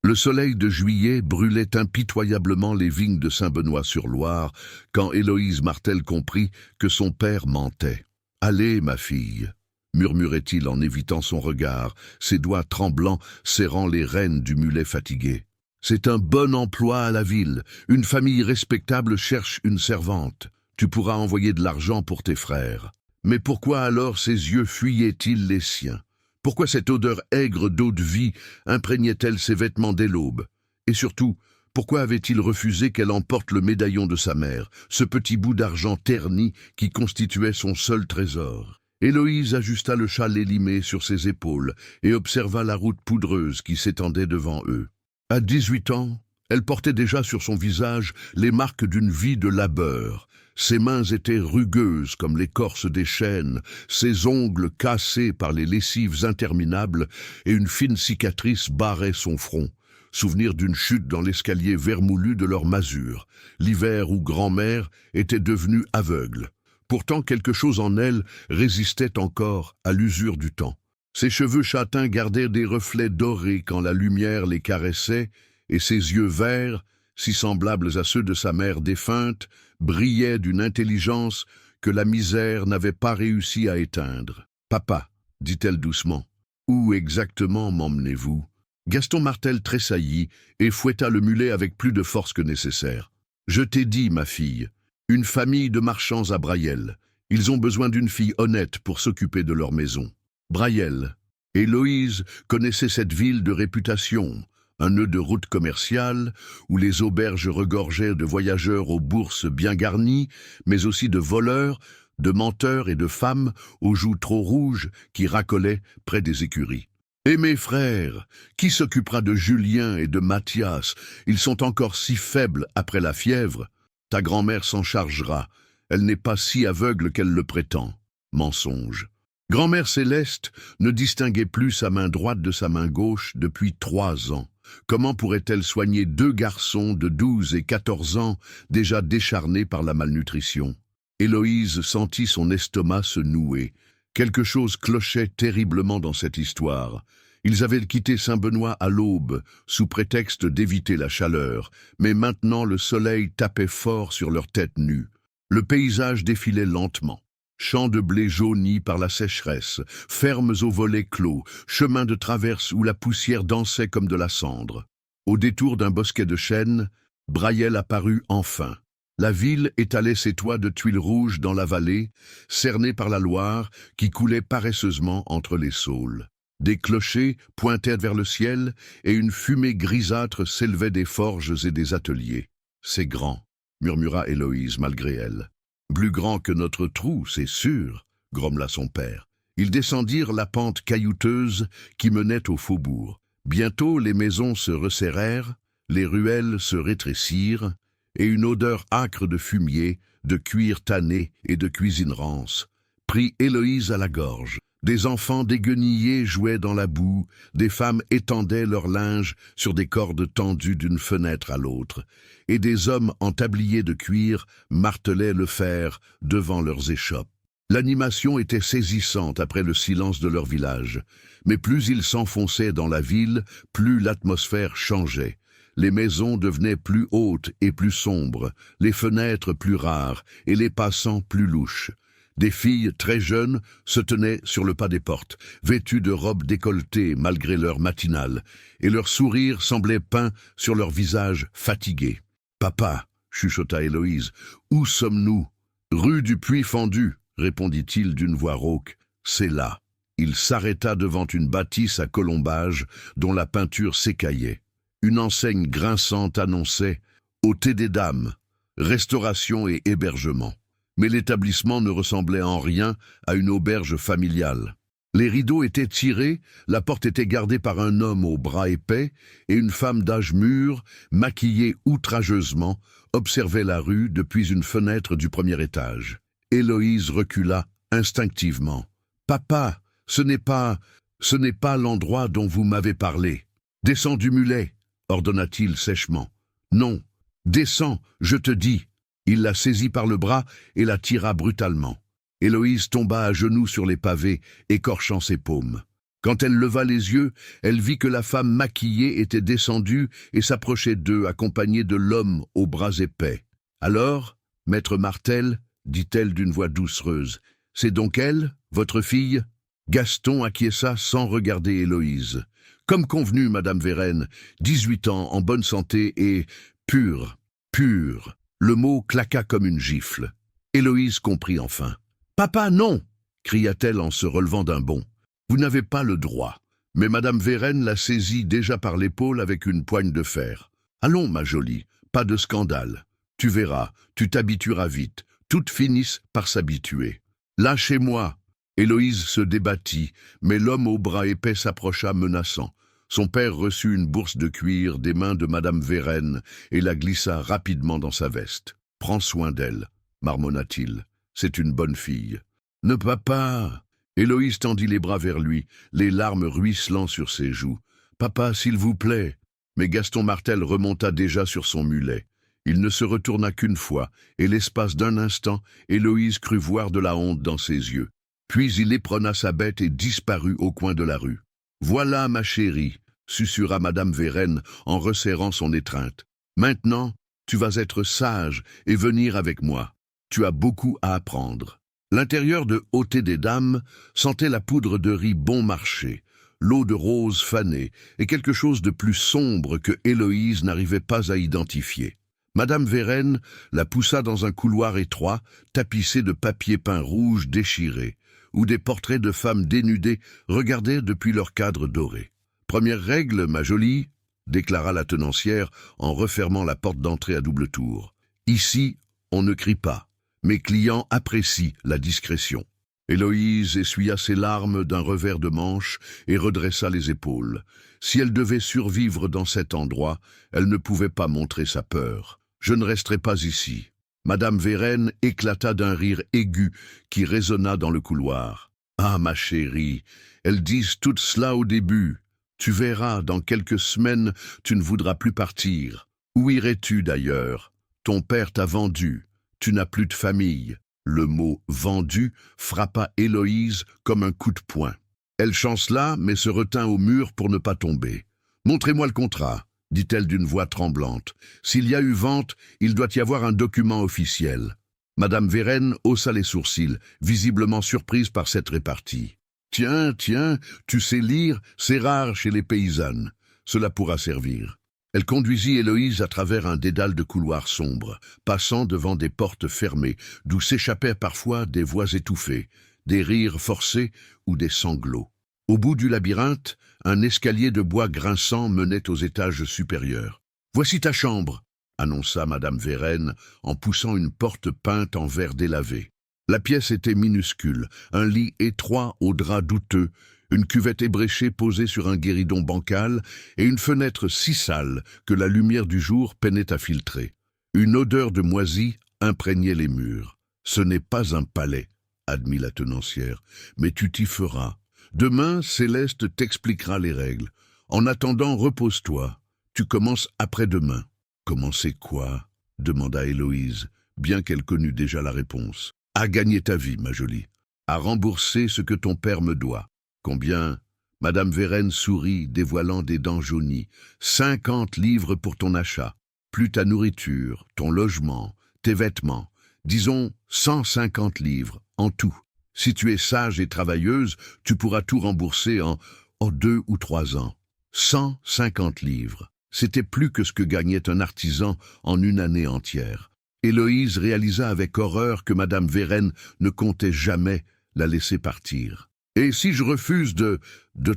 Le soleil de juillet brûlait impitoyablement les vignes de Saint-Benoît-sur-Loire quand Héloïse Martel comprit que son père mentait. « Allez, ma fille !» murmurait-il en évitant son regard, ses doigts tremblants serrant les rênes du mulet fatigué. « C'est un bon emploi à la ville. Une famille respectable cherche une servante. Tu pourras envoyer de l'argent pour tes frères. » Mais pourquoi alors ses yeux fuyaient-ils les siens? Pourquoi cette odeur aigre d'eau-de-vie imprégnait-elle ses vêtements dès l'aube? Et surtout, pourquoi avait-il refusé qu'elle emporte le médaillon de sa mère, ce petit bout d'argent terni qui constituait son seul trésor? Héloïse ajusta le châle élimé sur ses épaules et observa la route poudreuse qui s'étendait devant eux. À 18 ans, elle portait déjà sur son visage les marques d'une vie de labeur. Ses mains étaient rugueuses comme l'écorce des chênes, ses ongles cassés par les lessives interminables et une fine cicatrice barrait son front. Souvenir d'une chute dans l'escalier vermoulu de leur masure, l'hiver où grand-mère était devenue aveugle. Pourtant quelque chose en elle résistait encore à l'usure du temps. Ses cheveux châtains gardaient des reflets dorés quand la lumière les caressait, et ses yeux verts, si semblables à ceux de sa mère défunte, brillaient d'une intelligence que la misère n'avait pas réussi à éteindre. « Papa, dit-elle doucement, où exactement m'emmenez-vous » Gaston Martel tressaillit et fouetta le mulet avec plus de force que nécessaire. « Je t'ai dit, ma fille, une famille de marchands à Brayel. Ils ont besoin d'une fille honnête pour s'occuper de leur maison. » Brayel. Héloïse connaissait cette ville de réputation, un nœud de route commerciale où les auberges regorgeaient de voyageurs aux bourses bien garnies, mais aussi de voleurs, de menteurs et de femmes aux joues trop rouges qui racolaient près des écuries. « Et mes frères, qui s'occupera de Julien et de Mathias? Ils sont encore si faibles après la fièvre. Ta grand-mère s'en chargera. Elle n'est pas si aveugle qu'elle le prétend. » Mensonge. Grand-mère Céleste ne distinguait plus sa main droite de sa main gauche depuis 3 ans. Comment pourrait-elle soigner 2 garçons de 12 et 14 ans déjà décharnés par la malnutrition? Héloïse sentit son estomac se nouer. Quelque chose clochait terriblement dans cette histoire. Ils avaient quitté Saint-Benoît à l'aube, sous prétexte d'éviter la chaleur, mais maintenant le soleil tapait fort sur leurs têtes nues. Le paysage défilait lentement. Champs de blé jaunis par la sécheresse, fermes aux volets clos, chemins de traverse où la poussière dansait comme de la cendre. Au détour d'un bosquet de chênes, Brayel apparut enfin. La ville étalait ses toits de tuiles rouges dans la vallée, cernée par la Loire qui coulait paresseusement entre les saules. Des clochers pointaient vers le ciel et une fumée grisâtre s'élevait des forges et des ateliers. « C'est grand », murmura Héloïse malgré elle. « Plus grand que notre trou, c'est sûr, » grommela son père. Ils descendirent la pente caillouteuse qui menait au faubourg. Bientôt les maisons se resserrèrent, les ruelles se rétrécirent, et une odeur âcre de fumier, de cuir tanné et de cuisine rance prit Héloïse à la gorge. Des enfants déguenillés jouaient dans la boue, des femmes étendaient leur linge sur des cordes tendues d'une fenêtre à l'autre, et des hommes en tablier de cuir martelaient le fer devant leurs échoppes. L'animation était saisissante après le silence de leur village, mais plus ils s'enfonçaient dans la ville, plus l'atmosphère changeait. Les maisons devenaient plus hautes et plus sombres, les fenêtres plus rares et les passants plus louches. Des filles très jeunes se tenaient sur le pas des portes, vêtues de robes décolletées malgré l'heure matinale, et leur sourire semblait peint sur leurs visages fatigués. « Papa, » chuchota Héloïse, « où sommes-nous ?»« Rue du Puits Fendu, » répondit-il d'une voix rauque. « C'est là. » Il s'arrêta devant une bâtisse à colombages dont la peinture s'écaillait. Une enseigne grinçante annonçait « Au thé des dames, restauration et hébergement ». Mais l'établissement ne ressemblait en rien à une auberge familiale. Les rideaux étaient tirés, la porte était gardée par un homme aux bras épais, et une femme d'âge mûr, maquillée outrageusement, observait la rue depuis une fenêtre du premier étage. Héloïse recula instinctivement. « Papa, ce n'est pas l'endroit dont vous m'avez parlé. Descends du mulet, ordonna-t-il sèchement. Non, descends, je te dis. » Il la saisit par le bras et la tira brutalement. Héloïse tomba à genoux sur les pavés, écorchant ses paumes. Quand elle leva les yeux, elle vit que la femme maquillée était descendue et s'approchait d'eux, accompagnée de l'homme aux bras épais. « Alors, maître Martel, dit-elle d'une voix doucereuse, c'est donc elle, votre fille ?» Gaston acquiesça sans regarder Héloïse. « Comme convenu, Madame Vérenne, 18 ans, en bonne santé et pure, pure. » Le mot claqua comme une gifle. Héloïse comprit enfin. « Papa, non !» cria-t-elle en se relevant d'un bond. « Vous n'avez pas le droit. » Mais Madame Vérenne la saisit déjà par l'épaule avec une poigne de fer. « Allons, ma jolie, pas de scandale. Tu verras, tu t'habitueras vite. Toutes finissent par s'habituer. Lâchez-moi !» Héloïse se débattit, mais l'homme aux bras épais s'approcha menaçant. Son père reçut une bourse de cuir des mains de Madame Vérenne et la glissa rapidement dans sa veste. « Prends soin d'elle, marmonna-t-il. C'est une bonne fille. »« Ne papa !» Héloïse tendit les bras vers lui, les larmes ruisselant sur ses joues. « Papa, s'il vous plaît !» Mais Gaston Martel remonta déjà sur son mulet. Il ne se retourna qu'une fois, et l'espace d'un instant, Héloïse crut voir de la honte dans ses yeux. Puis il éperonna sa bête et disparut au coin de la rue. « Voilà, ma chérie !» susurra Madame Vérenne en resserrant son étreinte. « Maintenant, tu vas être sage et venir avec moi. Tu as beaucoup à apprendre. » L'intérieur de Hôtel des Dames sentait la poudre de riz bon marché, l'eau de rose fanée et quelque chose de plus sombre que Héloïse n'arrivait pas à identifier. Madame Vérenne la poussa dans un couloir étroit, tapissé de papier peint rouge déchiré, où des portraits de femmes dénudées regardaient depuis leur cadre doré. « Première règle, ma jolie, » déclara la tenancière en refermant la porte d'entrée à double tour. « Ici, on ne crie pas. Mes clients apprécient la discrétion. » Héloïse essuya ses larmes d'un revers de manche et redressa les épaules. Si elle devait survivre dans cet endroit, elle ne pouvait pas montrer sa peur. « Je ne resterai pas ici. » Madame Vérenne éclata d'un rire aigu qui résonna dans le couloir. « Ah, ma chérie, elles disent tout cela au début. Tu verras, dans quelques semaines, tu ne voudras plus partir. Où irais-tu d'ailleurs? Ton père t'a vendu. Tu n'as plus de famille. » Le mot « vendu » frappa Héloïse comme un coup de poing. Elle chancela, mais se retint au mur pour ne pas tomber. « Montrez-moi le contrat, » dit-elle d'une voix tremblante. « S'il y a eu vente, il doit y avoir un document officiel. » Madame Vérenne haussa les sourcils, visiblement surprise par cette répartie. « Tiens, tiens, tu sais lire, c'est rare chez les paysannes. Cela pourra servir. » Elle conduisit Héloïse à travers un dédale de couloirs sombres, passant devant des portes fermées, d'où s'échappaient parfois des voix étouffées, des rires forcés ou des sanglots. Au bout du labyrinthe, un escalier de bois grinçant menait aux étages supérieurs. « Voici ta chambre !» annonça Madame Vérenne en poussant une porte peinte en verre délavé. La pièce était minuscule, un lit étroit aux draps douteux, une cuvette ébréchée posée sur un guéridon bancal et une fenêtre si sale que la lumière du jour peinait à filtrer. Une odeur de moisi imprégnait les murs. « Ce n'est pas un palais, » admit la tenancière, « mais tu t'y feras. Demain, Céleste t'expliquera les règles. En attendant, repose-toi. Tu commences après-demain. »« Commencer quoi ?» demanda Héloïse, bien qu'elle connût déjà la réponse. « À gagner ta vie, ma jolie. À rembourser ce que ton père me doit. » « Combien ?» Madame Vérenne sourit, dévoilant des dents jaunies. « 50 livres pour ton achat, plus ta nourriture, ton logement, tes vêtements. Disons 150 livres, en tout. Si tu es sage et travailleuse, tu pourras tout rembourser en 2 ou 3 ans. 150 livres. C'était plus que ce que gagnait un artisan en une année entière. » Héloïse réalisa avec horreur que Madame Vérenne ne comptait jamais la laisser partir. « Et si je refuse de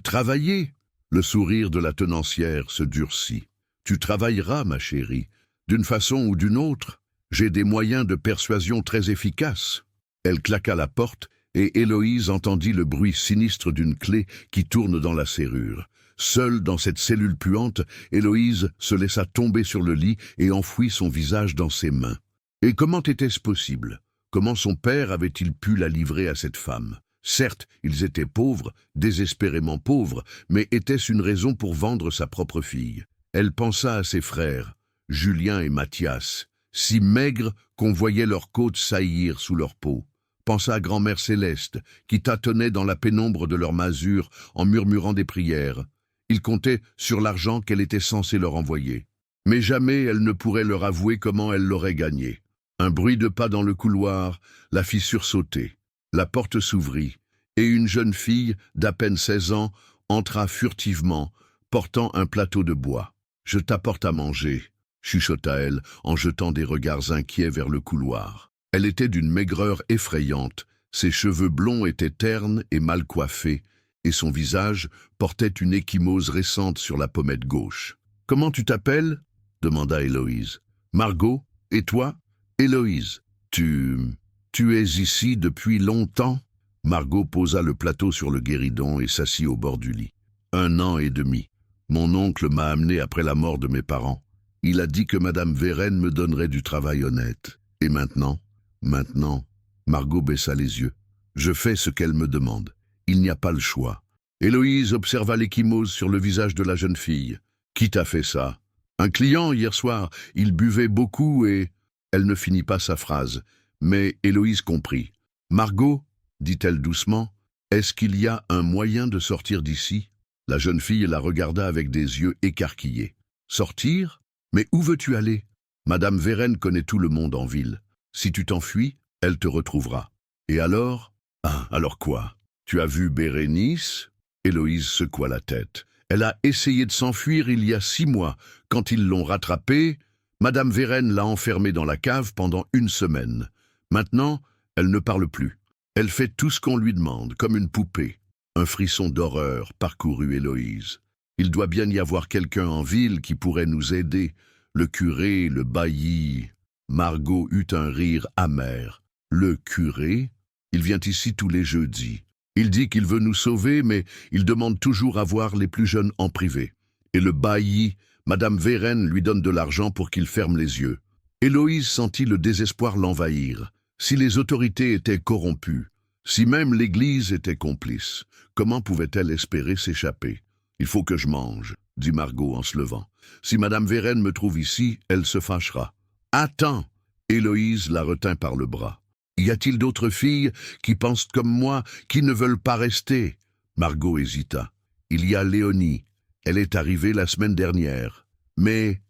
travailler ?» Le sourire de la tenancière se durcit. « Tu travailleras, ma chérie, d'une façon ou d'une autre. J'ai des moyens de persuasion très efficaces. » Elle claqua la porte et Héloïse entendit le bruit sinistre d'une clé qui tourne dans la serrure. Seule dans cette cellule puante, Héloïse se laissa tomber sur le lit et enfouit son visage dans ses mains. Et comment était-ce possible? Comment son père avait-il pu la livrer à cette femme? Certes, ils étaient pauvres, désespérément pauvres, mais était-ce une raison pour vendre sa propre fille? Elle pensa à ses frères, Julien et Mathias, si maigres qu'on voyait leurs côtes saillir sous leur peau. pensa à grand-mère Céleste, qui tâtonnait dans la pénombre de leur masure en murmurant des prières. Il comptait sur l'argent qu'elle était censée leur envoyer. Mais jamais elle ne pourrait leur avouer comment elle l'aurait gagné. Un bruit de pas dans le couloir la fit sursauter. La porte s'ouvrit, et une jeune fille d'à peine 16 ans entra furtivement, portant un plateau de bois. « Je t'apporte à manger », chuchota-elle en jetant des regards inquiets vers le couloir. Elle était d'une maigreur effrayante, ses cheveux blonds étaient ternes et mal coiffés, et son visage portait une ecchymose récente sur la pommette gauche. « Comment tu t'appelles » demanda Héloïse. « Margot, et toi ?»« Héloïse, tu es ici depuis longtemps ?» Margot posa le plateau sur le guéridon et s'assit au bord du lit. « 1 an et demi. Mon oncle m'a amené après la mort de mes parents. Il a dit que Madame Vérenne me donnerait du travail honnête. Et maintenant ?» Maintenant, Margot baissa les yeux. Je fais ce qu'elle me demande. Il n'y a pas le choix. Héloïse observa l'ecchymose sur le visage de la jeune fille. Qui t'a fait ça? Un client hier soir. Il buvait beaucoup et... Elle ne finit pas sa phrase, mais Héloïse comprit. Margot, dit-elle doucement, est-ce qu'il y a un moyen de sortir d'ici? La jeune fille la regarda avec des yeux écarquillés. Sortir? Mais où veux-tu aller? Madame Vérenne connaît tout le monde en ville. Si tu t'enfuis, elle te retrouvera. Et alors? Ah, alors quoi? Tu as vu Bérénice? Héloïse secoua la tête. Elle a essayé de s'enfuir il y a 6 mois. Quand ils l'ont rattrapée, Madame Vérenne l'a enfermée dans la cave pendant 1 semaine. Maintenant, elle ne parle plus. Elle fait tout ce qu'on lui demande, comme une poupée. Un frisson d'horreur parcourut Héloïse. Il doit bien y avoir quelqu'un en ville qui pourrait nous aider. Le curé, le bailli... Margot eut un rire amer. Le curé? Il vient ici tous les jeudis. Il dit qu'il veut nous sauver, mais il demande toujours à voir les plus jeunes en privé. Et le bailli, Madame Vérenne lui donne de l'argent pour qu'il ferme les yeux. Héloïse sentit le désespoir l'envahir. Si les autorités étaient corrompues, si même l'Église était complice, comment pouvait-elle espérer s'échapper? « Il faut que je mange, » dit Margot en se levant. « Si Madame Vérenne me trouve ici, elle se fâchera. » « Attends !» Héloïse la retint par le bras. « Y a-t-il d'autres filles qui pensent comme moi, qui ne veulent pas rester ?» Margot hésita. « Il y a Léonie. Elle est arrivée la semaine dernière. Mais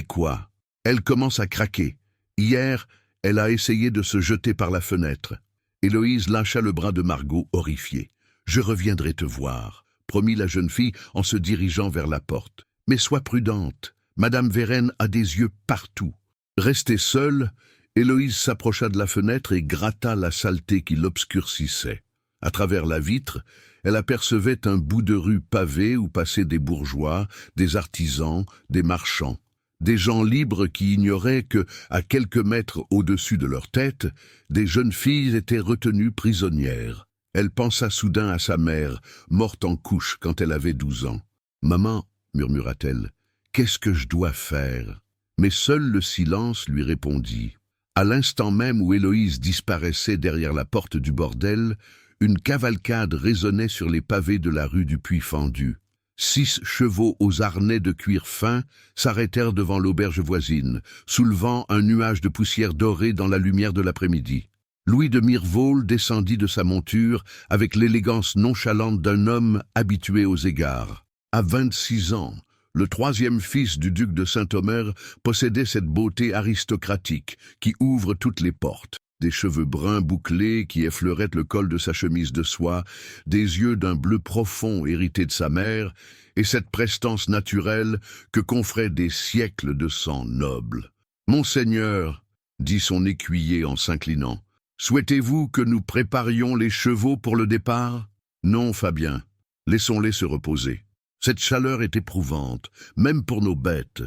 quoi? Elle commence à craquer. Hier, elle a essayé de se jeter par la fenêtre. » Héloïse lâcha le bras de Margot, horrifiée. « Je reviendrai te voir, » promit la jeune fille en se dirigeant vers la porte. « Mais sois prudente. Madame Vérenne a des yeux partout. » Restée seule, Héloïse s'approcha de la fenêtre et gratta la saleté qui l'obscurcissait. À travers la vitre, elle apercevait un bout de rue pavée où passaient des bourgeois, des artisans, des marchands. Des gens libres qui ignoraient que, à quelques mètres au-dessus de leur tête, des jeunes filles étaient retenues prisonnières. Elle pensa soudain à sa mère, morte en couche quand elle avait 12 ans. « Maman, » murmura-t-elle, « qu'est-ce que je dois faire ?» Mais seul le silence lui répondit. À l'instant même où Héloïse disparaissait derrière la porte du bordel, une cavalcade résonnait sur les pavés de la rue du Puy-Fendu. 6 chevaux aux harnais de cuir fin s'arrêtèrent devant l'auberge voisine, soulevant un nuage de poussière dorée dans la lumière de l'après-midi. Louis de Mirvaul descendit de sa monture avec l'élégance nonchalante d'un homme habitué aux égards. À 26 ans, le 3e fils du duc de Saint-Omer possédait cette beauté aristocratique qui ouvre toutes les portes. Des cheveux bruns bouclés qui effleuraient le col de sa chemise de soie, des yeux d'un bleu profond hérité de sa mère, et cette prestance naturelle que confraient des siècles de sang noble. « Monseigneur, » dit son écuyer en s'inclinant, « souhaitez-vous que nous préparions les chevaux pour le départ ?»« Non, Fabien, laissons-les se reposer. Cette chaleur est éprouvante, même pour nos bêtes. »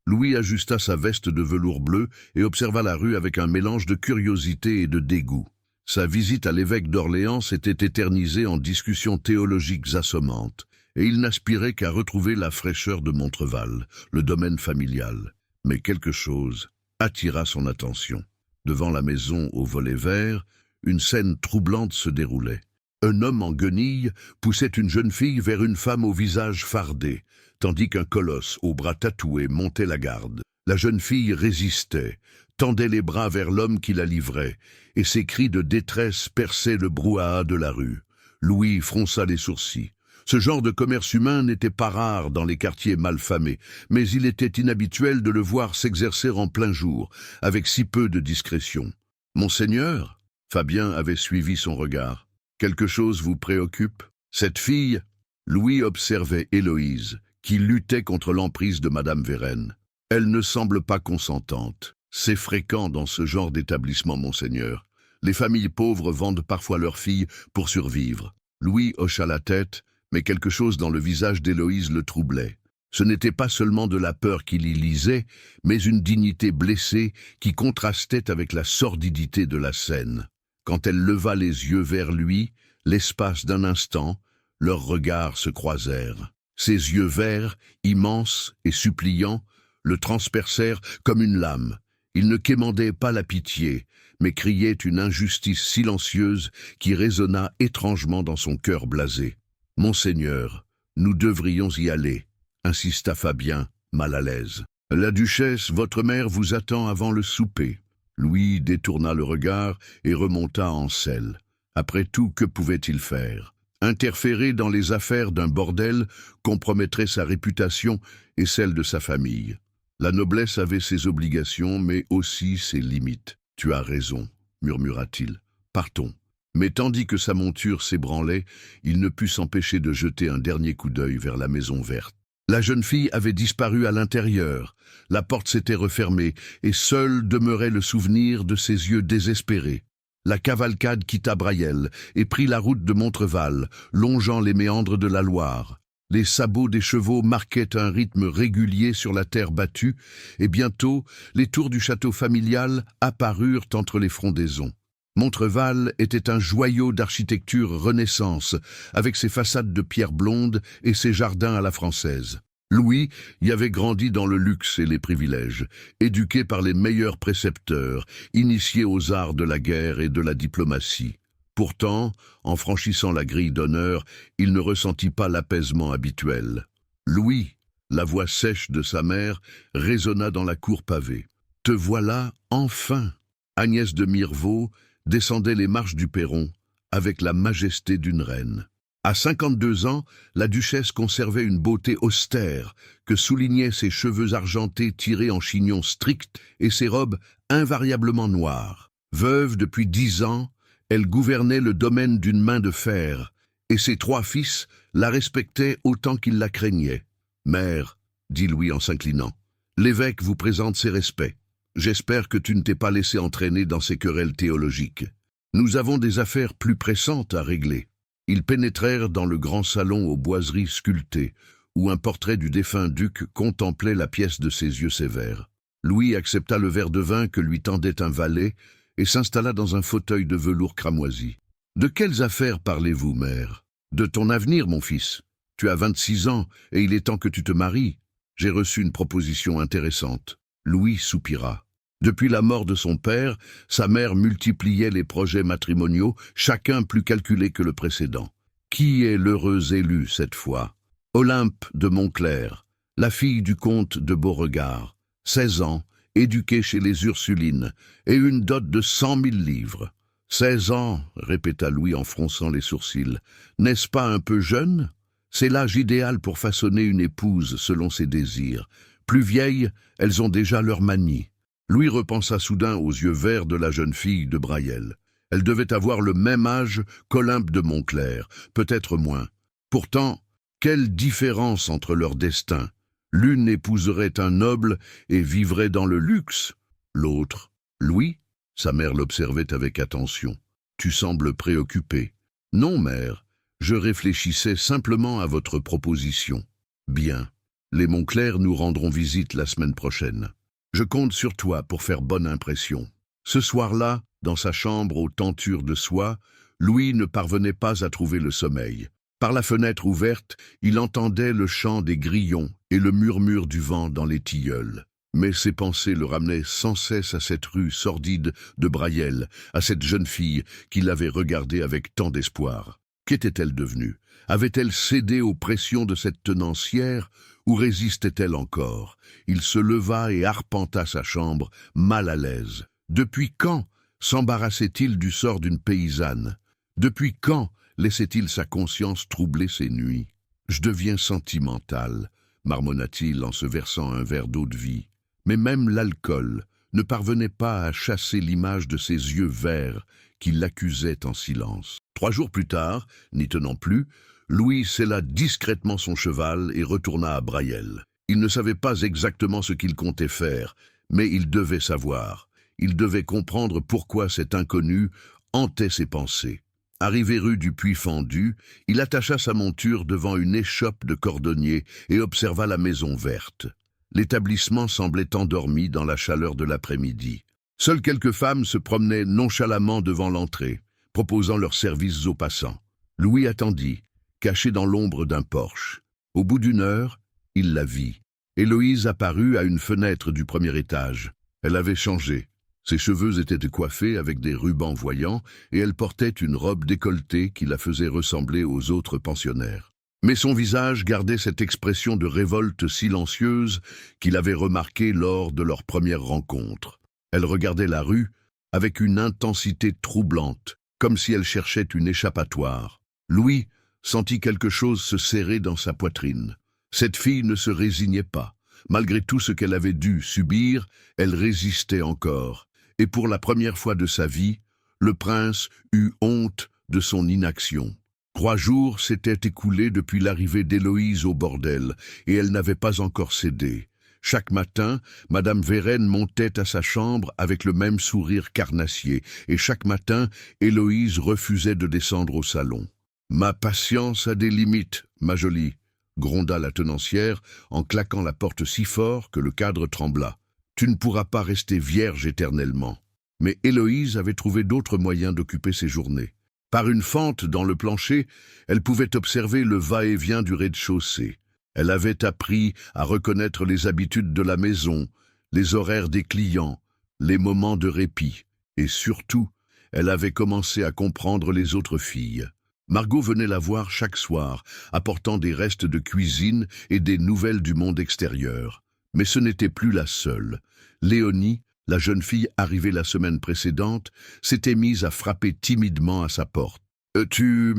Louis ajusta sa veste de velours bleu et observa la rue avec un mélange de curiosité et de dégoût. Sa visite à l'évêque d'Orléans s'était éternisée en discussions théologiques assommantes, et il n'aspirait qu'à retrouver la fraîcheur de Montreval, le domaine familial. Mais quelque chose attira son attention. Devant la maison aux volets verts, une scène troublante se déroulait. Un homme en guenilles poussait une jeune fille vers une femme au visage fardé, tandis qu'un colosse aux bras tatoués montait la garde. La jeune fille résistait, tendait les bras vers l'homme qui la livrait, et ses cris de détresse perçaient le brouhaha de la rue. Louis fronça les sourcils. Ce genre de commerce humain n'était pas rare dans les quartiers malfamés, mais il était inhabituel de le voir s'exercer en plein jour, avec si peu de discrétion. « Monseigneur » Fabien avait suivi son regard. « Quelque chose vous préoccupe ?» Cette fille, Louis observait Héloïse, qui luttait contre l'emprise de Madame Vérenne. Elle ne semble pas consentante. C'est fréquent dans ce genre d'établissement, monseigneur. Les familles pauvres vendent parfois leurs filles pour survivre. Louis hocha la tête, mais quelque chose dans le visage d'Héloïse le troublait. Ce n'était pas seulement de la peur qu'il y lisait, mais une dignité blessée qui contrastait avec la sordidité de la scène. Quand elle leva les yeux vers lui, l'espace d'un instant, leurs regards se croisèrent. Ses yeux verts, immenses et suppliants, le transpercèrent comme une lame. Il ne quémandait pas la pitié, mais criait une injustice silencieuse qui résonna étrangement dans son cœur blasé. « Monseigneur, nous devrions y aller », insista Fabien, mal à l'aise. « La duchesse, votre mère, vous attend avant le souper. » Louis détourna le regard et remonta en selle. Après tout, que pouvait-il faire? Interférer dans les affaires d'un bordel compromettrait sa réputation et celle de sa famille. La noblesse avait ses obligations, mais aussi ses limites. « Tu as raison », murmura-t-il. « Partons. » Mais tandis que sa monture s'ébranlait, il ne put s'empêcher de jeter un dernier coup d'œil vers la maison verte. La jeune fille avait disparu à l'intérieur. La porte s'était refermée, et seul demeurait le souvenir de ses yeux désespérés. La cavalcade quitta Brayel et prit la route de Montreval, longeant les méandres de la Loire. Les sabots des chevaux marquaient un rythme régulier sur la terre battue, et bientôt les tours du château familial apparurent entre les frondaisons. Montreval était un joyau d'architecture Renaissance, avec ses façades de pierre blonde et ses jardins à la française. Louis y avait grandi dans le luxe et les privilèges, éduqué par les meilleurs précepteurs, initié aux arts de la guerre et de la diplomatie. Pourtant, en franchissant la grille d'honneur, il ne ressentit pas l'apaisement habituel. Louis, la voix sèche de sa mère, résonna dans la cour pavée. « Te voilà, enfin !» Agnès de Mirevaux descendait les marches du perron, avec la majesté d'une reine. À 52 ans, la duchesse conservait une beauté austère que soulignaient ses cheveux argentés tirés en chignon strict et ses robes invariablement noires. Veuve depuis 10 ans, elle gouvernait le domaine d'une main de fer, et ses 3 fils la respectaient autant qu'ils la craignaient. « Mère, » dit Louis en s'inclinant, « l'évêque vous présente ses respects. J'espère que tu ne t'es pas laissé entraîner dans ces querelles théologiques. Nous avons des affaires plus pressantes à régler. » Ils pénétrèrent dans le grand salon aux boiseries sculptées, où un portrait du défunt duc contemplait la pièce de ses yeux sévères. Louis accepta le verre de vin que lui tendait un valet et s'installa dans un fauteuil de velours cramoisi. « De quelles affaires parlez-vous, mère ? »« De ton avenir, mon fils. Tu as 26 ans et il est temps que tu te maries. J'ai reçu une proposition intéressante. » Louis soupira. Depuis la mort de son père, sa mère multipliait les projets matrimoniaux, chacun plus calculé que le précédent. Qui est l'heureuse élue cette fois? Olympe de Montclair, la fille du comte de Beauregard, 16 ans, éduquée chez les Ursulines, et une dot de 100 000 livres. 16 ans, répéta Louis en fronçant les sourcils. N'est-ce pas un peu jeune? C'est l'âge idéal pour façonner une épouse selon ses désirs. Plus vieilles, elles ont déjà leur manie. Louis repensa soudain aux yeux verts de la jeune fille de Brayel. Elle devait avoir le même âge qu'Olympe de Montclair, peut-être moins. Pourtant, quelle différence entre leurs destins! L'une épouserait un noble et vivrait dans le luxe. L'autre, Louis, sa mère l'observait avec attention. Tu sembles préoccupé. Non, mère, je réfléchissais simplement à votre proposition. Bien, les Montclair nous rendront visite la semaine prochaine. Je compte sur toi pour faire bonne impression. Ce soir-là, dans sa chambre aux tentures de soie, Louis ne parvenait pas à trouver le sommeil. Par la fenêtre ouverte, il entendait le chant des grillons et le murmure du vent dans les tilleuls. Mais ses pensées le ramenaient sans cesse à cette rue sordide de Brayel, à cette jeune fille qu'il avait regardée avec tant d'espoir. Qu'était-elle devenue? Avait-elle cédé aux pressions de cette tenancière ou résistait-elle encore? Il se leva et arpenta sa chambre, mal à l'aise. Depuis quand s'embarrassait-il du sort d'une paysanne? Depuis quand laissait-il sa conscience troubler ses nuits? Je deviens sentimental, marmonna-t-il en se versant un verre d'eau-de-vie. Mais même l'alcool ne parvenait pas à chasser l'image de ses yeux verts qui l'accusaient en silence. 3 jours plus tard, n'y tenant plus, Louis sella discrètement son cheval et retourna à Brayel. Il ne savait pas exactement ce qu'il comptait faire, mais il devait savoir. Il devait comprendre pourquoi cet inconnu hantait ses pensées. Arrivé rue du Puy-Fendu, il attacha sa monture devant une échoppe de cordonnier et observa la maison verte. L'établissement semblait endormi dans la chaleur de l'après-midi. Seules quelques femmes se promenaient nonchalamment devant l'entrée, proposant leurs services aux passants. Louis attendit, caché dans l'ombre d'un porche. Au bout d'1 heure, il la vit. Héloïse apparut à une fenêtre du premier étage. Elle avait changé. Ses cheveux étaient coiffés avec des rubans voyants et elle portait une robe décolletée qui la faisait ressembler aux autres pensionnaires. Mais son visage gardait cette expression de révolte silencieuse qu'il avait remarquée lors de leur première rencontre. Elle regardait la rue avec une intensité troublante, comme si elle cherchait une échappatoire. Louis sentit quelque chose se serrer dans sa poitrine. Cette fille ne se résignait pas. Malgré tout ce qu'elle avait dû subir, elle résistait encore. Et pour la première fois de sa vie, le prince eut honte de son inaction. 3 jours s'étaient écoulés depuis l'arrivée d'Héloïse au bordel, et elle n'avait pas encore cédé. Chaque matin, Madame Vérène montait à sa chambre avec le même sourire carnassier, et chaque matin, Héloïse refusait de descendre au salon. « Ma patience a des limites, ma jolie », gronda la tenancière en claquant la porte si fort que le cadre trembla. « Tu ne pourras pas rester vierge éternellement. » Mais Héloïse avait trouvé d'autres moyens d'occuper ses journées. Par une fente dans le plancher, elle pouvait observer le va-et-vient du rez-de-chaussée. Elle avait appris à reconnaître les habitudes de la maison, les horaires des clients, les moments de répit. Et surtout, elle avait commencé à comprendre les autres filles. Margot venait la voir chaque soir, apportant des restes de cuisine et des nouvelles du monde extérieur. Mais ce n'était plus la seule. Léonie, la jeune fille arrivée la semaine précédente, s'était mise à frapper timidement à sa porte. « Tu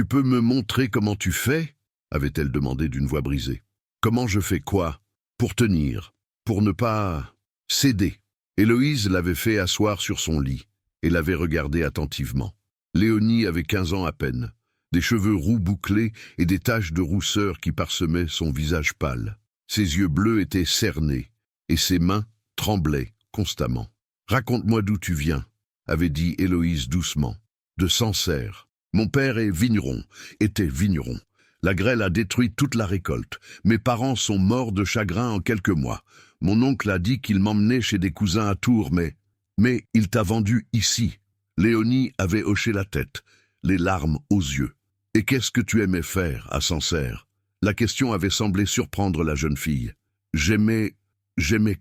peux me montrer comment tu fais ?» avait-elle demandé d'une voix brisée. « Comment je fais quoi? Pour tenir, pour ne pas céder. » Héloïse l'avait fait asseoir sur son lit et l'avait regardé attentivement. Léonie avait 15 ans à peine, des cheveux roux bouclés et des taches de rousseur qui parsemaient son visage pâle. Ses yeux bleus étaient cernés et ses mains tremblaient constamment. « Raconte-moi d'où tu viens » avait dit Héloïse doucement. « De Sancerre. Mon père est vigneron, était vigneron. La grêle a détruit toute la récolte. Mes parents sont morts de chagrin en quelques mois. Mon oncle a dit qu'il m'emmenait chez des cousins à Tours, mais il t'a vendu ici. » Léonie avait hoché la tête, les larmes aux yeux. « Et qu'est-ce que tu aimais faire à Sancerre ?» La question avait semblé surprendre la jeune fille. « J'aimais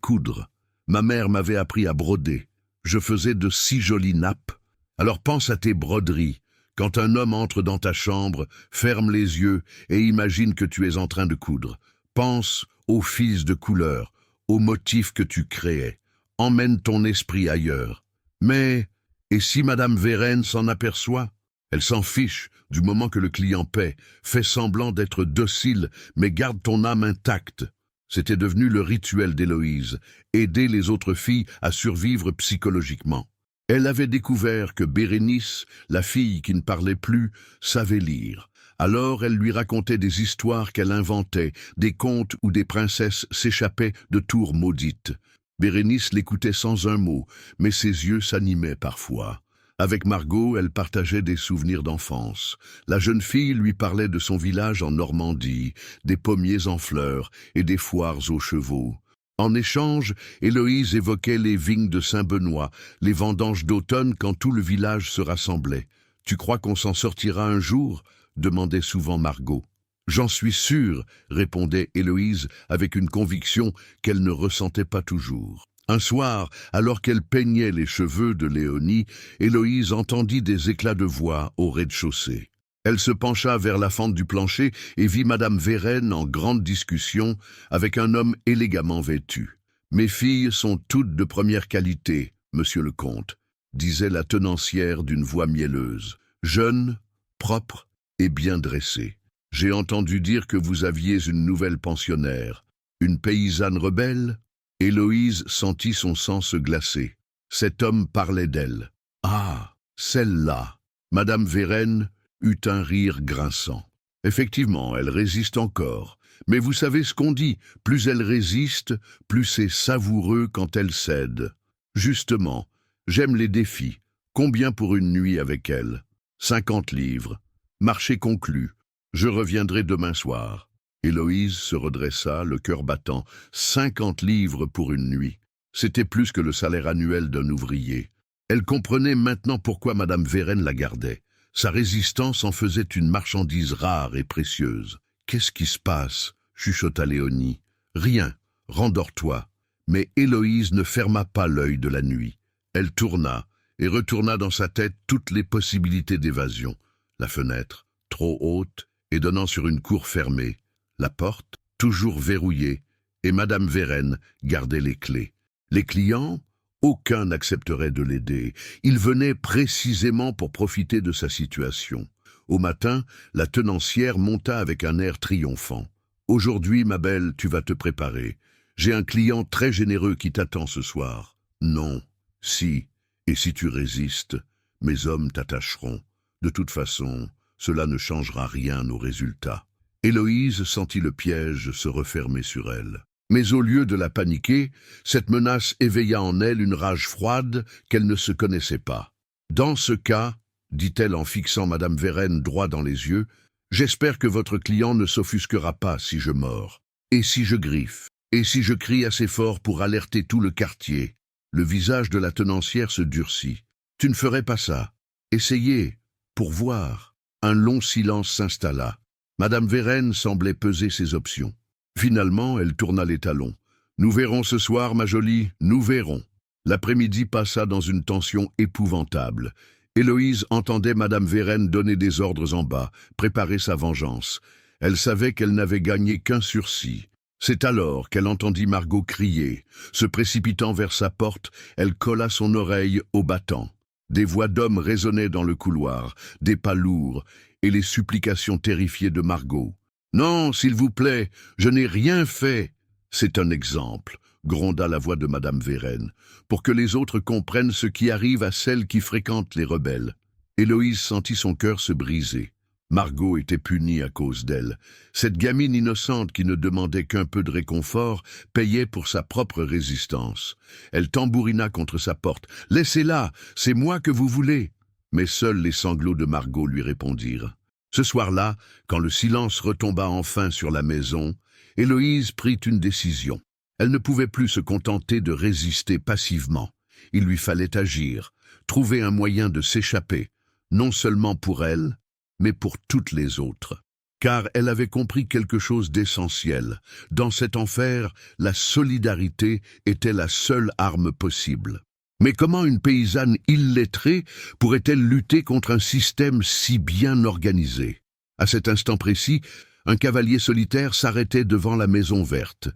coudre. Ma mère m'avait appris à broder. Je faisais de si jolies nappes. Alors pense à tes broderies. Quand un homme entre dans ta chambre, ferme les yeux et imagine que tu es en train de coudre. Pense aux fils de couleur, aux motifs que tu créais. Emmène ton esprit ailleurs. Mais, et si Madame Vérène s'en aperçoit? Elle s'en fiche du moment que le client paie. Fais semblant d'être docile, mais garde ton âme intacte. » C'était devenu le rituel d'Héloïse, aider les autres filles à survivre psychologiquement. Elle avait découvert que Bérénice, la fille qui ne parlait plus, savait lire. Alors elle lui racontait des histoires qu'elle inventait, des contes où des princesses s'échappaient de tours maudites. Bérénice l'écoutait sans un mot, mais ses yeux s'animaient parfois. Avec Margot, elle partageait des souvenirs d'enfance. La jeune fille lui parlait de son village en Normandie, des pommiers en fleurs et des foires aux chevaux. En échange, Héloïse évoquait les vignes de Saint-Benoît, les vendanges d'automne quand tout le village se rassemblait. « Tu crois qu'on s'en sortira un jour ?» demandait souvent Margot. « J'en suis sûre » répondait Héloïse avec une conviction qu'elle ne ressentait pas toujours. Un soir, alors qu'elle peignait les cheveux de Léonie, Héloïse entendit des éclats de voix au rez-de-chaussée. Elle se pencha vers la fente du plancher et vit madame Vérène en grande discussion avec un homme élégamment vêtu. « Mes filles sont toutes de première qualité, monsieur le comte », disait la tenancière d'une voix mielleuse. « Jeune, propre et bien dressée. J'ai entendu dire que vous aviez une nouvelle pensionnaire. Une paysanne rebelle ?» Héloïse sentit son sang se glacer. Cet homme parlait d'elle. « Ah, celle-là !» Madame Vérène eut un rire grinçant. « Effectivement, elle résiste encore. Mais vous savez ce qu'on dit, plus elle résiste, plus c'est savoureux quand elle cède. Justement, j'aime les défis. Combien pour une nuit avec elle ? 50 livres. Marché conclu. Je reviendrai demain soir. » Héloïse se redressa, le cœur battant. 50 livres pour une nuit. C'était plus que le salaire annuel d'un ouvrier. Elle comprenait maintenant pourquoi madame Vérène la gardait. Sa résistance en faisait une marchandise rare et précieuse. « Qu'est-ce qui se passe ?» chuchota Léonie. « Rien, rendors-toi. » Mais Héloïse ne ferma pas l'œil de la nuit. Elle tourna et retourna dans sa tête toutes les possibilités d'évasion. La fenêtre, trop haute et donnant sur une cour fermée. La porte, toujours verrouillée, et madame Vérène gardait les clés. Les clients, aucun n'accepterait de l'aider. Il venait précisément pour profiter de sa situation. Au matin, la tenancière monta avec un air triomphant. « Aujourd'hui, ma belle, tu vas te préparer. J'ai un client très généreux qui t'attend ce soir. »« Non, si, et si tu résistes, mes hommes t'attacheront. De toute façon, cela ne changera rien aux résultats. » Héloïse sentit le piège se refermer sur elle. Mais au lieu de la paniquer, cette menace éveilla en elle une rage froide qu'elle ne se connaissait pas. « Dans ce cas, dit-elle en fixant madame Vérène droit dans les yeux, j'espère que votre client ne s'offusquera pas si je mords. Et si je griffe? Et si je crie assez fort pour alerter tout le quartier ?» Le visage de la tenancière se durcit. « Tu ne ferais pas ça. Essayez, pour voir. » Un long silence s'installa. Madame Vérène semblait peser ses options. Finalement, elle tourna les talons. « Nous verrons ce soir, ma jolie, nous verrons. » L'après-midi passa dans une tension épouvantable. Héloïse entendait madame Vérène donner des ordres en bas, préparer sa vengeance. Elle savait qu'elle n'avait gagné qu'un sursis. C'est alors qu'elle entendit Margot crier. Se précipitant vers sa porte, elle colla son oreille au battant. Des voix d'hommes résonnaient dans le couloir, des pas lourds, et les supplications terrifiées de Margot. « Non, s'il vous plaît, je n'ai rien fait. » « C'est un exemple, » gronda la voix de madame Vérène, « pour que les autres comprennent ce qui arrive à celles qui fréquentent les rebelles. » Héloïse sentit son cœur se briser. Margot était punie à cause d'elle. Cette gamine innocente qui ne demandait qu'un peu de réconfort payait pour sa propre résistance. Elle tambourina contre sa porte. « Laissez-la, c'est moi que vous voulez !» Mais seuls les sanglots de Margot lui répondirent. Ce soir-là, quand le silence retomba enfin sur la maison, Héloïse prit une décision. Elle ne pouvait plus se contenter de résister passivement. Il lui fallait agir, trouver un moyen de s'échapper, non seulement pour elle, mais pour toutes les autres. Car elle avait compris quelque chose d'essentiel. Dans cet enfer, la solidarité était la seule arme possible. Mais comment une paysanne illettrée pourrait-elle lutter contre un système si bien organisé? À cet instant précis, un cavalier solitaire s'arrêtait devant la maison verte.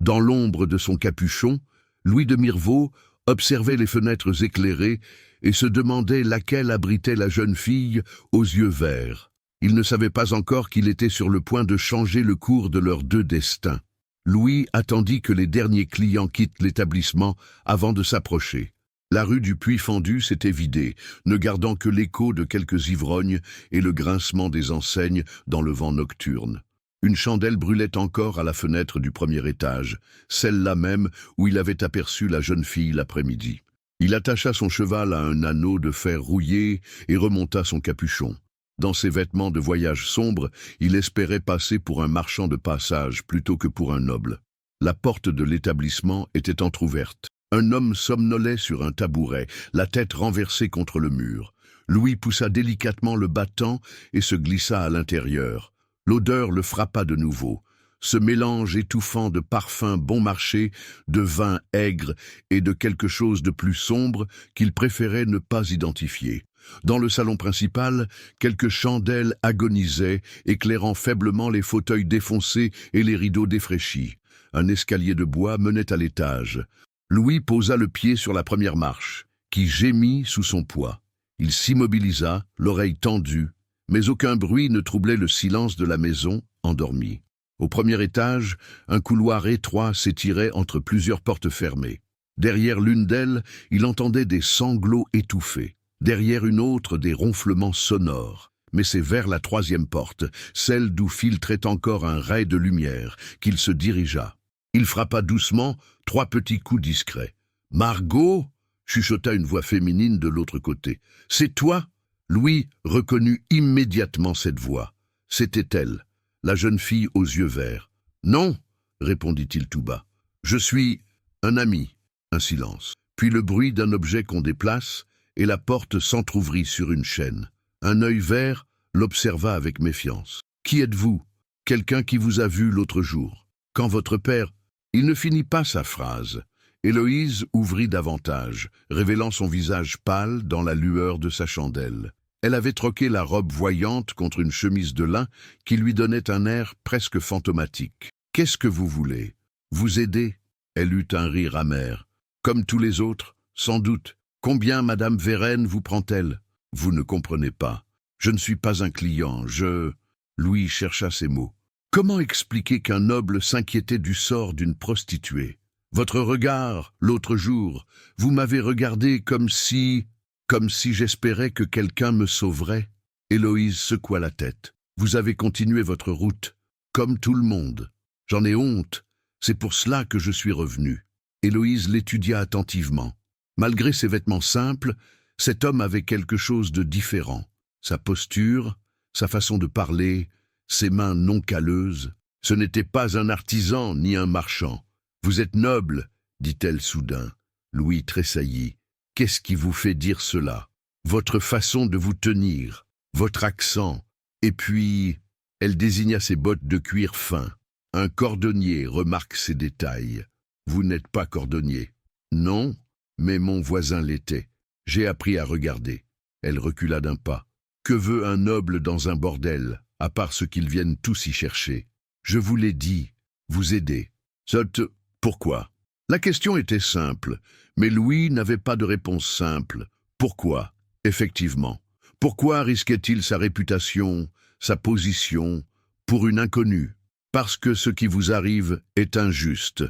Dans l'ombre de son capuchon, Louis de Mirevaux observait les fenêtres éclairées et se demandait laquelle abritait la jeune fille aux yeux verts. Il ne savait pas encore qu'il était sur le point de changer le cours de leurs deux destins. Louis attendit que les derniers clients quittent l'établissement avant de s'approcher. La rue du Puy-Fendu s'était vidée, ne gardant que l'écho de quelques ivrognes et le grincement des enseignes dans le vent nocturne. Une chandelle brûlait encore à la fenêtre du premier étage, celle-là même où il avait aperçu la jeune fille l'après-midi. Il attacha son cheval à un anneau de fer rouillé et remonta son capuchon. Dans ses vêtements de voyage sombres, il espérait passer pour un marchand de passage plutôt que pour un noble. La porte de l'établissement était entr'ouverte. Un homme somnolait sur un tabouret, la tête renversée contre le mur. Louis poussa délicatement le battant et se glissa à l'intérieur. L'odeur le frappa de nouveau. Ce mélange étouffant de parfums bon marché, de vin aigre et de quelque chose de plus sombre qu'il préférait ne pas identifier. Dans le salon principal, quelques chandelles agonisaient, éclairant faiblement les fauteuils défoncés et les rideaux défraîchis. Un escalier de bois menait à l'étage. Louis posa le pied sur la première marche, qui gémit sous son poids. Il s'immobilisa, l'oreille tendue, mais aucun bruit ne troublait le silence de la maison, endormie. Au premier étage, un couloir étroit s'étirait entre plusieurs portes fermées. Derrière l'une d'elles, il entendait des sanglots étouffés. Derrière une autre, des ronflements sonores. Mais c'est vers la troisième porte, celle d'où filtrait encore un ray de lumière, qu'il se dirigea. Il frappa doucement 3 petits coups discrets. « Margot !» chuchota une voix féminine de l'autre côté. « C'est toi ?» Louis reconnut immédiatement cette voix. C'était elle, la jeune fille aux yeux verts. « Non !» répondit-il tout bas. « Je suis un ami. » Un silence. Puis le bruit d'un objet qu'on déplace, et la porte s'entr'ouvrit sur une chaîne. Un œil vert l'observa avec méfiance. « Qui êtes-vous ? Quelqu'un qui vous a vu l'autre jour. Quand votre père… » Il ne finit pas sa phrase. Héloïse ouvrit davantage, révélant son visage pâle dans la lueur de sa chandelle. Elle avait troqué la robe voyante contre une chemise de lin qui lui donnait un air presque fantomatique. « Qu'est-ce que vous voulez ? Vous aider ?» Elle eut un rire amer. « Comme tous les autres, sans doute. Combien Madame Vérenne vous prend-elle ? Vous ne comprenez pas. Je ne suis pas un client, je… » Louis chercha ses mots. Comment expliquer qu'un noble s'inquiétait du sort d'une prostituée ? Votre regard, l'autre jour, vous m'avez regardé comme si j'espérais que quelqu'un me sauverait. Héloïse secoua la tête. Vous avez continué votre route, comme tout le monde. J'en ai honte, c'est pour cela que je suis revenu. Héloïse l'étudia attentivement. Malgré ses vêtements simples, cet homme avait quelque chose de différent. Sa posture, sa façon de parler, ses mains non calleuses. Ce n'était pas un artisan ni un marchand. Vous êtes noble, dit-elle soudain. Louis tressaillit. Qu'est-ce qui vous fait dire cela ? Votre façon de vous tenir, votre accent. Et puis, elle désigna ses bottes de cuir fin. Un cordonnier remarque ces détails. Vous n'êtes pas cordonnier. Non, mais mon voisin l'était. J'ai appris à regarder. Elle recula d'un pas. Que veut un noble dans un bordel, à part ce qu'ils viennent tous y chercher ? Je vous l'ai dit, vous aider. Pourquoi ? La question était simple, mais Louis n'avait pas de réponse simple. Pourquoi ? Effectivement. Pourquoi risquait-il sa réputation, sa position, pour une inconnue ? Parce que ce qui vous arrive est injuste,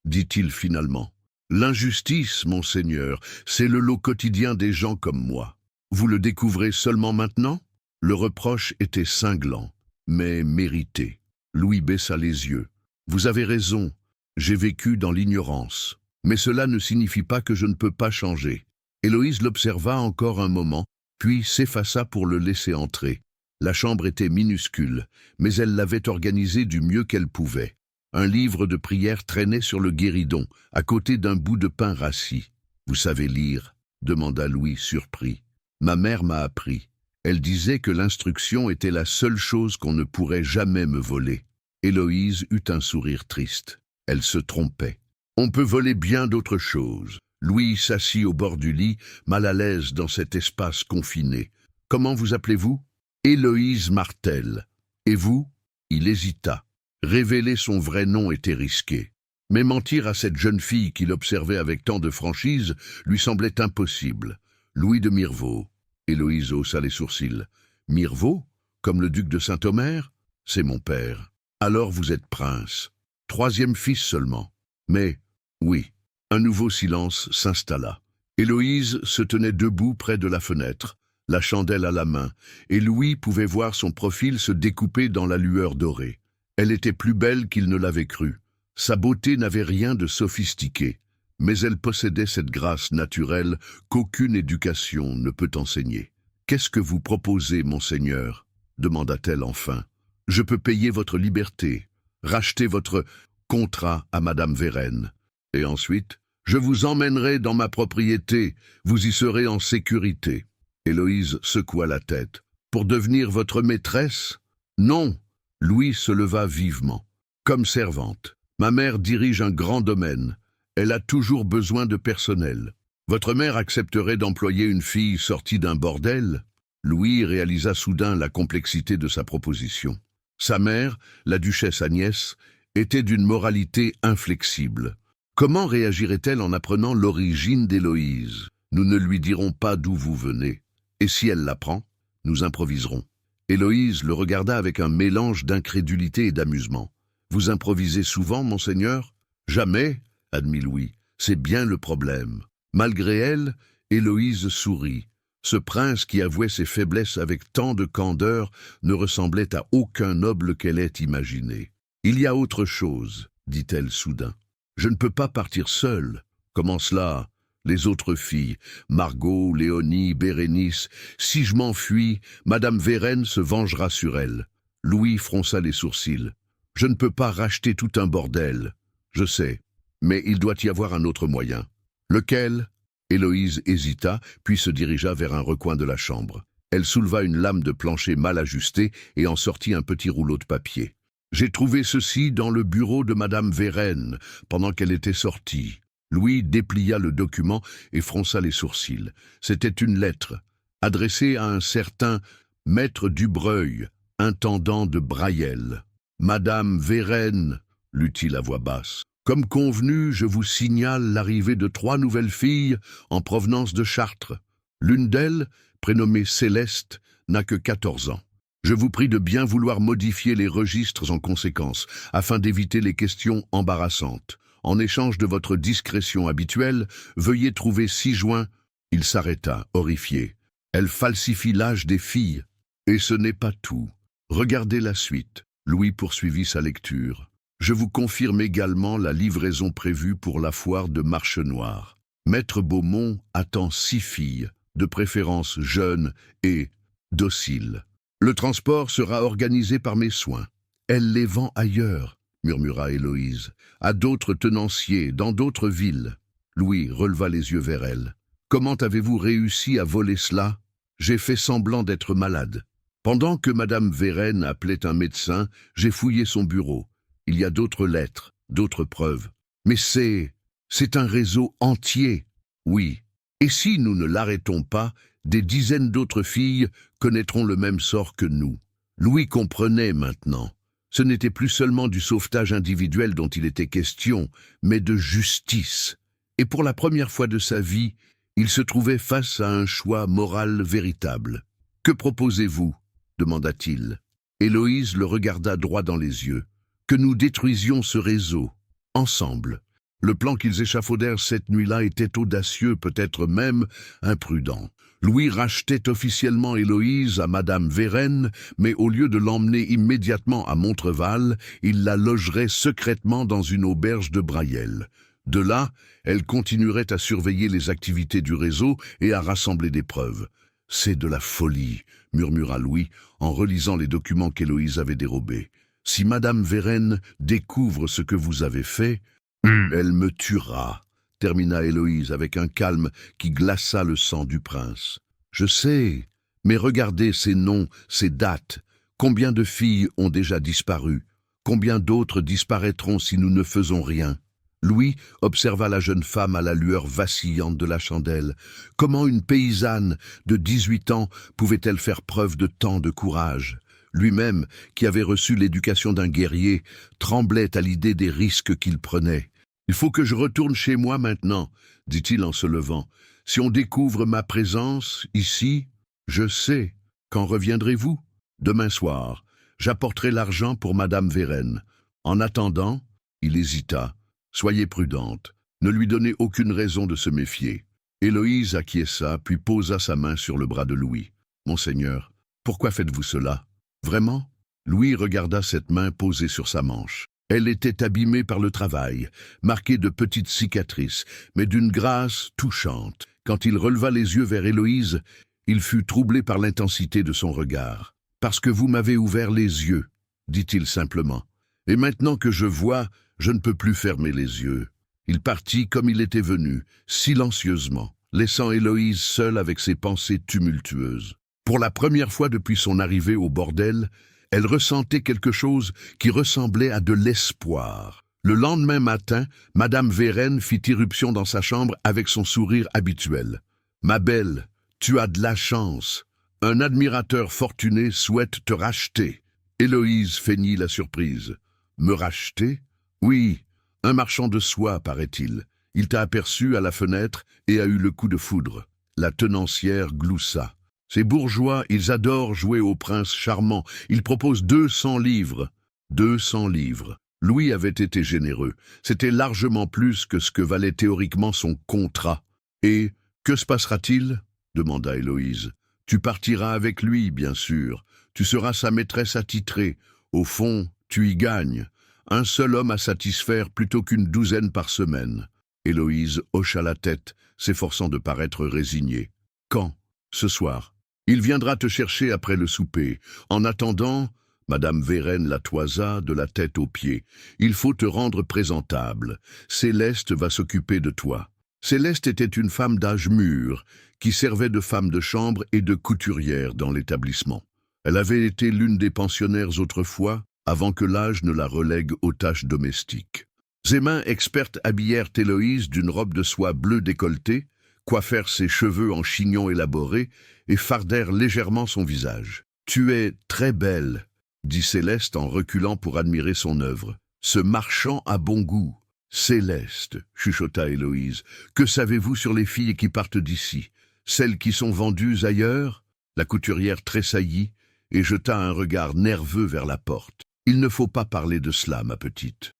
dit-il finalement. L'injustice, monseigneur, c'est le lot quotidien des gens comme moi. Vous le découvrez seulement maintenant ? Le reproche était cinglant, mais mérité. Louis baissa les yeux. Vous avez raison, j'ai vécu dans l'ignorance. Mais cela ne signifie pas que je ne peux pas changer. Héloïse l'observa encore un moment, puis s'effaça pour le laisser entrer. La chambre était minuscule, mais elle l'avait organisée du mieux qu'elle pouvait. Un livre de prière traînait sur le guéridon, à côté d'un bout de pain rassis. « Vous savez lire ?» demanda Louis, surpris. « Ma mère m'a appris. Elle disait que l'instruction était la seule chose qu'on ne pourrait jamais me voler. » Héloïse eut un sourire triste. Elle se trompait. « On peut voler bien d'autres choses. » Louis s'assit au bord du lit, mal à l'aise dans cet espace confiné. « Comment vous appelez-vous » ? « Héloïse Martel. »« Et vous » Il hésita. Révéler son vrai nom était risqué. Mais mentir à cette jeune fille qu'il observait avec tant de franchise lui semblait impossible. « Louis de Mirvaux. » Héloïse haussa les sourcils. « Mirvaux ? Comme le duc de Saint-Omer ? C'est mon père. Alors vous êtes prince. 3e fils seulement. Mais, oui. » Un nouveau silence s'installa. Héloïse se tenait debout près de la fenêtre, la chandelle à la main, et Louis pouvait voir son profil se découper dans la lueur dorée. Elle était plus belle qu'il ne l'avait cru. Sa beauté n'avait rien de sophistiqué, mais elle possédait cette grâce naturelle qu'aucune éducation ne peut enseigner. « Qu'est-ce que vous proposez, monseigneur ?» demanda-t-elle enfin. « Je peux payer votre liberté, racheter votre contrat à Madame Vérenne. Et ensuite, je vous emmènerai dans ma propriété, vous y serez en sécurité. » Héloïse secoua la tête. « Pour devenir votre maîtresse ? Non !» Louis se leva vivement. « Comme servante. Ma mère dirige un grand domaine. Elle a toujours besoin de personnel. Votre mère accepterait d'employer une fille sortie d'un bordel? Louis réalisa soudain la complexité de sa proposition. Sa mère, la duchesse Agnès, était d'une moralité inflexible. Comment réagirait-elle en apprenant l'origine d'Héloïse? Nous ne lui dirons pas d'où vous venez. Et si elle l'apprend, nous improviserons. Héloïse le regarda avec un mélange d'incrédulité et d'amusement. Vous improvisez souvent, monseigneur? Jamais, admit Louis. C'est bien le problème. Malgré elle, Héloïse sourit. Ce prince qui avouait ses faiblesses avec tant de candeur ne ressemblait à aucun noble qu'elle ait imaginé. Il y a autre chose, dit-elle soudain. Je ne peux pas partir seule. Comment cela? Les autres filles, Margot, Léonie, Bérénice, si je m'enfuis, Madame Vérène se vengera sur elle. Louis fronça les sourcils. Je ne peux pas racheter tout un bordel. Je sais, mais il doit y avoir un autre moyen. Lequel? Héloïse hésita, puis se dirigea vers un recoin de la chambre. Elle souleva une lame de plancher mal ajustée et en sortit un petit rouleau de papier. J'ai trouvé ceci dans le bureau de Madame Vérène, pendant qu'elle était sortie. Louis déplia le document et fronça les sourcils. C'était une lettre, adressée à un certain Maître Dubreuil, intendant de Brayel. « Madame Vérène, lut-il à voix basse, comme convenu, je vous signale l'arrivée de 3 nouvelles filles en provenance de Chartres. L'une d'elles, prénommée Céleste, n'a que 14 ans. Je vous prie de bien vouloir modifier les registres en conséquence, afin d'éviter les questions embarrassantes. En échange de votre discrétion habituelle, veuillez trouver 6 juin. » Il s'arrêta, horrifié. Elle falsifie l'âge des filles. Et ce n'est pas tout. Regardez la suite. Louis poursuivit sa lecture. Je vous confirme également la livraison prévue pour la foire de Marchenoir. Maître Beaumont attend 6 filles, de préférence jeunes et dociles. Le transport sera organisé par mes soins. Elle les vend ailleurs, murmura Héloïse, à d'autres tenanciers, dans d'autres villes. Louis releva les yeux vers elle. Comment avez-vous réussi à voler cela? J'ai fait semblant d'être malade. Pendant que Madame Vérène appelait un médecin, j'ai fouillé son bureau. Il y a d'autres lettres, d'autres preuves. Mais c'est un réseau entier. Oui. Et si nous ne l'arrêtons pas, des dizaines d'autres filles connaîtront le même sort que nous. Louis comprenait maintenant. Ce n'était plus seulement du sauvetage individuel dont il était question, mais de justice. Et pour la première fois de sa vie, il se trouvait face à un choix moral véritable. « Que proposez-vous » demanda-t-il. Héloïse le regarda droit dans les yeux. « Que nous détruisions ce réseau, ensemble. » Le plan qu'ils échafaudèrent cette nuit-là était audacieux, peut-être même imprudent. Louis rachetait officiellement Héloïse à Madame Vérène, mais au lieu de l'emmener immédiatement à Montreval, il la logerait secrètement dans une auberge de Brayel. De là, elle continuerait à surveiller les activités du réseau et à rassembler des preuves. « C'est de la folie », murmura Louis en relisant les documents qu'Héloïse avait dérobés. « Si Madame Vérène découvre ce que vous avez fait, elle me tuera », termina Héloïse avec un calme qui glaça le sang du prince. « Je sais, mais regardez ces noms, ces dates. Combien de filles ont déjà disparu? Combien d'autres disparaîtront si nous ne faisons rien ?» Louis observa la jeune femme à la lueur vacillante de la chandelle. Comment une paysanne de 18 ans pouvait-elle faire preuve de tant de courage? Lui-même, qui avait reçu l'éducation d'un guerrier, tremblait à l'idée des risques qu'il prenait. « Il faut que je retourne chez moi maintenant, » dit-il en se levant. « Si on découvre ma présence ici, je sais. Quand reviendrez-vous? » « Demain soir. J'apporterai l'argent pour Madame Vérène. En attendant, » il hésita. « Soyez prudente. Ne lui donnez aucune raison de se méfier. » Héloïse acquiesça, puis posa sa main sur le bras de Louis. « Monseigneur, pourquoi faites-vous cela? Vraiment ?» Louis regarda cette main posée sur sa manche. Elle était abîmée par le travail, marquée de petites cicatrices, mais d'une grâce touchante. Quand il releva les yeux vers Héloïse, il fut troublé par l'intensité de son regard. « Parce que vous m'avez ouvert les yeux, » dit-il simplement. « Et maintenant que je vois, je ne peux plus fermer les yeux. » Il partit comme il était venu, silencieusement, laissant Héloïse seule avec ses pensées tumultueuses. Pour la première fois depuis son arrivée au bordel, elle ressentait quelque chose qui ressemblait à de l'espoir. Le lendemain matin, Madame Vérène fit irruption dans sa chambre avec son sourire habituel. « Ma belle, tu as de la chance. Un admirateur fortuné souhaite te racheter. » Héloïse feignit la surprise. « Me racheter? Oui, un marchand de soie, paraît-il. Il t'a aperçu à la fenêtre et a eu le coup de foudre. » La tenancière gloussa. « Ces bourgeois, ils adorent jouer au prince charmant. Ils proposent 200 livres. » 200 livres. Louis avait été généreux. C'était largement plus que ce que valait théoriquement son contrat. « Et que se passera-t-il » demanda Héloïse. « Tu partiras avec lui, bien sûr. Tu seras sa maîtresse attitrée. Au fond, tu y gagnes. Un seul homme à satisfaire plutôt qu'une douzaine par semaine. » Héloïse hocha la tête, s'efforçant de paraître résignée. « Quand ? Ce soir. Il viendra te chercher après le souper. En attendant... » Madame Vérène la toisa de la tête aux pieds. « Il faut te rendre présentable. Céleste va s'occuper de toi. » Céleste était une femme d'âge mûr, qui servait de femme de chambre et de couturière dans l'établissement. Elle avait été l'une des pensionnaires autrefois, avant que l'âge ne la relègue aux tâches domestiques. Ses mains expertes habillèrent Héloïse d'une robe de soie bleue décolletée, coiffèrent ses cheveux en chignon élaboré et fardèrent légèrement son visage. « Tu es très belle », dit Céleste en reculant pour admirer son œuvre. « Ce marchand a bon goût. » « Céleste, » chuchota Héloïse, « que savez-vous sur les filles qui partent d'ici? Celles qui sont vendues ailleurs ?» La couturière tressaillit et jeta un regard nerveux vers la porte. « Il ne faut pas parler de cela, ma petite. »«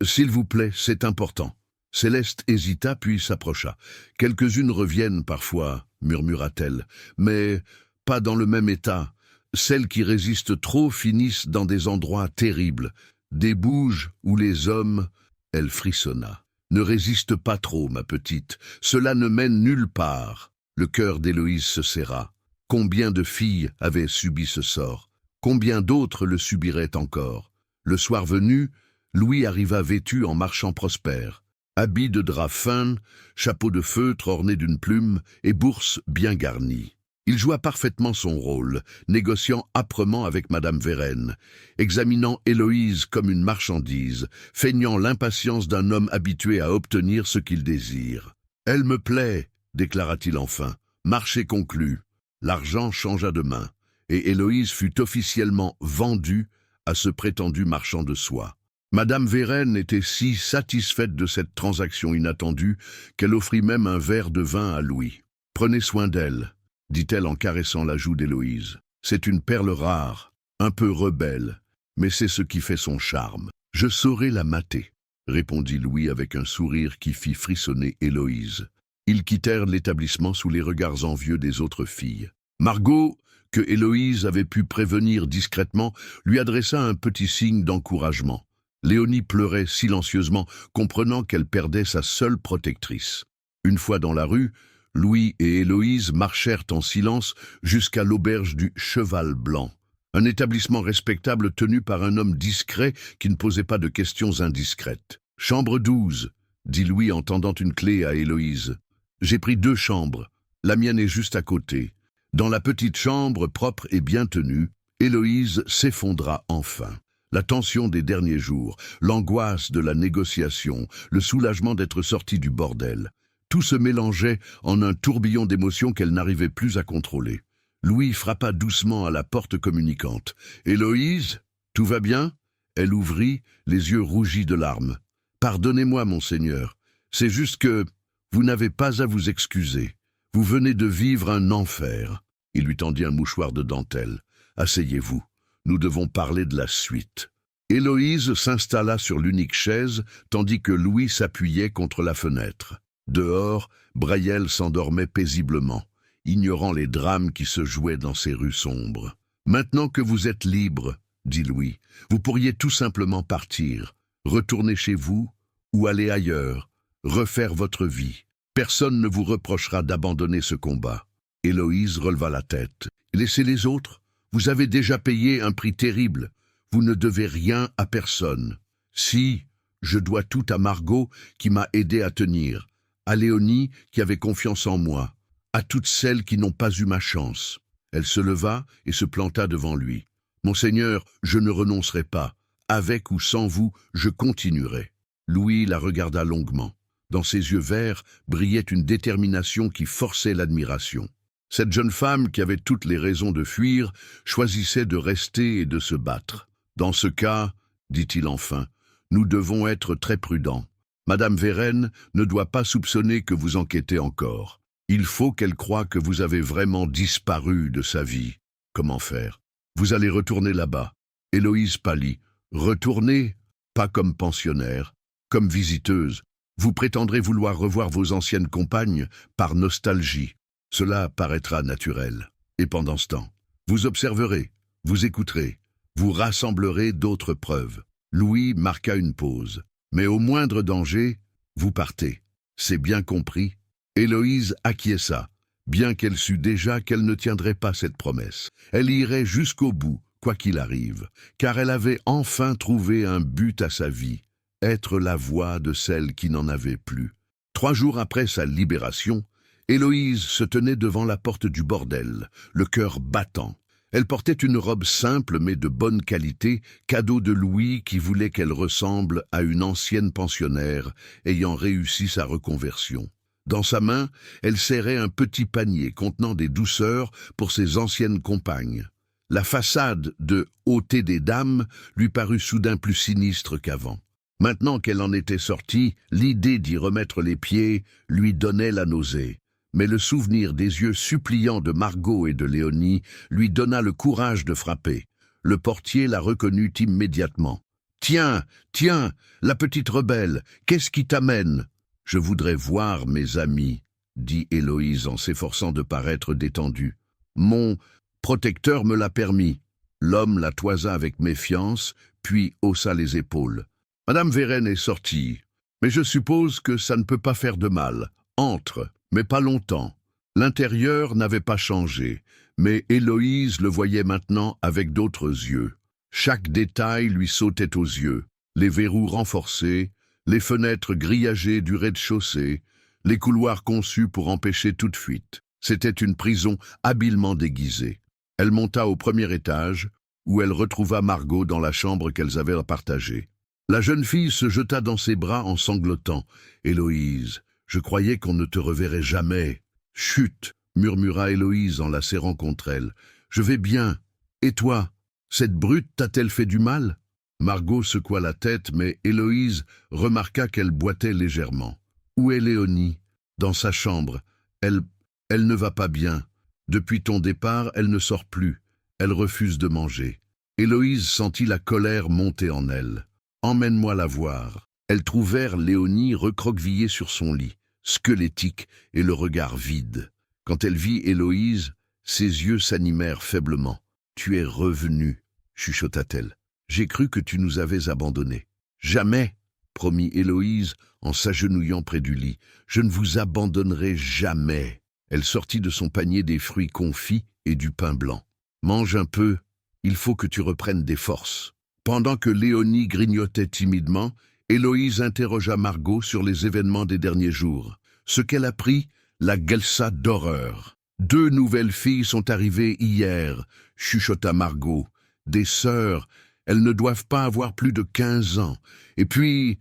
S'il vous plaît, c'est important. » Céleste hésita puis s'approcha. « Quelques-unes reviennent parfois, » murmura-t-elle, « mais pas dans le même état. Celles qui résistent trop finissent dans des endroits terribles, des bouges où les hommes... » Elle frissonna. « Ne résiste pas trop, ma petite. Cela ne mène nulle part. » Le cœur d'Héloïse se serra. Combien de filles avaient subi ce sort? Combien d'autres le subiraient encore? Le soir venu, Louis arriva vêtu en marchand prospère. Habit de drap fin, chapeau de feutre orné d'une plume et bourse bien garnie. Il joua parfaitement son rôle, négociant âprement avec Madame Vérène, examinant Héloïse comme une marchandise, feignant l'impatience d'un homme habitué à obtenir ce qu'il désire. « Elle me plaît », déclara-t-il enfin. « Marché conclu. » L'argent changea de main, et Héloïse fut officiellement vendue à ce prétendu marchand de soie. Madame Vérène était si satisfaite de cette transaction inattendue qu'elle offrit même un verre de vin à Louis. « Prenez soin d'elle, » dit-elle en caressant la joue d'Héloïse. « C'est une perle rare, un peu rebelle, mais c'est ce qui fait son charme. Je saurai la mater, » répondit Louis avec un sourire qui fit frissonner Héloïse. Ils quittèrent l'établissement sous les regards envieux des autres filles. Margot, que Héloïse avait pu prévenir discrètement, lui adressa un petit signe d'encouragement. Léonie pleurait silencieusement, comprenant qu'elle perdait sa seule protectrice. Une fois dans la rue, Louis et Héloïse marchèrent en silence jusqu'à l'auberge du Cheval Blanc, un établissement respectable tenu par un homme discret qui ne posait pas de questions indiscrètes. « Chambre 12, » dit Louis en tendant une clé à Héloïse. « J'ai pris 2 chambres, la mienne est juste à côté. » Dans la petite chambre, propre et bien tenue, Héloïse s'effondra enfin. La tension des derniers jours, l'angoisse de la négociation, le soulagement d'être sortie du bordel. Tout se mélangeait en un tourbillon d'émotions qu'elle n'arrivait plus à contrôler. Louis frappa doucement à la porte communicante. « Héloïse, tout va bien ?» Elle ouvrit, les yeux rougis de larmes. « Pardonnez-moi, monseigneur. C'est juste que vous n'avez pas à vous excuser. Vous venez de vivre un enfer. » Il lui tendit un mouchoir de dentelle. « Asseyez-vous. Nous devons parler de la suite. » Héloïse s'installa sur l'unique chaise, tandis que Louis s'appuyait contre la fenêtre. Dehors, Brayel s'endormait paisiblement, ignorant les drames qui se jouaient dans ces rues sombres. « Maintenant que vous êtes libre, » dit Louis, « vous pourriez tout simplement partir, retourner chez vous ou aller ailleurs, refaire votre vie. Personne ne vous reprochera d'abandonner ce combat. » Héloïse releva la tête. « Laissez les autres. Vous avez déjà payé un prix terrible. Vous ne devez rien à personne. Si, je dois tout à Margot qui m'a aidé à tenir, à Léonie qui avait confiance en moi, à toutes celles qui n'ont pas eu ma chance. » Elle se leva et se planta devant lui. « Monseigneur, je ne renoncerai pas. Avec ou sans vous, je continuerai. » Louis la regarda longuement. Dans ses yeux verts brillait une détermination qui forçait l'admiration. Cette jeune femme, qui avait toutes les raisons de fuir, choisissait de rester et de se battre. « Dans ce cas, dit-il enfin, nous devons être très prudents. Madame Vérenne ne doit pas soupçonner que vous enquêtez encore. Il faut qu'elle croie que vous avez vraiment disparu de sa vie. Comment faire? Vous allez retourner là-bas. » Héloïse pâlit. « Retourner? Pas comme pensionnaire, comme visiteuse. Vous prétendrez vouloir revoir vos anciennes compagnes par nostalgie. Cela paraîtra naturel. Et pendant ce temps, vous observerez, vous écouterez, vous rassemblerez d'autres preuves. » Louis marqua une pause. « Mais au moindre danger, vous partez. C'est bien compris ?» Héloïse acquiesça, bien qu'elle sût déjà qu'elle ne tiendrait pas cette promesse. Elle irait jusqu'au bout, quoi qu'il arrive, car elle avait enfin trouvé un but à sa vie, être la voix de celle qui n'en avait plus. 3 jours après sa libération, Héloïse se tenait devant la porte du bordel, le cœur battant. Elle portait une robe simple mais de bonne qualité, cadeau de Louis qui voulait qu'elle ressemble à une ancienne pensionnaire ayant réussi sa reconversion. Dans sa main, elle serrait un petit panier contenant des douceurs pour ses anciennes compagnes. La façade de « Ôter des dames » lui parut soudain plus sinistre qu'avant. Maintenant qu'elle en était sortie, l'idée d'y remettre les pieds lui donnait la nausée. Mais le souvenir des yeux suppliants de Margot et de Léonie lui donna le courage de frapper. Le portier la reconnut immédiatement. « Tiens, tiens, la petite rebelle, qu'est-ce qui t'amène ?»« Je voudrais voir mes amis, » dit Héloïse en s'efforçant de paraître détendue. « Mon protecteur me l'a permis. » L'homme la toisa avec méfiance, puis haussa les épaules. « Madame Vérenne est sortie, mais je suppose que ça ne peut pas faire de mal. Entre. » Mais pas longtemps. L'intérieur n'avait pas changé, mais Héloïse le voyait maintenant avec d'autres yeux. Chaque détail lui sautait aux yeux. Les verrous renforcés, les fenêtres grillagées du rez-de-chaussée, les couloirs conçus pour empêcher toute fuite. C'était une prison habilement déguisée. Elle monta au premier étage, où elle retrouva Margot dans la chambre qu'elles avaient partagée. La jeune fille se jeta dans ses bras en sanglotant. « Héloïse, je croyais qu'on ne te reverrait jamais. »« Chut !» murmura Héloïse en la serrant contre elle. « Je vais bien. Et toi, cette brute t'a-t-elle fait du mal ?» Margot secoua la tête, mais Héloïse remarqua qu'elle boitait légèrement. « Où est Léonie ?»« Dans sa chambre. Elle ne va pas bien. Depuis ton départ, elle ne sort plus. Elle refuse de manger. » Héloïse sentit la colère monter en elle. « Emmène-moi la voir. » Elles trouvèrent Léonie recroquevillée sur son lit, squelettique et le regard vide. Quand elle vit Héloïse, ses yeux s'animèrent faiblement. « Tu es revenue, » chuchota-t-elle. « J'ai cru que tu nous avais abandonnés. »« Jamais, » promit Héloïse en s'agenouillant près du lit. « Je ne vous abandonnerai jamais. » Elle sortit de son panier des fruits confits et du pain blanc. « Mange un peu, il faut que tu reprennes des forces. » Pendant que Léonie grignotait timidement, Héloïse interrogea Margot sur les événements des derniers jours. Ce qu'elle apprit la glaça d'horreur. « 2 nouvelles filles sont arrivées hier, » chuchota Margot. « Des sœurs, elles ne doivent pas avoir plus de 15 ans. Et puis,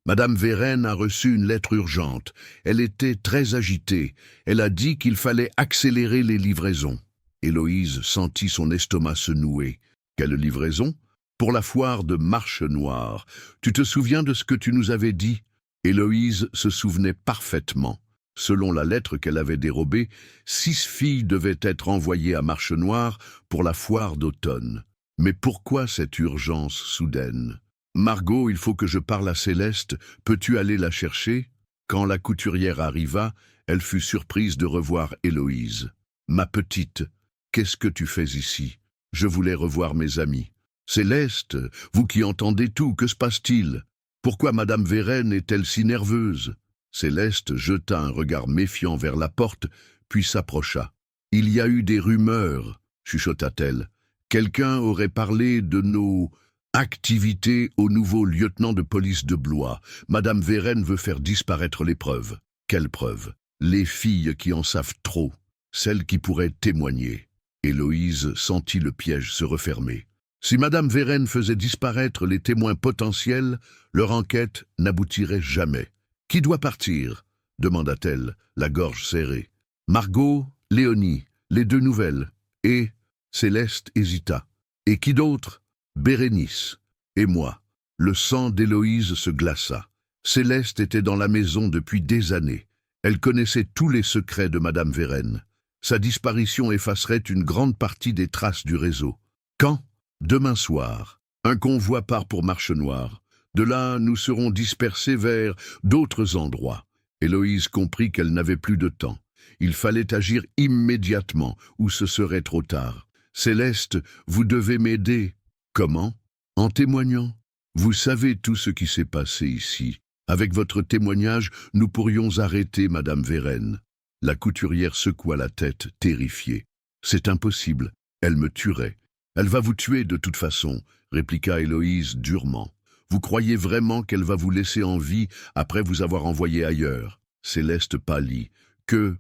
Madame Vérenne a reçu une lettre urgente. Elle était très agitée. Elle a dit qu'il fallait accélérer les livraisons. » Héloïse sentit son estomac se nouer. « Quelle livraison ? » « Pour la foire de Marche-Noire. Tu te souviens de ce que tu nous avais dit ?» Héloïse se souvenait parfaitement. Selon la lettre qu'elle avait dérobée, 6 filles devaient être envoyées à Marche-Noire pour la foire d'automne. Mais pourquoi cette urgence soudaine ? « Margot, il faut que je parle à Céleste. Peux-tu aller la chercher ?» Quand la couturière arriva, elle fut surprise de revoir Héloïse. « Ma petite, qu'est-ce que tu fais ici ? Je voulais revoir mes amis. » « Céleste, vous qui entendez tout, que se passe-t-il ? Pourquoi Madame Vérenne est-elle si nerveuse ?» Céleste jeta un regard méfiant vers la porte, puis s'approcha. « Il y a eu des rumeurs, » chuchota-t-elle. « Quelqu'un aurait parlé de nos activités au nouveau lieutenant de police de Blois. Madame Vérenne veut faire disparaître les preuves. » « Quelles preuves ? Les filles qui en savent trop, celles qui pourraient témoigner. » Héloïse sentit le piège se refermer. Si Madame Vérène faisait disparaître les témoins potentiels, leur enquête n'aboutirait jamais. « Qui doit partir ?» demanda-t-elle, la gorge serrée. Margot, Léonie, les deux nouvelles. Et Céleste hésita. Et qui d'autre? Bérénice. Et moi. Le sang d'Héloïse se glaça. Céleste était dans la maison depuis des années. Elle connaissait tous les secrets de Madame Vérène. Sa disparition effacerait une grande partie des traces du réseau. Quand? Demain soir. Un convoi part pour Marchenoir. De là, nous serons dispersés vers d'autres endroits. Héloïse comprit qu'elle n'avait plus de temps. Il fallait agir immédiatement, ou ce serait trop tard. Céleste, vous devez m'aider. Comment? En témoignant. Vous savez tout ce qui s'est passé ici. Avec votre témoignage, nous pourrions arrêter Madame Vérène. La couturière secoua la tête, terrifiée. C'est impossible. Elle me tuerait. Elle va vous tuer de toute façon, répliqua Héloïse durement. Vous croyez vraiment qu'elle va vous laisser en vie après vous avoir envoyé ailleurs? Céleste pâlit. Que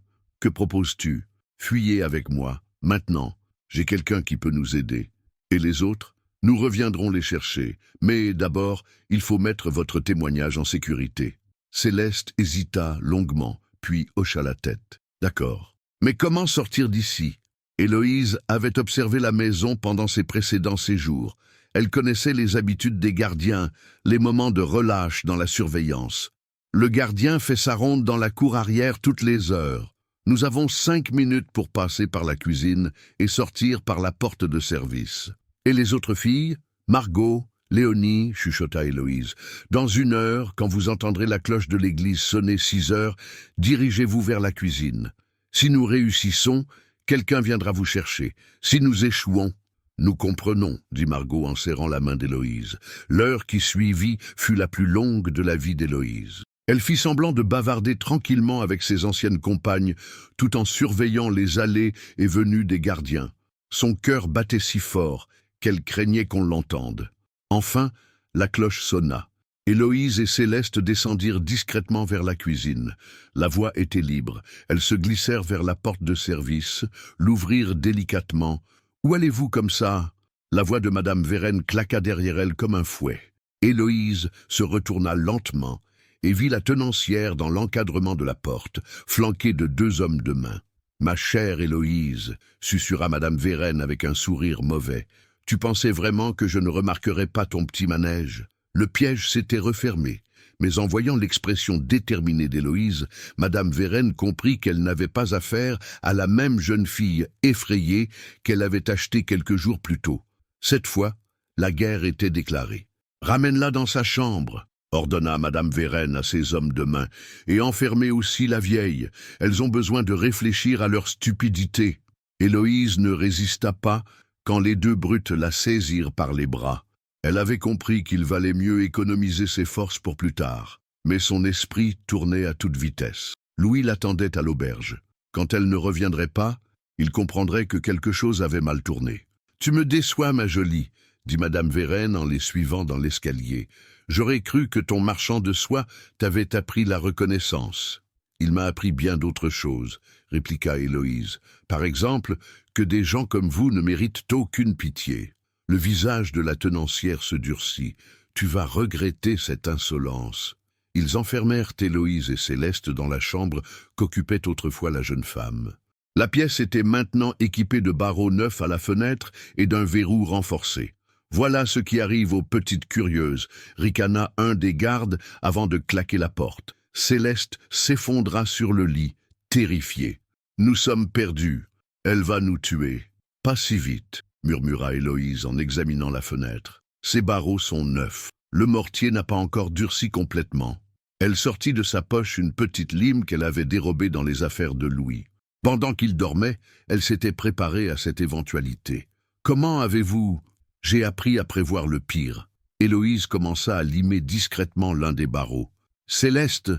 proposes-tu? Fuyez avec moi, maintenant. J'ai quelqu'un qui peut nous aider. Et les autres? Nous reviendrons les chercher. Mais d'abord, il faut mettre votre témoignage en sécurité. Céleste hésita longuement, puis hocha la tête. D'accord. Mais comment sortir d'ici? Héloïse avait observé la maison pendant ses précédents séjours. Elle connaissait les habitudes des gardiens, les moments de relâche dans la surveillance. Le gardien fait sa ronde dans la cour arrière toutes les heures. Nous avons 5 minutes pour passer par la cuisine et sortir par la porte de service. Et les autres filles? Margot, Léonie, chuchota Héloïse. Dans 1 heure, quand vous entendrez la cloche de l'église sonner 6 heures, dirigez-vous vers la cuisine. Si nous réussissons, quelqu'un viendra vous chercher. Si nous échouons, nous comprenons, dit Margot en serrant la main d'Héloïse. L'heure qui suivit fut la plus longue de la vie d'Héloïse. Elle fit semblant de bavarder tranquillement avec ses anciennes compagnes, tout en surveillant les allées et venues des gardiens. Son cœur battait si fort qu'elle craignait qu'on l'entende. Enfin, la cloche sonna. Héloïse et Céleste descendirent discrètement vers la cuisine. La voie était libre. Elles se glissèrent vers la porte de service, l'ouvrirent délicatement. « Où allez-vous comme ça ?» La voix de Madame Vérène claqua derrière elle comme un fouet. Héloïse se retourna lentement et vit la tenancière dans l'encadrement de la porte, flanquée de 2 hommes de main. « Ma chère Héloïse, susurra Madame Vérène avec un sourire mauvais, tu pensais vraiment que je ne remarquerais pas ton petit manège ?» Le piège s'était refermé, mais en voyant l'expression déterminée d'Héloïse, Madame Vérène comprit qu'elle n'avait pas affaire à la même jeune fille effrayée qu'elle avait achetée quelques jours plus tôt. Cette fois, la guerre était déclarée. « Ramène-la dans sa chambre !» ordonna Madame Vérène à ses hommes de main, « et enfermez aussi la vieille. Elles ont besoin de réfléchir à leur stupidité. » Héloïse ne résista pas quand les 2 brutes la saisirent par les bras. Elle avait compris qu'il valait mieux économiser ses forces pour plus tard, mais son esprit tournait à toute vitesse. Louis l'attendait à l'auberge. Quand elle ne reviendrait pas, il comprendrait que quelque chose avait mal tourné. « Tu me déçois, ma jolie, » dit Madame Vérène en les suivant dans l'escalier. « J'aurais cru que ton marchand de soie t'avait appris la reconnaissance. » « Il m'a appris bien d'autres choses, » répliqua Héloïse. « Par exemple, que des gens comme vous ne méritent aucune pitié. » Le visage de la tenancière se durcit. « Tu vas regretter cette insolence. » Ils enfermèrent Héloïse et Céleste dans la chambre qu'occupait autrefois la jeune femme. La pièce était maintenant équipée de barreaux neufs à la fenêtre et d'un verrou renforcé. « Voilà ce qui arrive aux petites curieuses », ricana un des gardes avant de claquer la porte. Céleste s'effondra sur le lit, terrifiée. « Nous sommes perdus. Elle va nous tuer. »« Pas si vite, » murmura Héloïse en examinant la fenêtre. « Ces barreaux sont neufs. Le mortier n'a pas encore durci complètement. » Elle sortit de sa poche une petite lime qu'elle avait dérobée dans les affaires de Louis. Pendant qu'il dormait, elle s'était préparée à cette éventualité. « Comment avez-vous... » « J'ai appris à prévoir le pire. » Héloïse commença à limer discrètement l'un des barreaux. « Céleste,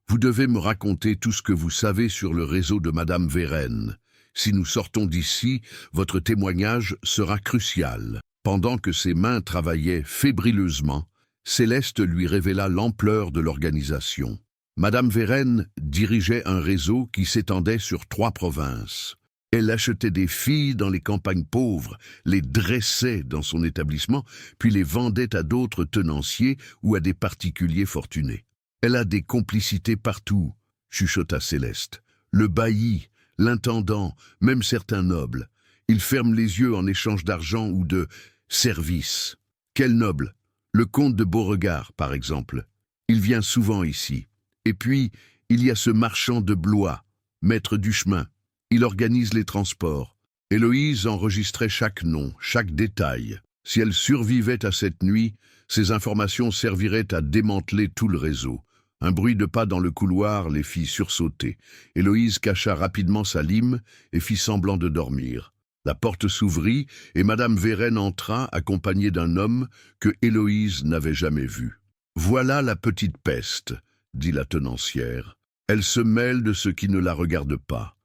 vous devez me raconter tout ce que vous savez sur le réseau de Madame Vérène. Si nous sortons d'ici, votre témoignage sera crucial. » Pendant que ses mains travaillaient fébrileusement, Céleste lui révéla l'ampleur de l'organisation. Madame Vérène dirigeait un réseau qui s'étendait sur 3 provinces. Elle achetait des filles dans les campagnes pauvres, les dressait dans son établissement, puis les vendait à d'autres tenanciers ou à des particuliers fortunés. Elle a des complicités partout, chuchota Céleste. Le bailli, l'intendant, même certains nobles. Ils ferment les yeux en échange d'argent ou de services. Quel noble? Le comte de Beauregard, par exemple. Il vient souvent ici. Et puis, il y a ce marchand de Blois, maître du chemin. Il organise les transports. Héloïse enregistrait chaque nom, chaque détail. Si elle survivait à cette nuit, ces informations serviraient à démanteler tout le réseau. Un bruit de pas dans le couloir les fit sursauter. Héloïse cacha rapidement sa lime et fit semblant de dormir. La porte s'ouvrit et Madame Vérène entra, accompagnée d'un homme que Héloïse n'avait jamais vu. « Voilà la petite peste », dit la tenancière. « Elle se mêle de ce qui ne la regarde pas. »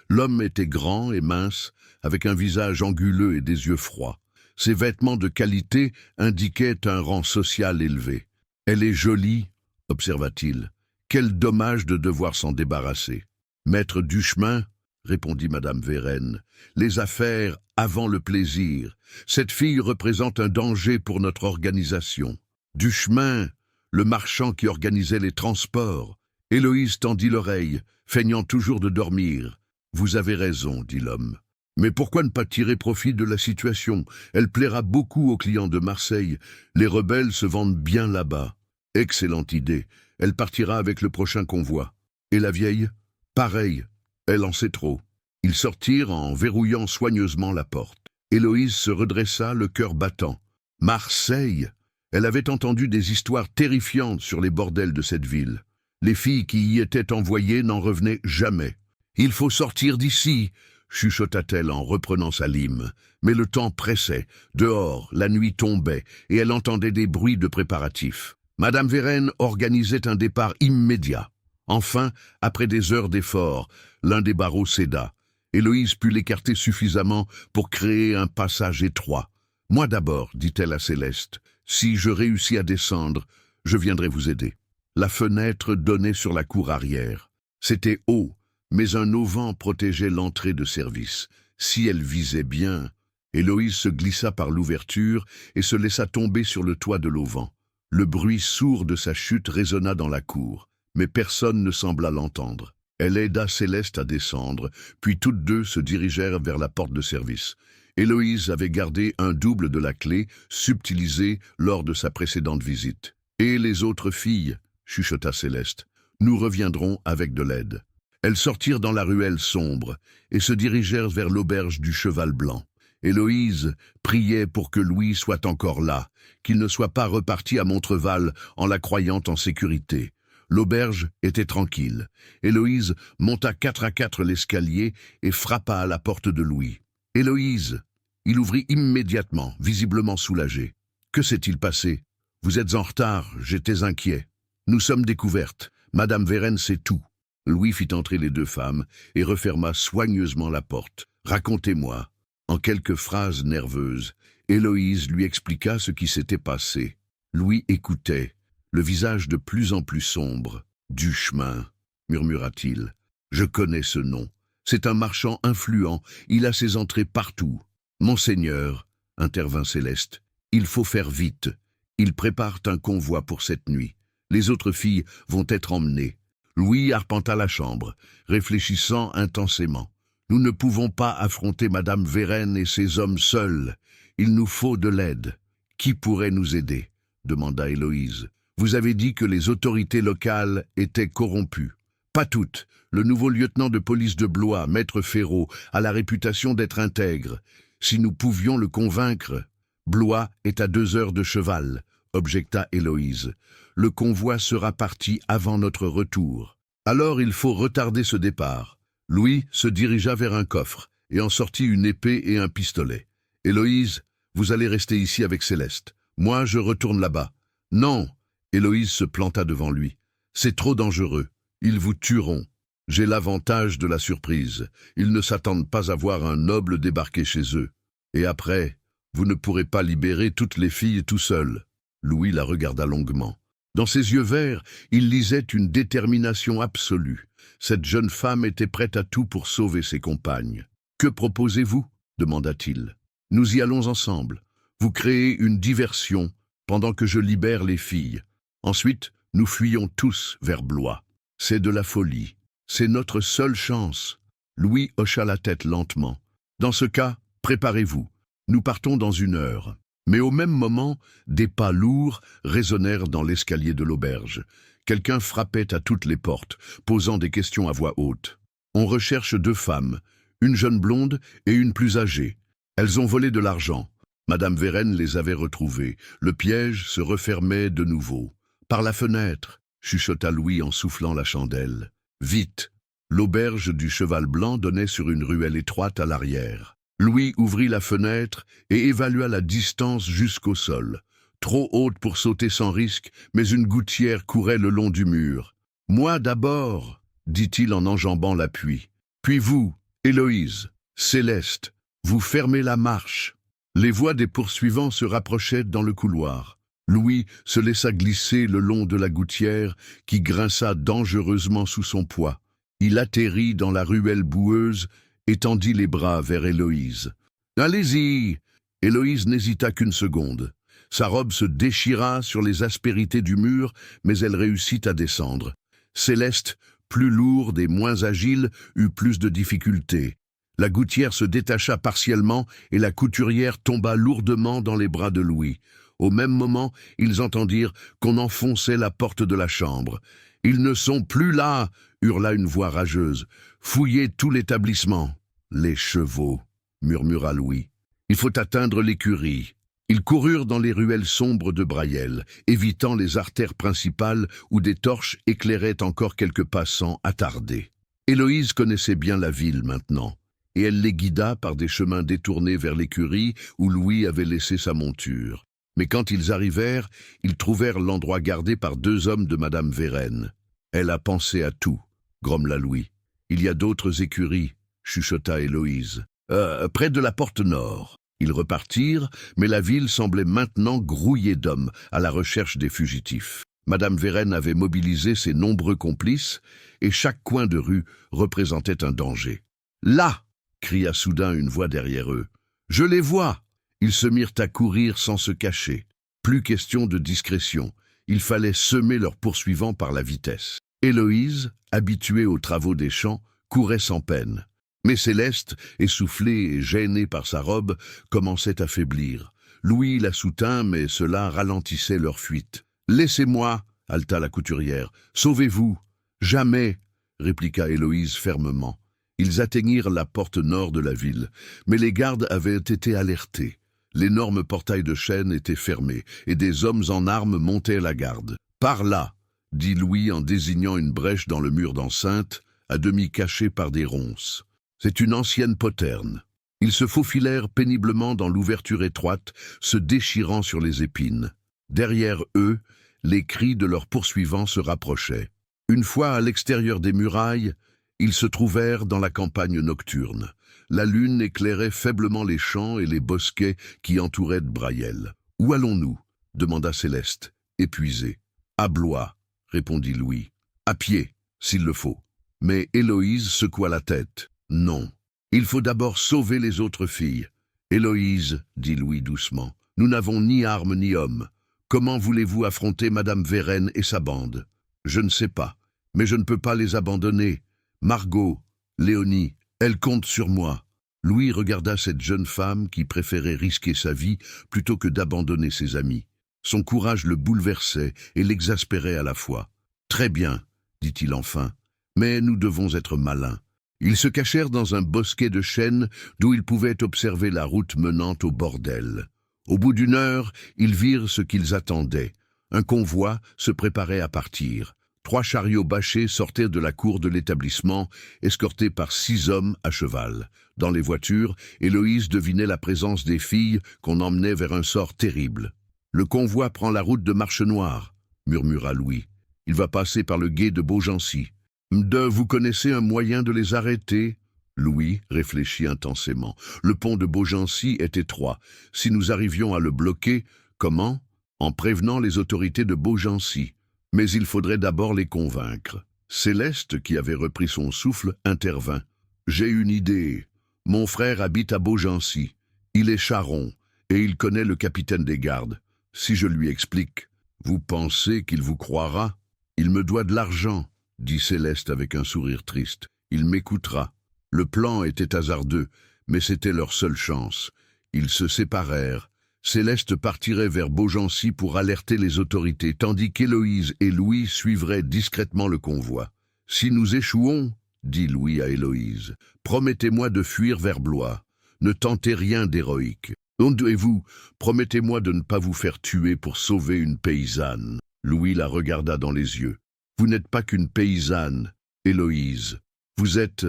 L'homme était grand et mince, avec un visage anguleux et des yeux froids. Ses vêtements de qualité indiquaient un rang social élevé. « Elle est jolie, » observa-t-il. « Quel dommage de devoir s'en débarrasser. »« Maître Duchemin, » répondit Madame Vérène, « les affaires avant le plaisir. Cette fille représente un danger pour notre organisation. » Duchemin, le marchand qui organisait les transports. Héloïse tendit l'oreille, feignant toujours de dormir. « Vous avez raison, » dit l'homme. « Mais pourquoi ne pas tirer profit de la situation? Elle plaira beaucoup aux clients de Marseille. Les rebelles se vendent bien là-bas. » Excellente idée. Elle partira avec le prochain convoi. Et la vieille? Pareil. Elle en sait trop. Ils sortirent en verrouillant soigneusement la porte. Héloïse se redressa, le cœur battant. Marseille! Elle avait entendu des histoires terrifiantes sur les bordels de cette ville. Les filles qui y étaient envoyées n'en revenaient jamais. « Il faut sortir d'ici !» chuchota-t-elle en reprenant sa lime. Mais le temps pressait. Dehors, la nuit tombait, et elle entendait des bruits de préparatifs. Madame Vérène organisait un départ immédiat. Enfin, après des heures d'effort, l'un des barreaux céda. Héloïse put l'écarter suffisamment pour créer un passage étroit. « Moi d'abord, » dit-elle à Céleste. « Si je réussis à descendre, je viendrai vous aider. » La fenêtre donnait sur la cour arrière. C'était haut, mais un auvent protégeait l'entrée de service. Si elle visait bien, Héloïse se glissa par l'ouverture et se laissa tomber sur le toit de l'auvent. Le bruit sourd de sa chute résonna dans la cour, mais personne ne sembla l'entendre. Elle aida Céleste à descendre, puis toutes deux se dirigèrent vers la porte de service. Héloïse avait gardé un double de la clé, subtilisé lors de sa précédente visite. « Et les autres filles ?» chuchota Céleste. « Nous reviendrons avec de l'aide. » Elles sortirent dans la ruelle sombre et se dirigèrent vers l'auberge du Cheval Blanc. Héloïse priait pour que Louis soit encore là, qu'il ne soit pas reparti à Montreval en la croyant en sécurité. L'auberge était tranquille. Héloïse monta 4 à 4 l'escalier et frappa à la porte de Louis. « Héloïse !» Il ouvrit immédiatement, visiblement soulagé. « Que s'est-il passé? Vous êtes en retard, j'étais inquiet. Nous sommes découvertes. Madame Vérène sait tout. » Louis fit entrer les deux femmes et referma soigneusement la porte. « Racontez-moi. » En quelques phrases nerveuses, Héloïse lui expliqua ce qui s'était passé. Louis écoutait, le visage de plus en plus sombre. « Duchemin, » murmura-t-il. « Je connais ce nom. C'est un marchand influent, il a ses entrées partout. »« Monseigneur, » intervint Céleste, « il faut faire vite. Ils préparent un convoi pour cette nuit. Les autres filles vont être emmenées. » Louis arpenta la chambre, réfléchissant intensément. « Nous ne pouvons pas affronter Madame Vérène et ses hommes seuls. Il nous faut de l'aide. »« Qui pourrait nous aider ?» demanda Héloïse. « Vous avez dit que les autorités locales étaient corrompues. » « Pas toutes. Le nouveau lieutenant de police de Blois, maître Ferraud, a la réputation d'être intègre. Si nous pouvions le convaincre... »« Blois est à 2 heures de cheval, » objecta Héloïse. « Le convoi sera parti avant notre retour. Alors il faut retarder ce départ. » Louis se dirigea vers un coffre et en sortit une épée et un pistolet. « Héloïse, vous allez rester ici avec Céleste. Moi, je retourne là-bas. »« Non !» Héloïse se planta devant lui. « C'est trop dangereux. Ils vous tueront. J'ai l'avantage de la surprise. Ils ne s'attendent pas à voir un noble débarquer chez eux. Et après, vous ne pourrez pas libérer toutes les filles tout seul. » Louis la regarda longuement. Dans ses yeux verts, il lisait une détermination absolue. Cette jeune femme était prête à tout pour sauver ses compagnes. « Que proposez-vous » demanda-t-il. « Nous y allons ensemble. Vous créez une diversion pendant que je libère les filles. Ensuite, nous fuyons tous vers Blois. C'est de la folie. C'est notre seule chance. » Louis hocha la tête lentement. « Dans ce cas, préparez-vous. Nous partons dans 1 heure. » Mais au même moment, des pas lourds résonnèrent dans l'escalier de l'auberge. Quelqu'un frappait à toutes les portes, posant des questions à voix haute. « On recherche 2 femmes, une jeune blonde et une plus âgée. Elles ont volé de l'argent. » Madame Vérenne les avait retrouvées. Le piège se refermait de nouveau. « Par la fenêtre !» chuchota Louis en soufflant la chandelle. « Vite !» L'auberge du Cheval Blanc donnait sur une ruelle étroite à l'arrière. Louis ouvrit la fenêtre et évalua la distance jusqu'au sol. Trop haute pour sauter sans risque, mais une gouttière courait le long du mur. « Moi d'abord !» dit-il en enjambant l'appui. « Puis vous, Héloïse, Céleste, vous fermez la marche. » Les voix des poursuivants se rapprochaient dans le couloir. Louis se laissa glisser le long de la gouttière qui grinça dangereusement sous son poids. Il atterrit dans la ruelle boueuse et tendit les bras vers Héloïse. « Allez-y !» Héloïse n'hésita qu'une seconde. Sa robe se déchira sur les aspérités du mur, mais elle réussit à descendre. Céleste, plus lourde et moins agile, eut plus de difficultés. La gouttière se détacha partiellement et la couturière tomba lourdement dans les bras de Louis. Au même moment, ils entendirent qu'on enfonçait la porte de la chambre. « Ils ne sont plus là !» hurla une voix rageuse. « Fouillez tout l'établissement. »« Les chevaux !» murmura Louis. « Il faut atteindre l'écurie. » Ils coururent dans les ruelles sombres de Brayel, évitant les artères principales où des torches éclairaient encore quelques passants attardés. Héloïse connaissait bien la ville maintenant, et elle les guida par des chemins détournés vers l'écurie où Louis avait laissé sa monture. Mais quand ils arrivèrent, ils trouvèrent l'endroit gardé par 2 hommes de Madame Vérenne. « Elle a pensé à tout », grommela Louis. « Il y a d'autres écuries », chuchota Héloïse. « Près de la porte nord. » Ils repartirent, mais la ville semblait maintenant grouillée d'hommes à la recherche des fugitifs. Madame Vérenne avait mobilisé ses nombreux complices, et chaque coin de rue représentait un danger. « Là !» cria soudain une voix derrière eux. « Je les vois !» Ils se mirent à courir sans se cacher. Plus question de discrétion. Il fallait semer leurs poursuivants par la vitesse. Héloïse, habituée aux travaux des champs, courait sans peine. Mais Céleste, essoufflée et gênée par sa robe, commençait à faiblir. Louis la soutint, mais cela ralentissait leur fuite. « Laissez-moi !» haleta la couturière. « Sauvez-vous !»« Jamais !» répliqua Héloïse fermement. Ils atteignirent la porte nord de la ville, mais les gardes avaient été alertés. L'énorme portail de chêne était fermé, et des hommes en armes montaient la garde. « Par là !» dit Louis en désignant une brèche dans le mur d'enceinte, à demi cachée par des ronces. C'est une ancienne poterne. Ils se faufilèrent péniblement dans l'ouverture étroite, se déchirant sur les épines. Derrière eux, les cris de leurs poursuivants se rapprochaient. Une fois à l'extérieur des murailles, ils se trouvèrent dans la campagne nocturne. La lune éclairait faiblement les champs et les bosquets qui entouraient Brayel. « Où allons-nous » demanda Céleste, épuisée. « À Blois » répondit Louis. « À pied, s'il le faut. » Mais Héloïse secoua la tête. « Non, il faut d'abord sauver les autres filles. »« Héloïse, » dit Louis doucement, « nous n'avons ni armes ni hommes. Comment voulez-vous affronter Madame Vérenne et sa bande ? Je ne sais pas, mais je ne peux pas les abandonner. Margot, Léonie, elles comptent sur moi. » Louis regarda cette jeune femme qui préférait risquer sa vie plutôt que d'abandonner ses amis. Son courage le bouleversait et l'exaspérait à la fois. « Très bien, » dit-il enfin, « mais nous devons être malins. » Ils se cachèrent dans un bosquet de chênes d'où ils pouvaient observer la route menant au bordel. Au bout d'1 heure, ils virent ce qu'ils attendaient. Un convoi se préparait à partir. 3 chariots bâchés sortaient de la cour de l'établissement, escortés par 6 hommes à cheval. Dans les voitures, Héloïse devinait la présence des filles qu'on emmenait vers un sort terrible. « Le convoi prend la route de Marchenoir, » murmura Louis. « Il va passer par le gué de Beaugency. » « Vous connaissez un moyen de les arrêter ?» Louis réfléchit intensément. Le pont de Beaugency est étroit. Si nous arrivions à le bloquer, comment ? En prévenant les autorités de Beaugency. Mais il faudrait d'abord les convaincre. Céleste, qui avait repris son souffle, intervint. « J'ai une idée. Mon frère habite à Beaugency. Il est charron, et il connaît le capitaine des gardes. Si je lui explique, vous pensez qu'il vous croira? Il me doit de l'argent, dit Céleste avec un sourire triste. Il m'écoutera. Le plan était hasardeux, mais c'était leur seule chance. Ils se séparèrent. Céleste partirait vers Beaugency pour alerter les autorités, tandis qu'Héloïse et Louis suivraient discrètement le convoi. « Si nous échouons, dit Louis à Héloïse, promettez-moi de fuir vers Blois. Ne tentez rien d'héroïque. Et vous, promettez-moi de ne pas vous faire tuer pour sauver une paysanne. » Louis la regarda dans les yeux. « Vous n'êtes pas qu'une paysanne, Héloïse. Vous êtes... »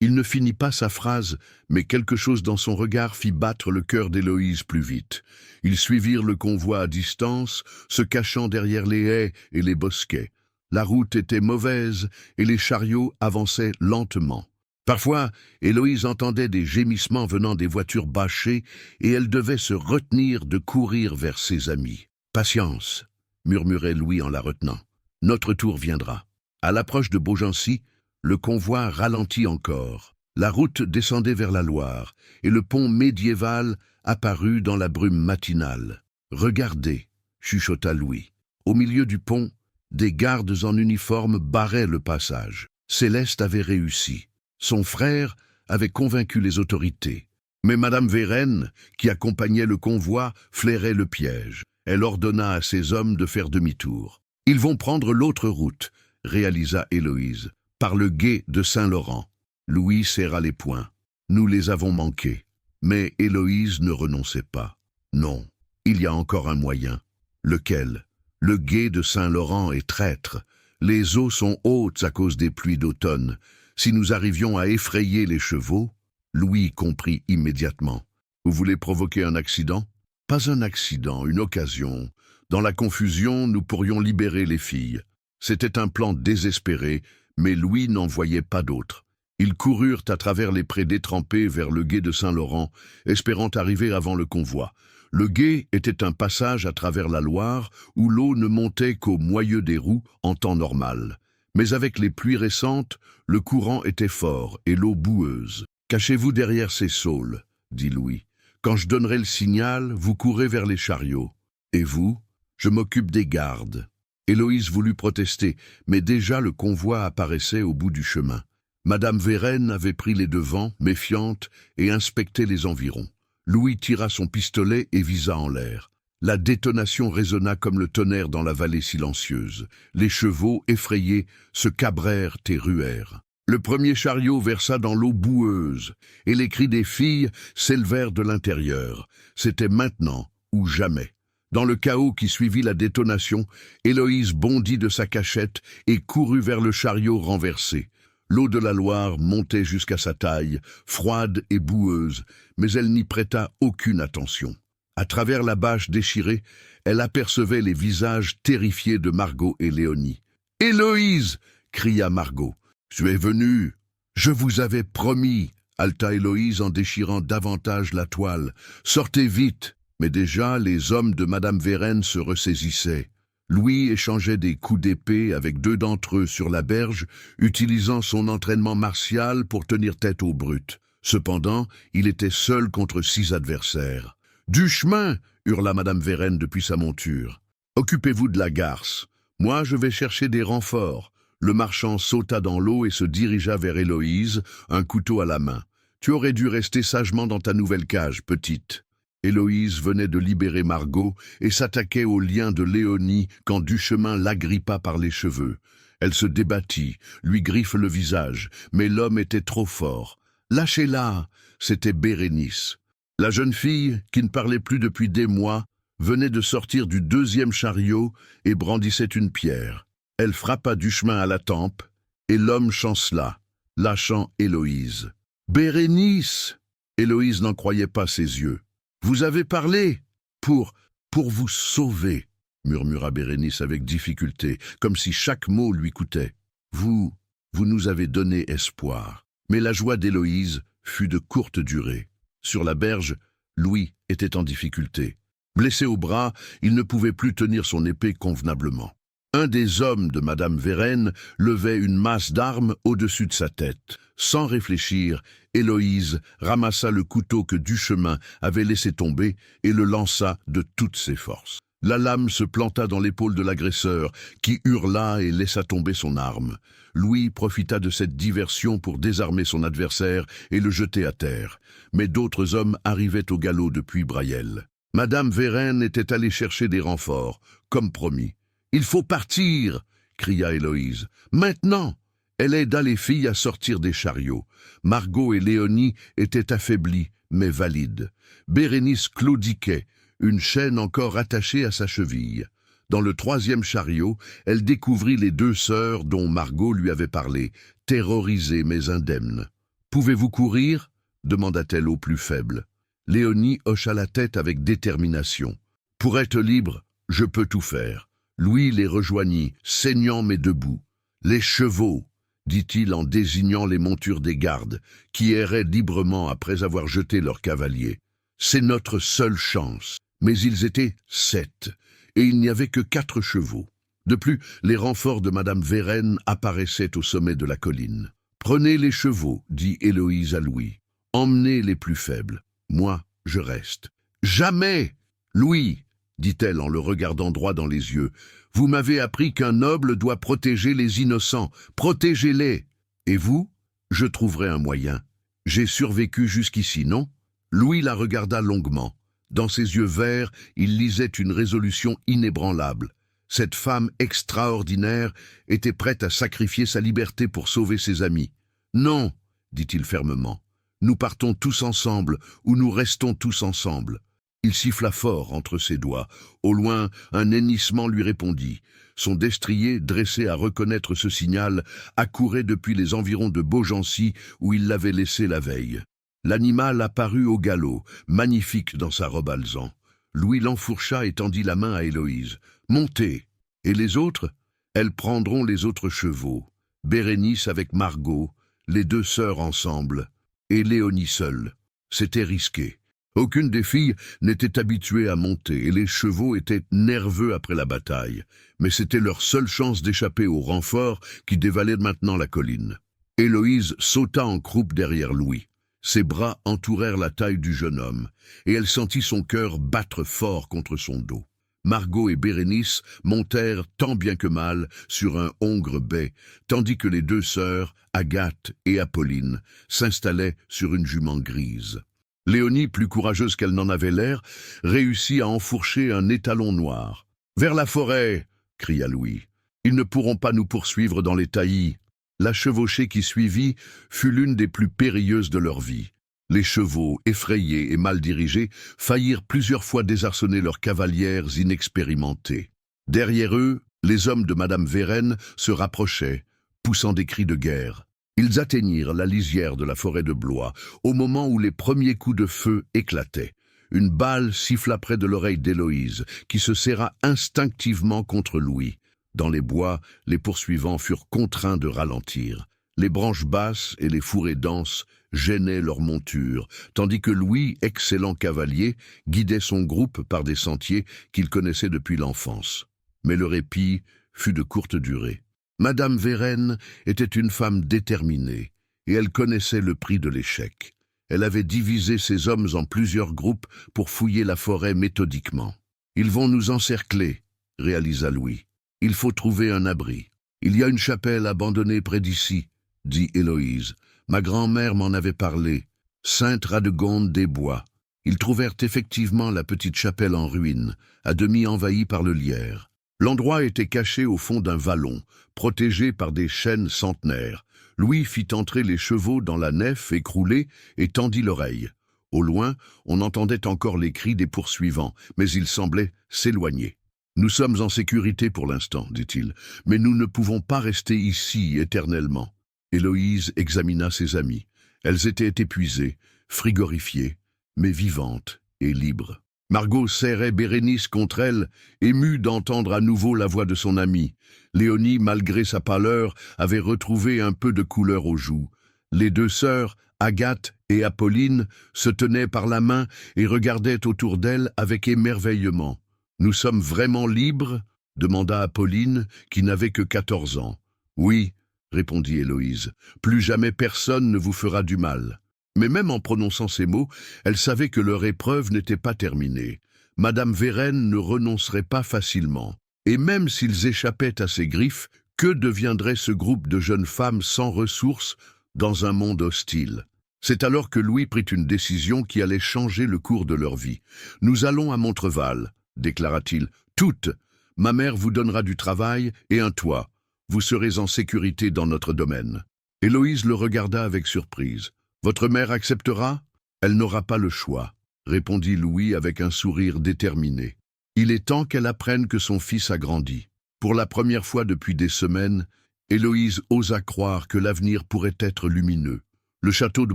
Il ne finit pas sa phrase, mais quelque chose dans son regard fit battre le cœur d'Héloïse plus vite. Ils suivirent le convoi à distance, se cachant derrière les haies et les bosquets. La route était mauvaise et les chariots avançaient lentement. Parfois, Héloïse entendait des gémissements venant des voitures bâchées et elle devait se retenir de courir vers ses amis. « Patience, » murmurait Louis en la retenant. « Notre tour viendra. » À l'approche de Beaugency, le convoi ralentit encore. La route descendait vers la Loire, et le pont médiéval apparut dans la brume matinale. « Regardez » chuchota Louis. Au milieu du pont, des gardes en uniforme barraient le passage. Céleste avait réussi. Son frère avait convaincu les autorités. Mais Madame Vérène, qui accompagnait le convoi, flairait le piège. Elle ordonna à ses hommes de faire demi-tour. « Ils vont prendre l'autre route », réalisa Héloïse. Par le gué de Saint-Laurent. Louis serra les poings. Nous les avons manqués. Mais Héloïse ne renonçait pas. Non, il y a encore un moyen. Lequel? Le gué de Saint-Laurent est traître. Les eaux sont hautes à cause des pluies d'automne. Si nous arrivions à effrayer les chevaux... Louis comprit immédiatement. Vous voulez provoquer un accident? Pas un accident, une occasion. Dans la confusion, nous pourrions libérer les filles. C'était un plan désespéré, mais Louis n'en voyait pas d'autre. Ils coururent à travers les prés détrempés vers le gué de Saint-Laurent, espérant arriver avant le convoi. Le gué était un passage à travers la Loire où l'eau ne montait qu'au moyeu des roues en temps normal. Mais avec les pluies récentes, le courant était fort et l'eau boueuse. « Cachez-vous derrière ces saules, » dit Louis. « Quand je donnerai le signal, vous courez vers les chariots. Et vous? Je m'occupe des gardes. » Héloïse voulut protester, mais déjà le convoi apparaissait au bout du chemin. Madame Vérène avait pris les devants, méfiante, et inspectait les environs. Louis tira son pistolet et visa en l'air. La détonation résonna comme le tonnerre dans la vallée silencieuse. Les chevaux, effrayés, se cabrèrent et ruèrent. Le premier chariot versa dans l'eau boueuse, et les cris des filles s'élevèrent de l'intérieur. C'était maintenant ou jamais. Dans le chaos qui suivit la détonation, Héloïse bondit de sa cachette et courut vers le chariot renversé. L'eau de la Loire montait jusqu'à sa taille, froide et boueuse, mais elle n'y prêta aucune attention. À travers la bâche déchirée, elle apercevait les visages terrifiés de Margot et Léonie. « Héloïse !» cria Margot. « Tu es venue. Je vous avais promis !» halta Héloïse en déchirant davantage la toile. « Sortez vite !» Mais déjà, les hommes de Madame Vérène se ressaisissaient. Louis échangeait des coups d'épée avec 2 d'entre eux sur la berge, utilisant son entraînement martial pour tenir tête aux brutes. Cependant, il était seul contre 6 adversaires. « Du chemin !» hurla Madame Vérène depuis sa monture. « Occupez-vous de la garce. Moi, je vais chercher des renforts. » Le marchand sauta dans l'eau et se dirigea vers Héloïse, un couteau à la main. « Tu aurais dû rester sagement dans ta nouvelle cage, petite. » Héloïse venait de libérer Margot et s'attaquait au lien de Léonie quand Duchemin l'agrippa par les cheveux. Elle se débattit, lui griffe le visage, mais l'homme était trop fort. « Lâchez-la !» C'était Bérénice. La jeune fille, qui ne parlait plus depuis des mois, venait de sortir du 2e chariot et brandissait une pierre. Elle frappa Duchemin à la tempe, et l'homme chancela, lâchant Héloïse. « Bérénice !» Héloïse n'en croyait pas ses yeux. « Vous avez parlé pour vous sauver, » murmura Bérénice avec difficulté, comme si chaque mot lui coûtait. « Vous nous avez donné espoir. » Mais la joie d'Héloïse fut de courte durée. Sur la berge, Louis était en difficulté. Blessé au bras, il ne pouvait plus tenir son épée convenablement. Un des hommes de Madame Vérène levait une masse d'armes au-dessus de sa tête. Sans réfléchir, Héloïse ramassa le couteau que Duchemin avait laissé tomber et le lança de toutes ses forces. La lame se planta dans l'épaule de l'agresseur, qui hurla et laissa tomber son arme. Louis profita de cette diversion pour désarmer son adversaire et le jeter à terre. Mais d'autres hommes arrivaient au galop depuis Brayel. Madame Vérène était allée chercher des renforts, comme promis. « Il faut partir !» cria Héloïse. « Maintenant !» Elle aida les filles à sortir des chariots. Margot et Léonie étaient affaiblies, mais valides. Bérénice claudiquait, une chaîne encore attachée à sa cheville. Dans le troisième chariot, elle découvrit les deux sœurs dont Margot lui avait parlé, terrorisées mais indemnes. « Pouvez-vous courir ?» demanda-t-elle au plus faible. Léonie hocha la tête avec détermination. « Pour être libre, je peux tout faire. » Louis les rejoignit, saignant mais debout. « Les chevaux !» dit-il en désignant les montures des gardes, qui erraient librement après avoir jeté leurs cavaliers. « C'est notre seule chance. » Mais ils étaient 7, et il n'y avait que 4 chevaux. De plus, les renforts de Madame Vérène apparaissaient au sommet de la colline. « Prenez les chevaux, dit Héloïse à Louis. Emmenez les plus faibles. Moi, je reste. »« Jamais, Louis !» dit-elle en le regardant droit dans les yeux. « Vous m'avez appris qu'un noble doit protéger les innocents. Protégez-les. Et vous ? Je trouverai un moyen. J'ai survécu jusqu'ici, non ?» Louis la regarda longuement. Dans ses yeux verts, il lisait une résolution inébranlable. Cette femme extraordinaire était prête à sacrifier sa liberté pour sauver ses amis. « Non, dit-il fermement. Nous partons tous ensemble, ou nous restons tous ensemble. » Il siffla fort entre ses doigts. Au loin, un hennissement lui répondit. Son destrier, dressé à reconnaître ce signal, accourait depuis les environs de Beaugency où il l'avait laissé la veille. L'animal apparut au galop, magnifique dans sa robe alezan. Louis l'enfourcha et tendit la main à Héloïse. « Montez !» « Et les autres ? » « Elles prendront les autres chevaux. Bérénice avec Margot, les 2 sœurs ensemble, et Léonie seule. C'était risqué. Aucune des filles n'était habituée à monter, et les chevaux étaient nerveux après la bataille. Mais c'était leur seule chance d'échapper au renfort qui dévalait maintenant la colline. Héloïse sauta en croupe derrière Louis. Ses bras entourèrent la taille du jeune homme, et elle sentit son cœur battre fort contre son dos. Margot et Bérénice montèrent tant bien que mal sur un hongre bai, tandis que les 2 sœurs, Agathe et Apolline, s'installaient sur une jument grise. Léonie, plus courageuse qu'elle n'en avait l'air, réussit à enfourcher un étalon noir. « Vers la forêt !» cria Louis. « Ils ne pourront pas nous poursuivre dans les taillis. » La chevauchée qui suivit fut l'une des plus périlleuses de leur vie. Les chevaux, effrayés et mal dirigés, faillirent plusieurs fois désarçonner leurs cavalières inexpérimentées. Derrière eux, les hommes de Madame Vérène se rapprochaient, poussant des cris de guerre. Ils atteignirent la lisière de la forêt de Blois, au moment où les premiers coups de feu éclataient. Une balle siffla près de l'oreille d'Héloïse, qui se serra instinctivement contre Louis. Dans les bois, les poursuivants furent contraints de ralentir. Les branches basses et les fourrés denses gênaient leur monture, tandis que Louis, excellent cavalier, guidait son groupe par des sentiers qu'il connaissait depuis l'enfance. Mais le répit fut de courte durée. Madame Vérène était une femme déterminée, et elle connaissait le prix de l'échec. Elle avait divisé ses hommes en plusieurs groupes pour fouiller la forêt méthodiquement. « Ils vont nous encercler », réalisa Louis. « Il faut trouver un abri. Il y a une chapelle abandonnée près d'ici, » dit Héloïse. « Ma grand-mère m'en avait parlé. Sainte-Radegonde des Bois. » Ils trouvèrent effectivement la petite chapelle en ruine, à demi envahie par le lierre. L'endroit était caché au fond d'un vallon, protégé par des chênes centenaires. Louis fit entrer les chevaux dans la nef écroulée et tendit l'oreille. Au loin, on entendait encore les cris des poursuivants, mais ils semblaient s'éloigner. « Nous sommes en sécurité pour l'instant, dit-il, mais nous ne pouvons pas rester ici éternellement. » Héloïse examina ses amies. Elles étaient épuisées, frigorifiées, mais vivantes et libres. Margot serrait Bérénice contre elle, émue d'entendre à nouveau la voix de son amie. Léonie, malgré sa pâleur, avait retrouvé un peu de couleur aux joues. Les 2 sœurs, Agathe et Apolline, se tenaient par la main et regardaient autour d'elles avec émerveillement. « Nous sommes vraiment libres ?» demanda Apolline, qui n'avait que 14 ans. Oui, répondit Héloïse, plus jamais personne ne vous fera du mal. Mais même en prononçant ces mots, elle savait que leur épreuve n'était pas terminée. Madame Vérène ne renoncerait pas facilement. Et même s'ils échappaient à ses griffes, que deviendrait ce groupe de jeunes femmes sans ressources dans un monde hostile? C'est alors que Louis prit une décision qui allait changer le cours de leur vie. « Nous allons à Montreval », déclara-t-il. « Toutes. Ma mère vous donnera du travail et un toit. Vous serez en sécurité dans notre domaine. » Héloïse le regarda avec surprise. « Votre mère acceptera ? Elle n'aura pas le choix, » répondit Louis avec un sourire déterminé. Il est temps qu'elle apprenne que son fils a grandi. Pour la première fois depuis des semaines, Héloïse osa croire que l'avenir pourrait être lumineux. Le château de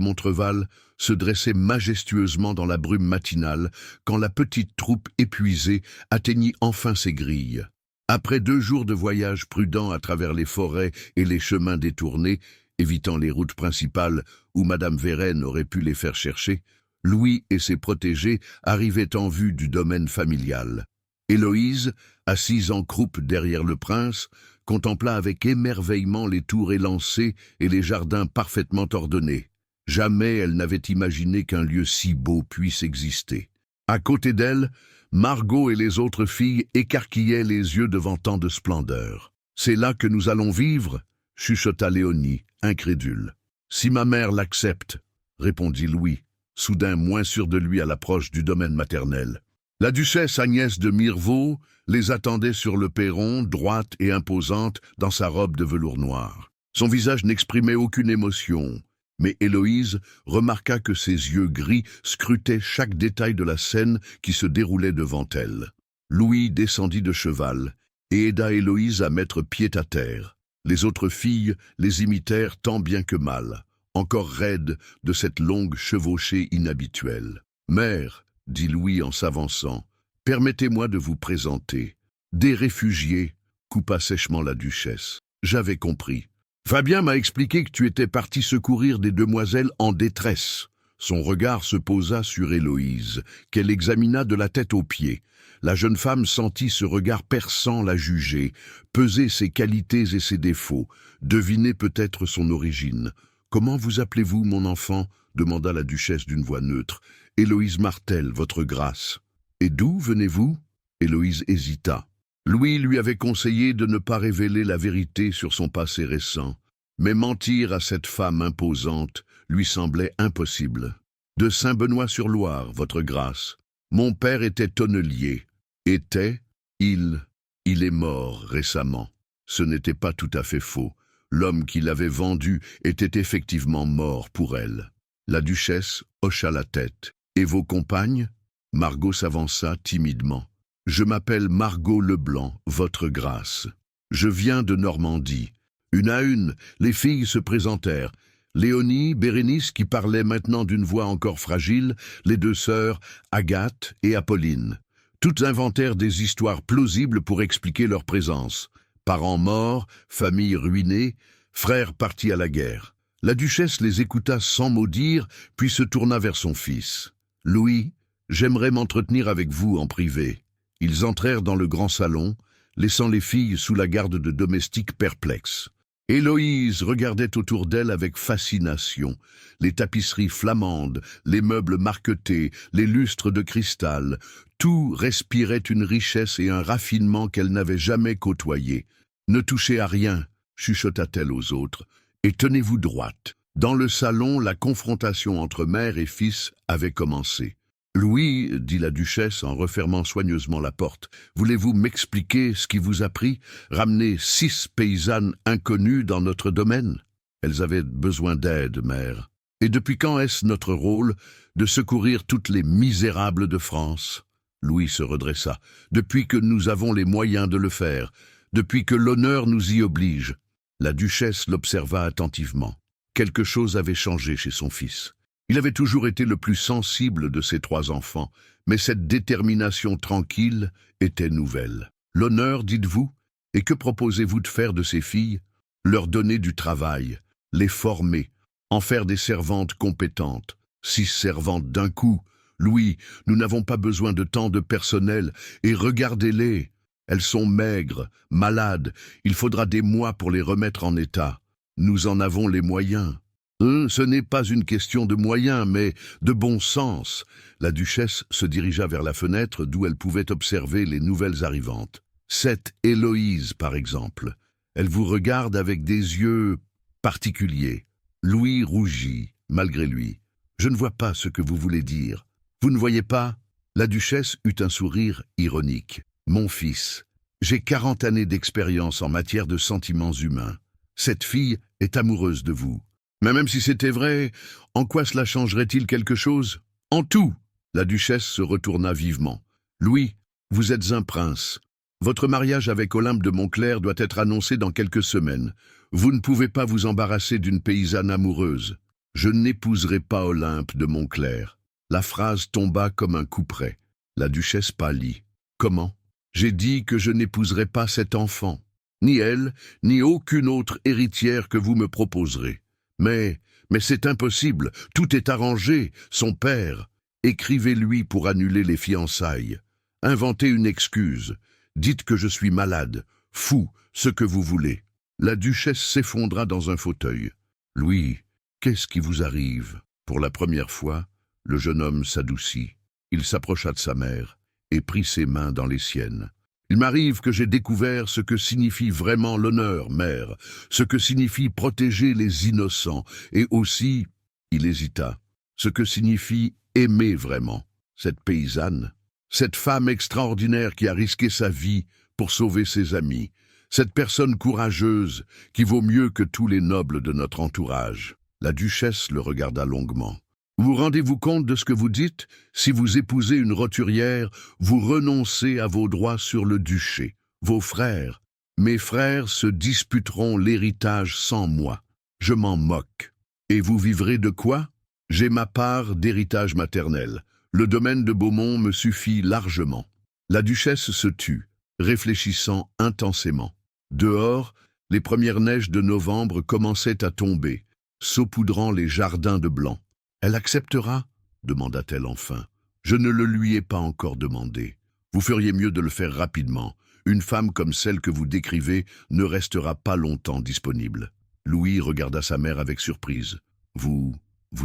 Montreval se dressait majestueusement dans la brume matinale quand la petite troupe épuisée atteignit enfin ses grilles. Après 2 jours de voyage prudent à travers les forêts et les chemins détournés, évitant les routes principales où Madame Vérène aurait pu les faire chercher, Louis et ses protégés arrivaient en vue du domaine familial. Héloïse, assise en croupe derrière le prince, contempla avec émerveillement les tours élancées et les jardins parfaitement ordonnés. Jamais elle n'avait imaginé qu'un lieu si beau puisse exister. À côté d'elle, Margot et les autres filles écarquillaient les yeux devant tant de splendeur. « C'est là que nous allons vivre ?» chuchota Léonie, incrédule. « Si ma mère l'accepte, » répondit Louis, soudain moins sûr de lui à l'approche du domaine maternel. La duchesse Agnès de Mirevaux les attendait sur le perron, droite et imposante, dans sa robe de velours noir. Son visage n'exprimait aucune émotion, mais Héloïse remarqua que ses yeux gris scrutaient chaque détail de la scène qui se déroulait devant elle. Louis descendit de cheval et aida Héloïse à mettre pied à terre. Les autres filles les imitèrent tant bien que mal, encore raides de cette longue chevauchée inhabituelle. « Mère, » dit Louis en s'avançant, « permettez-moi de vous présenter. » « Des réfugiés, » coupa sèchement la duchesse. « J'avais compris. Fabien m'a expliqué que tu étais parti secourir des demoiselles en détresse. » Son regard se posa sur Héloïse, qu'elle examina de la tête aux pieds. La jeune femme sentit ce regard perçant la juger, peser ses qualités et ses défauts, deviner peut-être son origine. « Comment vous appelez-vous, mon enfant ?» demanda la duchesse d'une voix neutre. « Héloïse Martel, votre grâce. »« Et d'où venez-vous » Héloïse hésita. Louis lui avait conseillé de ne pas révéler la vérité sur son passé récent, mais mentir à cette femme imposante lui semblait impossible. « De Saint-Benoît-sur-Loire, votre grâce. Mon père était tonnelier. » Était, il est mort récemment. Ce n'était pas tout à fait faux. L'homme qui l'avait vendu était effectivement mort pour elle. La duchesse hocha la tête. « Et vos compagnes » Margot s'avança timidement. « Je m'appelle Margot Leblanc, votre grâce. Je viens de Normandie. » Une à une, les filles se présentèrent. Léonie, Bérénice, qui parlait maintenant d'une voix encore fragile, les 2 sœurs, Agathe et Apolline. Toutes inventèrent des histoires plausibles pour expliquer leur présence. Parents morts, famille ruinée, frères partis à la guerre. La duchesse les écouta sans mot dire, puis se tourna vers son fils. « Louis, j'aimerais m'entretenir avec vous en privé. » Ils entrèrent dans le grand salon, laissant les filles sous la garde de domestiques perplexes. Héloïse regardait autour d'elle avec fascination. Les tapisseries flamandes, les meubles marquetés, les lustres de cristal, tout respirait une richesse et un raffinement qu'elle n'avait jamais côtoyés. « Ne touchez à rien, » chuchota-t-elle aux autres, « et tenez-vous droite. » Dans le salon, la confrontation entre mère et fils avait commencé. « Louis, » dit la duchesse en refermant soigneusement la porte, « voulez-vous m'expliquer ce qui vous a pris, ramener 6 paysannes inconnues dans notre domaine ?» Elles avaient besoin d'aide, mère. Et depuis quand est-ce notre rôle de secourir toutes les misérables de France ? Louis se redressa. « Depuis que nous avons les moyens de le faire, depuis que l'honneur nous y oblige. » La duchesse l'observa attentivement. Quelque chose avait changé chez son fils. Il avait toujours été le plus sensible de ses 3 enfants, mais cette détermination tranquille était nouvelle. « L'honneur, dites-vous ? Et que proposez-vous de faire de ces filles ? Leur donner du travail, les former, en faire des servantes compétentes. 6 servantes d'un coup. Louis, nous n'avons pas besoin de tant de personnel, et regardez-les. » Elles sont maigres, malades, il faudra des mois pour les remettre en état. Nous en avons les moyens. Ce n'est pas une question de moyens, mais de bon sens. La duchesse se dirigea vers la fenêtre d'où elle pouvait observer les nouvelles arrivantes. Cette Héloïse, par exemple. Elle vous regarde avec des yeux particuliers. Louis rougit, malgré lui. Je ne vois pas ce que vous voulez dire. Vous ne voyez pas? La duchesse eut un sourire ironique. Mon fils, j'ai 40 années d'expérience en matière de sentiments humains. Cette fille est amoureuse de vous. Mais même si c'était vrai, en quoi cela changerait-il quelque chose? En tout! La duchesse se retourna vivement. Louis, vous êtes un prince. Votre mariage avec Olympe de Montclair doit être annoncé dans quelques semaines. Vous ne pouvez pas vous embarrasser d'une paysanne amoureuse. Je n'épouserai pas Olympe de Montclair. La phrase tomba comme un couperet. La duchesse pâlit. Comment? J'ai dit que je n'épouserai pas cet enfant. Ni elle, ni aucune autre héritière que vous me proposerez. Mais c'est impossible, tout est arrangé, son père. Écrivez-lui pour annuler les fiançailles. Inventez une excuse. Dites que je suis malade, fou, ce que vous voulez. La duchesse s'effondra dans un fauteuil. Louis, qu'est-ce qui vous arrive? Pour la première fois, le jeune homme s'adoucit. Il s'approcha de sa mère et prit ses mains dans les siennes. Il m'arrive que j'ai découvert ce que signifie vraiment l'honneur, mère, ce que signifie protéger les innocents, et aussi, il hésita, ce que signifie aimer vraiment, cette paysanne, cette femme extraordinaire qui a risqué sa vie pour sauver ses amis, cette personne courageuse qui vaut mieux que tous les nobles de notre entourage. La duchesse le regarda longuement. Vous rendez-vous compte de ce que vous dites? Si vous épousez une roturière, vous renoncez à vos droits sur le duché. Vos frères, mes frères se disputeront l'héritage sans moi. Je m'en moque. Et vous vivrez de quoi? J'ai ma part d'héritage maternel. Le domaine de Beaumont me suffit largement. La duchesse se tut, réfléchissant intensément. Dehors, les premières neiges de novembre commençaient à tomber, saupoudrant les jardins de blanc. Elle acceptera? Demanda-t-elle enfin. Je ne le lui ai pas encore demandé. Vous feriez mieux de le faire rapidement. Une femme comme celle que vous décrivez ne restera pas longtemps disponible. Louis regarda sa mère avec surprise. Vous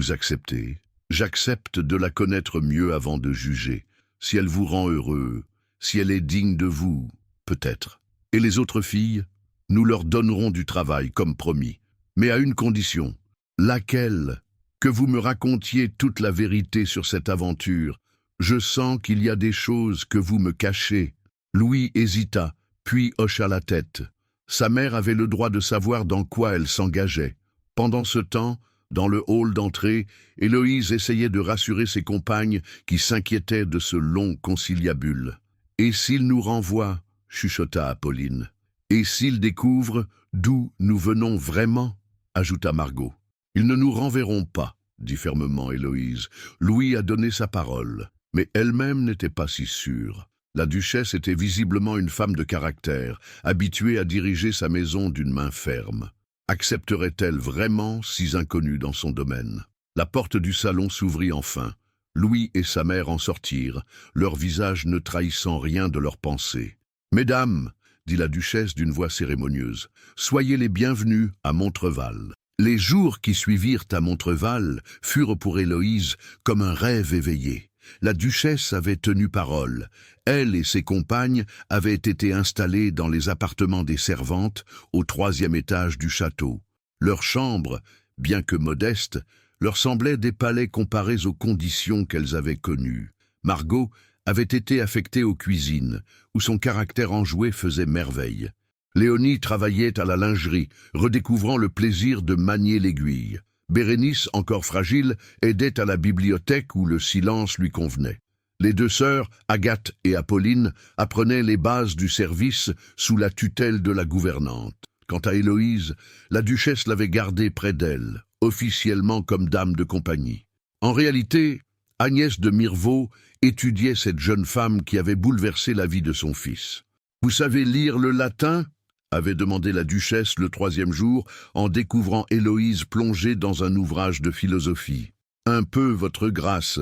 acceptez? J'accepte de la connaître mieux avant de juger. Si elle vous rend heureux, si elle est digne de vous, peut-être. Et les autres filles? Nous leur donnerons du travail, comme promis. Mais à une condition. Laquelle? Que vous me racontiez toute la vérité sur cette aventure. Je sens qu'il y a des choses que vous me cachez. Louis hésita, puis hocha la tête. Sa mère avait le droit de savoir dans quoi elle s'engageait. Pendant ce temps, dans le hall d'entrée, Héloïse essayait de rassurer ses compagnes qui s'inquiétaient de ce long conciliabule. « Et s'il nous renvoie ?» chuchota Apolline. « Et s'il découvre d'où nous venons vraiment ?» ajouta Margot. « Ils ne nous renverront pas, » dit fermement Héloïse. Louis a donné sa parole, mais elle-même n'était pas si sûre. La duchesse était visiblement une femme de caractère, habituée à diriger sa maison d'une main ferme. Accepterait-elle vraiment six inconnus dans son domaine? La porte du salon s'ouvrit enfin. Louis et sa mère en sortirent, leur visage ne trahissant rien de leurs pensées. « Mesdames, » dit la duchesse d'une voix cérémonieuse, « soyez les bienvenues à Montreval. » Les jours qui suivirent à Montreval furent pour Héloïse comme un rêve éveillé. La duchesse avait tenu parole. Elle et ses compagnes avaient été installées dans les appartements des servantes au 3e étage du château. Leurs chambres, bien que modestes, leur semblaient des palais comparés aux conditions qu'elles avaient connues. Margot avait été affectée aux cuisines, où son caractère enjoué faisait merveille. Léonie travaillait à la lingerie, redécouvrant le plaisir de manier l'aiguille. Bérénice, encore fragile, aidait à la bibliothèque où le silence lui convenait. Les deux sœurs, Agathe et Apolline, apprenaient les bases du service sous la tutelle de la gouvernante. Quant à Héloïse, la duchesse l'avait gardée près d'elle, officiellement comme dame de compagnie. En réalité, Agnès de Mirvaux étudiait cette jeune femme qui avait bouleversé la vie de son fils. « Vous savez lire le latin ?» avait demandé la duchesse le 3e jour en découvrant Héloïse plongée dans un ouvrage de philosophie. « Un peu, votre grâce.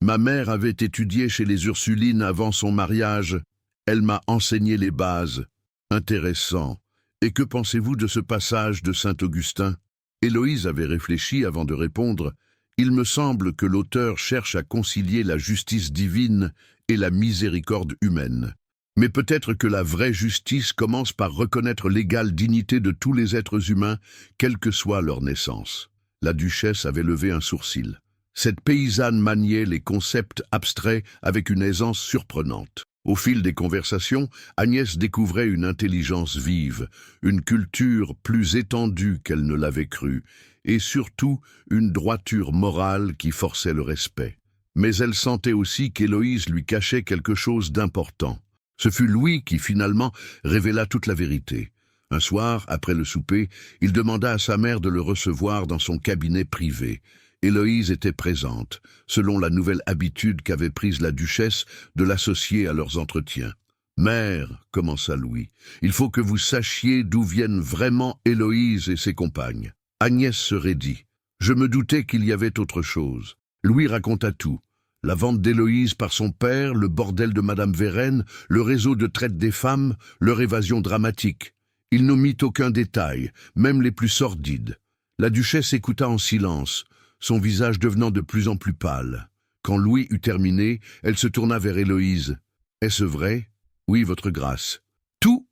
Ma mère avait étudié chez les Ursulines avant son mariage. Elle m'a enseigné les bases. Intéressant. Et que pensez-vous de ce passage de Saint-Augustin? Héloïse avait réfléchi avant de répondre. Il me semble que l'auteur cherche à concilier la justice divine et la miséricorde humaine. Mais peut-être que la vraie justice commence par reconnaître l'égale dignité de tous les êtres humains, quelle que soit leur naissance. La duchesse avait levé un sourcil. Cette paysanne maniait les concepts abstraits avec une aisance surprenante. Au fil des conversations, Agnès découvrait une intelligence vive, une culture plus étendue qu'elle ne l'avait cru, et surtout une droiture morale qui forçait le respect. Mais elle sentait aussi qu'Héloïse lui cachait quelque chose d'important. Ce fut Louis qui, finalement, révéla toute la vérité. Un soir, après le souper, il demanda à sa mère de le recevoir dans son cabinet privé. Héloïse était présente, selon la nouvelle habitude qu'avait prise la duchesse de l'associer à leurs entretiens. « Mère, commença Louis, il faut que vous sachiez d'où viennent vraiment Héloïse et ses compagnes. » Agnès se raidit. Je me doutais qu'il y avait autre chose. Louis raconta tout. La vente d'Héloïse par son père, le bordel de Madame Vérenne, le réseau de traite des femmes, leur évasion dramatique. Il n'omit aucun détail, même les plus sordides. La duchesse écouta en silence, son visage devenant de plus en plus pâle. Quand Louis eut terminé, elle se tourna vers Héloïse. « Est-ce vrai ? » ?»« Oui, votre grâce. »« Tout !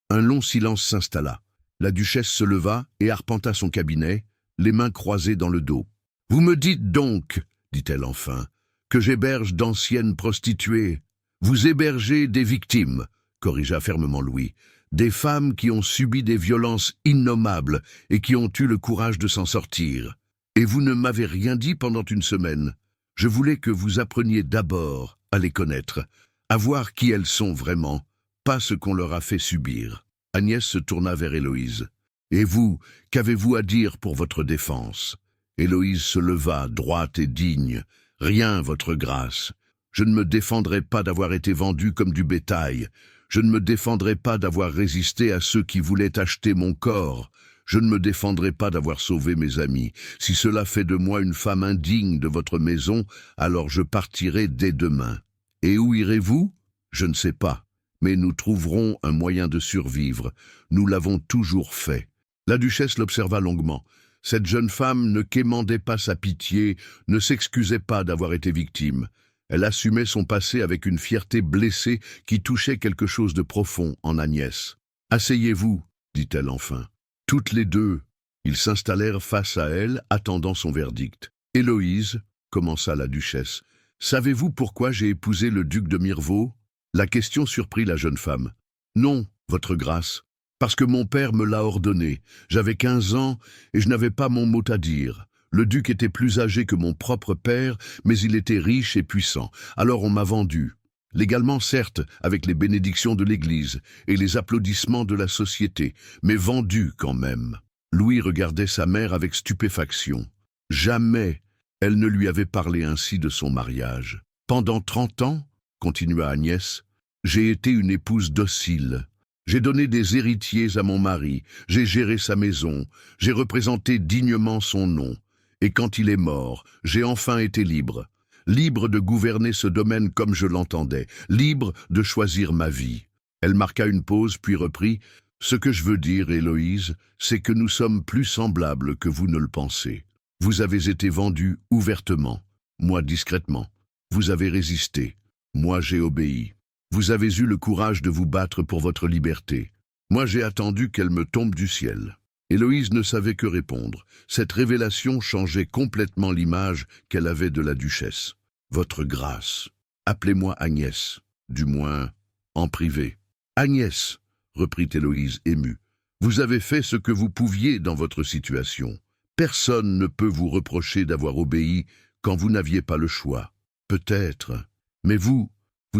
Un long silence s'installa. La duchesse se leva et arpenta son cabinet, les mains croisées dans le dos. « Vous me dites donc, dit-elle enfin, que j'héberge d'anciennes prostituées. Vous hébergez des victimes, corrigea fermement Louis, des femmes qui ont subi des violences innommables et qui ont eu le courage de s'en sortir. Et vous ne m'avez rien dit pendant une semaine. Je voulais que vous appreniez d'abord à les connaître, à voir qui elles sont vraiment, pas ce qu'on leur a fait subir. » Agnès se tourna vers Héloïse. « Et vous, qu'avez-vous à dire pour votre défense ?» Héloïse se leva, droite et digne. « Rien, votre grâce. Je ne me défendrai pas d'avoir été vendue comme du bétail. Je ne me défendrai pas d'avoir résisté à ceux qui voulaient acheter mon corps. Je ne me défendrai pas d'avoir sauvé mes amis. Si cela fait de moi une femme indigne de votre maison, alors je partirai dès demain. Et où irez-vous? Je ne sais pas. Mais nous trouverons un moyen de survivre. Nous l'avons toujours fait. » La duchesse l'observa longuement. Cette jeune femme ne quémandait pas sa pitié, ne s'excusait pas d'avoir été victime. Elle assumait son passé avec une fierté blessée qui touchait quelque chose de profond en Agnès. « Asseyez-vous, dit-elle enfin. » Toutes les deux, ils s'installèrent face à elle, attendant son verdict. « Héloïse, commença la duchesse, savez-vous pourquoi j'ai épousé le duc de Mirvaux ?» La question surprit la jeune femme. « Non, votre grâce, parce que mon père me l'a ordonné. J'avais 15 ans et je n'avais pas mon mot à dire. Le duc était plus âgé que mon propre père, mais il était riche et puissant. Alors on m'a vendu. Légalement, certes, avec les bénédictions de l'Église et les applaudissements de la société, mais vendu quand même. » Louis regardait sa mère avec stupéfaction. Jamais elle ne lui avait parlé ainsi de son mariage. « Pendant 30 ans, continua Agnès, j'ai été une épouse docile. J'ai donné des héritiers à mon mari, j'ai géré sa maison, j'ai représenté dignement son nom. Et quand il est mort, j'ai enfin été libre. Libre de gouverner ce domaine comme je l'entendais, libre de choisir ma vie. » Elle marqua une pause, puis reprit. « Ce que je veux dire, Héloïse, c'est que nous sommes plus semblables que vous ne le pensez. Vous avez été vendue ouvertement, moi discrètement. Vous avez résisté. Moi, j'ai obéi. Vous avez eu le courage de vous battre pour votre liberté. Moi, j'ai attendu qu'elle me tombe du ciel. » Héloïse ne savait que répondre. Cette révélation changeait complètement l'image qu'elle avait de la duchesse. « Votre grâce. Appelez-moi Agnès, du moins en privé. »« Agnès, » reprit Héloïse émue, « vous avez fait ce que vous pouviez dans votre situation. Personne ne peut vous reprocher d'avoir obéi quand vous n'aviez pas le choix. Peut-être. Mais vous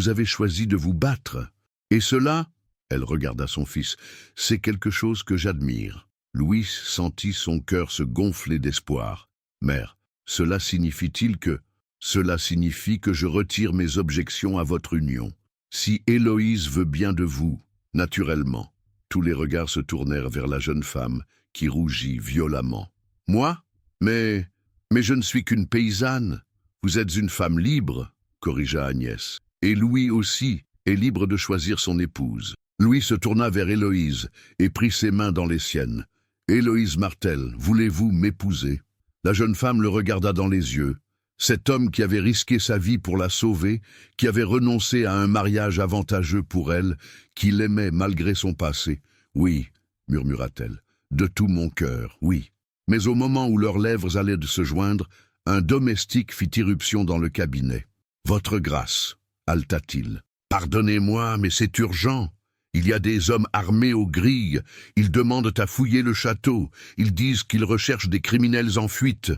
avez choisi de vous battre. Et cela, elle regarda son fils, c'est quelque chose que j'admire. » Louis sentit son cœur se gonfler d'espoir. « Mère, cela signifie-t-il que... » « Cela signifie que je retire mes objections à votre union. Si Héloïse veut bien de vous, naturellement. » Tous les regards se tournèrent vers la jeune femme, qui rougit violemment. « Moi? Mais je ne suis qu'une paysanne. Vous êtes une femme libre, » corrigea Agnès. « Et Louis aussi, est libre de choisir son épouse. Louis se tourna vers Héloïse et prit ses mains dans les siennes. « Héloïse Martel, voulez-vous m'épouser » La jeune femme le regarda dans les yeux. Cet homme qui avait risqué sa vie pour la sauver, qui avait renoncé à un mariage avantageux pour elle, qui l'aimait malgré son passé. « Oui, » murmura-t-elle, « de tout mon cœur, oui. » Mais au moment où leurs lèvres allaient de se joindre, un domestique fit irruption dans le cabinet. « Votre grâce, » haleta-t-il. « Pardonnez-moi, mais c'est urgent. Il y a des hommes armés aux grilles. Ils demandent à fouiller le château. Ils disent qu'ils recherchent des criminels en fuite. »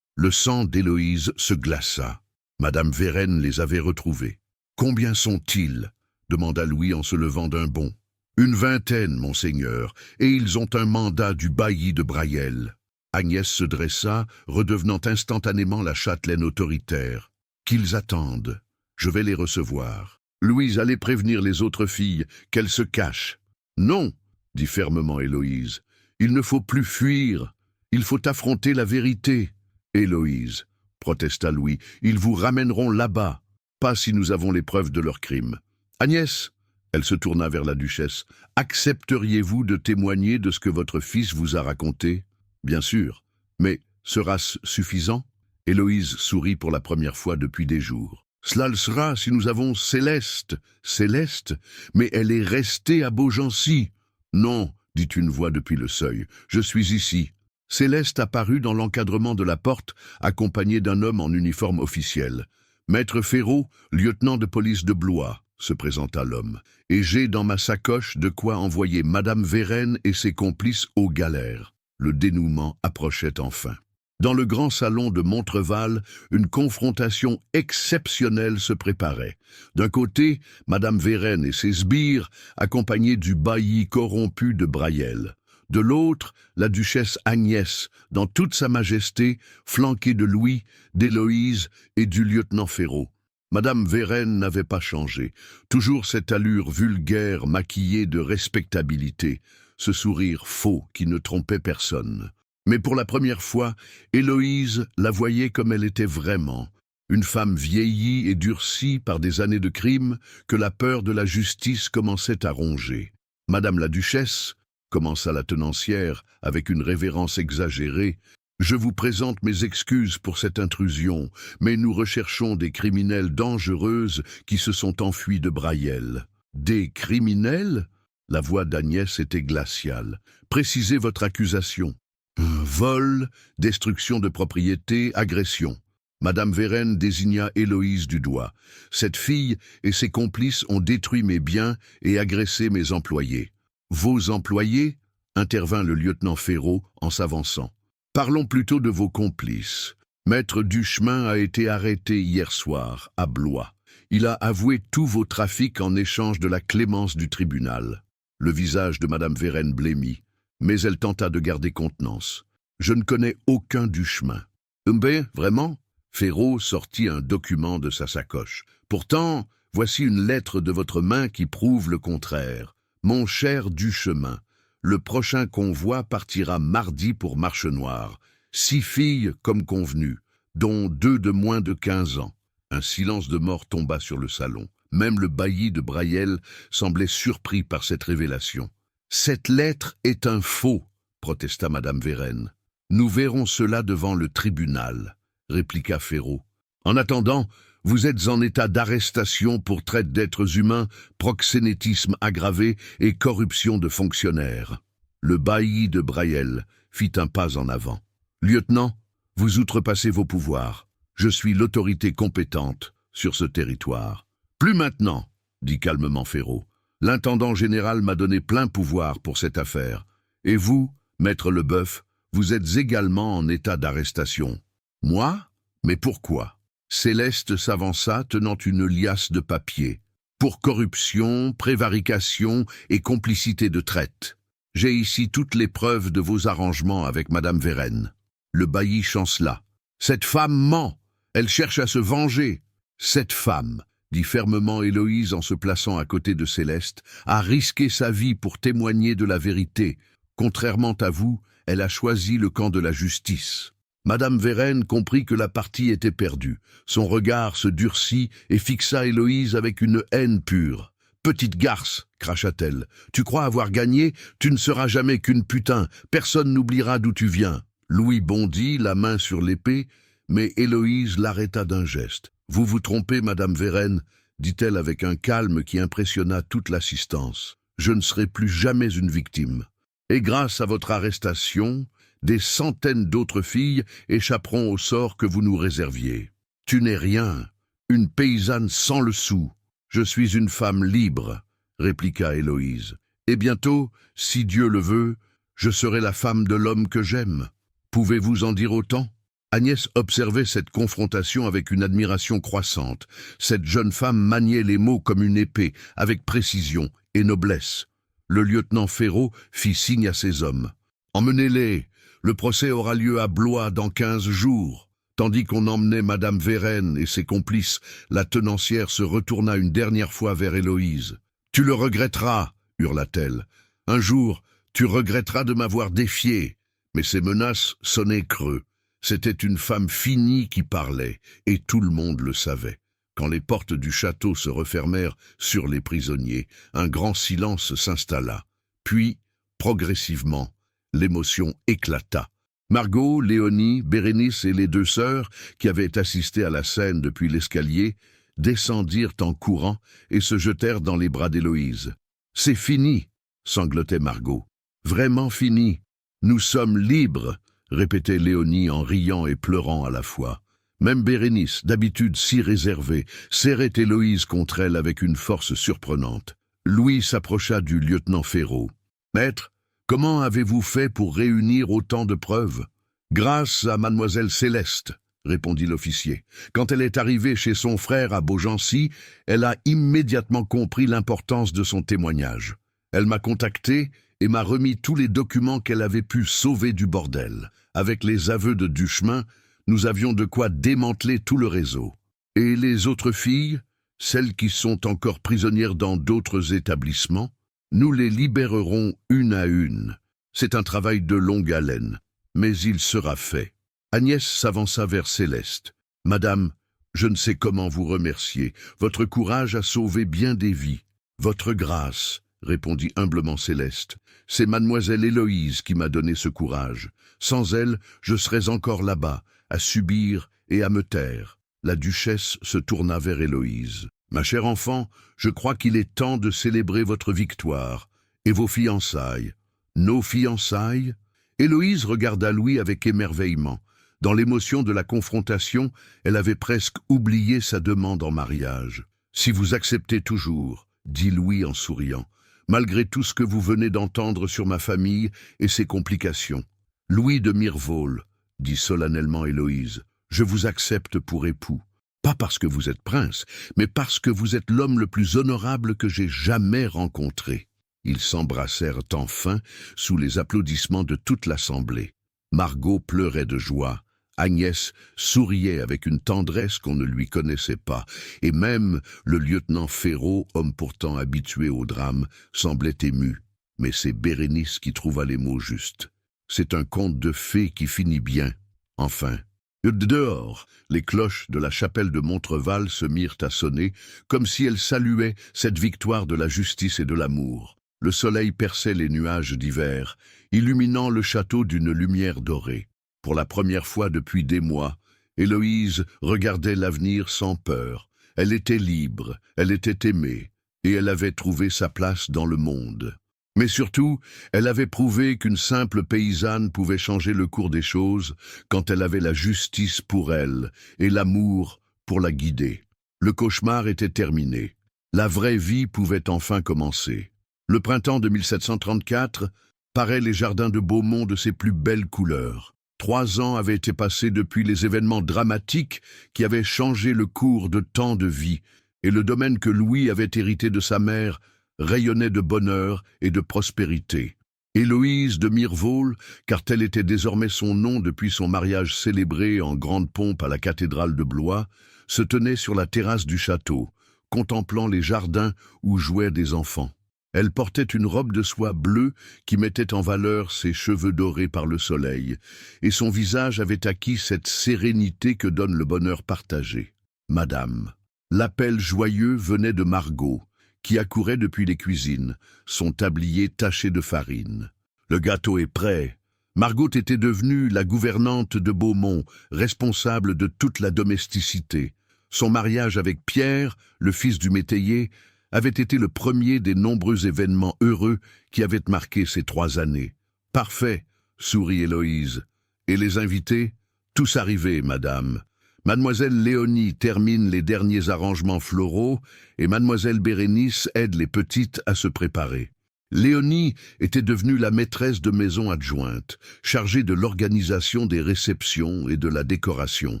Le sang d'Héloïse se glaça. Madame Vérène les avait retrouvés. « Combien sont-ils » demanda Louis en se levant d'un bond. « Une vingtaine, monseigneur, et ils ont un mandat du bailli de Brayel. » Agnès se dressa, redevenant instantanément la châtelaine autoritaire. « Qu'ils attendent. Je vais les recevoir. » Louise allait prévenir les autres filles qu'elles se cachent. « Non, » dit fermement Héloïse, « il ne faut plus fuir. Il faut affronter la vérité. » « Héloïse, » protesta Louis, « ils vous ramèneront là-bas, pas si nous avons les preuves de leur crime. »« Agnès, » elle se tourna vers la duchesse, « accepteriez-vous de témoigner de ce que votre fils vous a raconté ?»« Bien sûr, mais sera-ce suffisant ?» Héloïse sourit pour la première fois depuis des jours. « Cela le sera si nous avons Céleste. »« Céleste, mais elle est restée à Beaugency. »« Non, » dit une voix depuis le seuil, « je suis ici. » Céleste apparut dans l'encadrement de la porte, accompagnée d'un homme en uniforme officiel. « Maître Ferraud, lieutenant de police de Blois, » se présenta l'homme, « et j'ai dans ma sacoche de quoi envoyer Madame Vérène et ses complices aux galères. » Le dénouement approchait enfin. Dans le grand salon de Montreval, une confrontation exceptionnelle se préparait. D'un côté, Madame Vérène et ses sbires, accompagnés du bailli corrompu de Brayel. De l'autre, la duchesse Agnès, dans toute sa majesté, flanquée de Louis, d'Héloïse et du lieutenant Ferraud. Madame Vérène n'avait pas changé, toujours cette allure vulgaire maquillée de respectabilité, ce sourire faux qui ne trompait personne. Mais pour la première fois, Héloïse la voyait comme elle était vraiment, une femme vieillie et durcie par des années de crime que la peur de la justice commençait à ronger. Madame la duchesse, commença la tenancière avec une révérence exagérée, « Je vous présente mes excuses pour cette intrusion, mais nous recherchons des criminels dangereuses qui se sont enfuis de Brayel. »« Des criminels ?» La voix d'Agnès était glaciale. « Précisez votre accusation. »« Vol, destruction de propriété, agression. » Madame Vérène désigna Héloïse du doigt. « Cette fille et ses complices ont détruit mes biens et agressé mes employés. » « Vos employés ?» intervint le lieutenant Ferraud en s'avançant. « Parlons plutôt de vos complices. Maître Duchemin a été arrêté hier soir, à Blois. Il a avoué tous vos trafics en échange de la clémence du tribunal. » Le visage de Madame Vérène blêmit, mais elle tenta de garder contenance. « Je ne connais aucun Duchemin. »« Ben, vraiment ?» Ferraud sortit un document de sa sacoche. « Pourtant, voici une lettre de votre main qui prouve le contraire. Mon cher Duchemin, le prochain convoi partira mardi pour Marchenoir. 6 filles comme convenu, dont 2 de moins de 15 ans. » Un silence de mort tomba sur le salon. Même le bailli de Brayel semblait surpris par cette révélation. « Cette lettre est un faux, » protesta Madame Vérène. « Nous verrons cela devant le tribunal, » répliqua Ferraud. « En attendant, vous êtes en état d'arrestation pour traite d'êtres humains, proxénétisme aggravé et corruption de fonctionnaires. » Le bailli de Brayel fit un pas en avant. « Lieutenant, vous outrepassez vos pouvoirs. Je suis l'autorité compétente sur ce territoire. »« Plus maintenant, » dit calmement Ferraud. « L'intendant général m'a donné plein pouvoir pour cette affaire. Et vous, maître Leboeuf, vous êtes également en état d'arrestation. »« Moi ? Mais pourquoi ?» Céleste s'avança tenant une liasse de papier. « Pour corruption, prévarication et complicité de traite. J'ai ici toutes les preuves de vos arrangements avec Madame Vérène. » Le bailli chancela. « Cette femme ment. Elle cherche à se venger. »« Cette femme, » dit fermement Héloïse en se plaçant à côté de Céleste, « a risqué sa vie pour témoigner de la vérité. Contrairement à vous, elle a choisi le camp de la justice. » Madame Vérène comprit que la partie était perdue. Son regard se durcit et fixa Héloïse avec une haine pure. Petite garce, cracha-t-elle, tu crois avoir gagné, tu ne seras jamais qu'une putain, personne n'oubliera d'où tu viens. Louis bondit, la main sur l'épée, mais Héloïse l'arrêta d'un geste. Vous vous trompez, Madame Vérenne, dit-elle avec un calme qui impressionna toute l'assistance. Je ne serai plus jamais une victime. Et grâce à votre arrestation, des centaines d'autres filles échapperont au sort que vous nous réserviez. Tu n'es rien, une paysanne sans le sou. Je suis une femme libre, répliqua Héloïse. Et bientôt, si Dieu le veut, je serai la femme de l'homme que j'aime. Pouvez-vous en dire autant ? Agnès observait cette confrontation avec une admiration croissante. Cette jeune femme maniait les mots comme une épée, avec précision et noblesse. Le lieutenant Ferraud fit signe à ses hommes. « Emmenez-les, le procès aura lieu à Blois dans 15 jours. » Tandis qu'on emmenait Madame Vérenne et ses complices, la tenancière se retourna une dernière fois vers Héloïse. « Tu le regretteras, hurla-t-elle. Un jour, tu regretteras de m'avoir défié. » Mais ces menaces sonnaient creux. C'était une femme finie qui parlait, et tout le monde le savait. Quand les portes du château se refermèrent sur les prisonniers, un grand silence s'installa. Puis, progressivement, l'émotion éclata. Margot, Léonie, Bérénice et les deux sœurs, qui avaient assisté à la scène depuis l'escalier, descendirent en courant et se jetèrent dans les bras d'Héloïse. « C'est fini !» sanglotait Margot. « Vraiment fini ! Nous sommes libres !» répétait Léonie en riant et pleurant à la fois. Même Bérénice, d'habitude si réservée, serrait Héloïse contre elle avec une force surprenante. Louis s'approcha du lieutenant Ferraud. « Maître, comment avez-vous fait pour réunir autant de preuves ?»« Grâce à mademoiselle Céleste, » répondit l'officier. « Quand elle est arrivée chez son frère à Beaugency, elle a immédiatement compris l'importance de son témoignage. Elle m'a contacté et m'a remis tous les documents qu'elle avait pu sauver du bordel. Avec les aveux de Duchemin, nous avions de quoi démanteler tout le réseau. Et les autres filles, celles qui sont encore prisonnières dans d'autres établissements, nous les libérerons une à une. C'est un travail de longue haleine, mais il sera fait. » Agnès s'avança vers Céleste. « Madame, je ne sais comment vous remercier. Votre courage a sauvé bien des vies. Votre grâce, » répondit humblement Céleste. « C'est mademoiselle Héloïse qui m'a donné ce courage. Sans elle, je serais encore là-bas, à subir et à me taire. » La duchesse se tourna vers Héloïse. « Ma chère enfant, je crois qu'il est temps de célébrer votre victoire et vos fiançailles. » « Nos fiançailles ?» Héloïse regarda Louis avec émerveillement. Dans l'émotion de la confrontation, elle avait presque oublié sa demande en mariage. « Si vous acceptez toujours, » dit Louis en souriant, « malgré tout ce que vous venez d'entendre sur ma famille et ses complications. »« Louis de Mirevole, » dit solennellement Héloïse, « je vous accepte pour époux. Pas parce que vous êtes prince, mais parce que vous êtes l'homme le plus honorable que j'ai jamais rencontré. » Ils s'embrassèrent enfin sous les applaudissements de toute l'assemblée. Margot pleurait de joie. Agnès souriait avec une tendresse qu'on ne lui connaissait pas, et même le lieutenant Ferraud, homme pourtant habitué au drame, semblait ému. Mais c'est Bérénice qui trouva les mots justes. C'est un conte de fées qui finit bien. Enfin, dehors, les cloches de la chapelle de Montreval se mirent à sonner, comme si elles saluaient cette victoire de la justice et de l'amour. Le soleil perçait les nuages d'hiver, illuminant le château d'une lumière dorée. Pour la première fois depuis des mois, Héloïse regardait l'avenir sans peur. Elle était libre, elle était aimée, et elle avait trouvé sa place dans le monde. Mais surtout, elle avait prouvé qu'une simple paysanne pouvait changer le cours des choses quand elle avait la justice pour elle et l'amour pour la guider. Le cauchemar était terminé. La vraie vie pouvait enfin commencer. Le printemps de 1734 paraît les jardins de Beaumont de ses plus belles couleurs. 3 ans avaient été passés depuis les événements dramatiques qui avaient changé le cours de tant de vies, et le domaine que Louis avait hérité de sa mère rayonnait de bonheur et de prospérité. Héloïse de Mirevole, car tel était désormais son nom depuis son mariage célébré en grande pompe à la cathédrale de Blois, se tenait sur la terrasse du château, contemplant les jardins où jouaient des enfants. Elle portait une robe de soie bleue qui mettait en valeur ses cheveux dorés par le soleil, et son visage avait acquis cette sérénité que donne le bonheur partagé. « Madame !» L'appel joyeux venait de Margot, qui accourait depuis les cuisines, son tablier taché de farine. Le gâteau est prêt. Margot était devenue la gouvernante de Beaumont, responsable de toute la domesticité. Son mariage avec Pierre, le fils du métayer, avait été le premier des nombreux événements heureux qui avaient marqué ces 3 années. « Parfait », sourit Héloïse. « Et les invités ? Tous arrivés, madame. Mademoiselle Léonie termine les derniers arrangements floraux et mademoiselle Bérénice aide les petites à se préparer. » Léonie était devenue la maîtresse de maison adjointe, chargée de l'organisation des réceptions et de la décoration.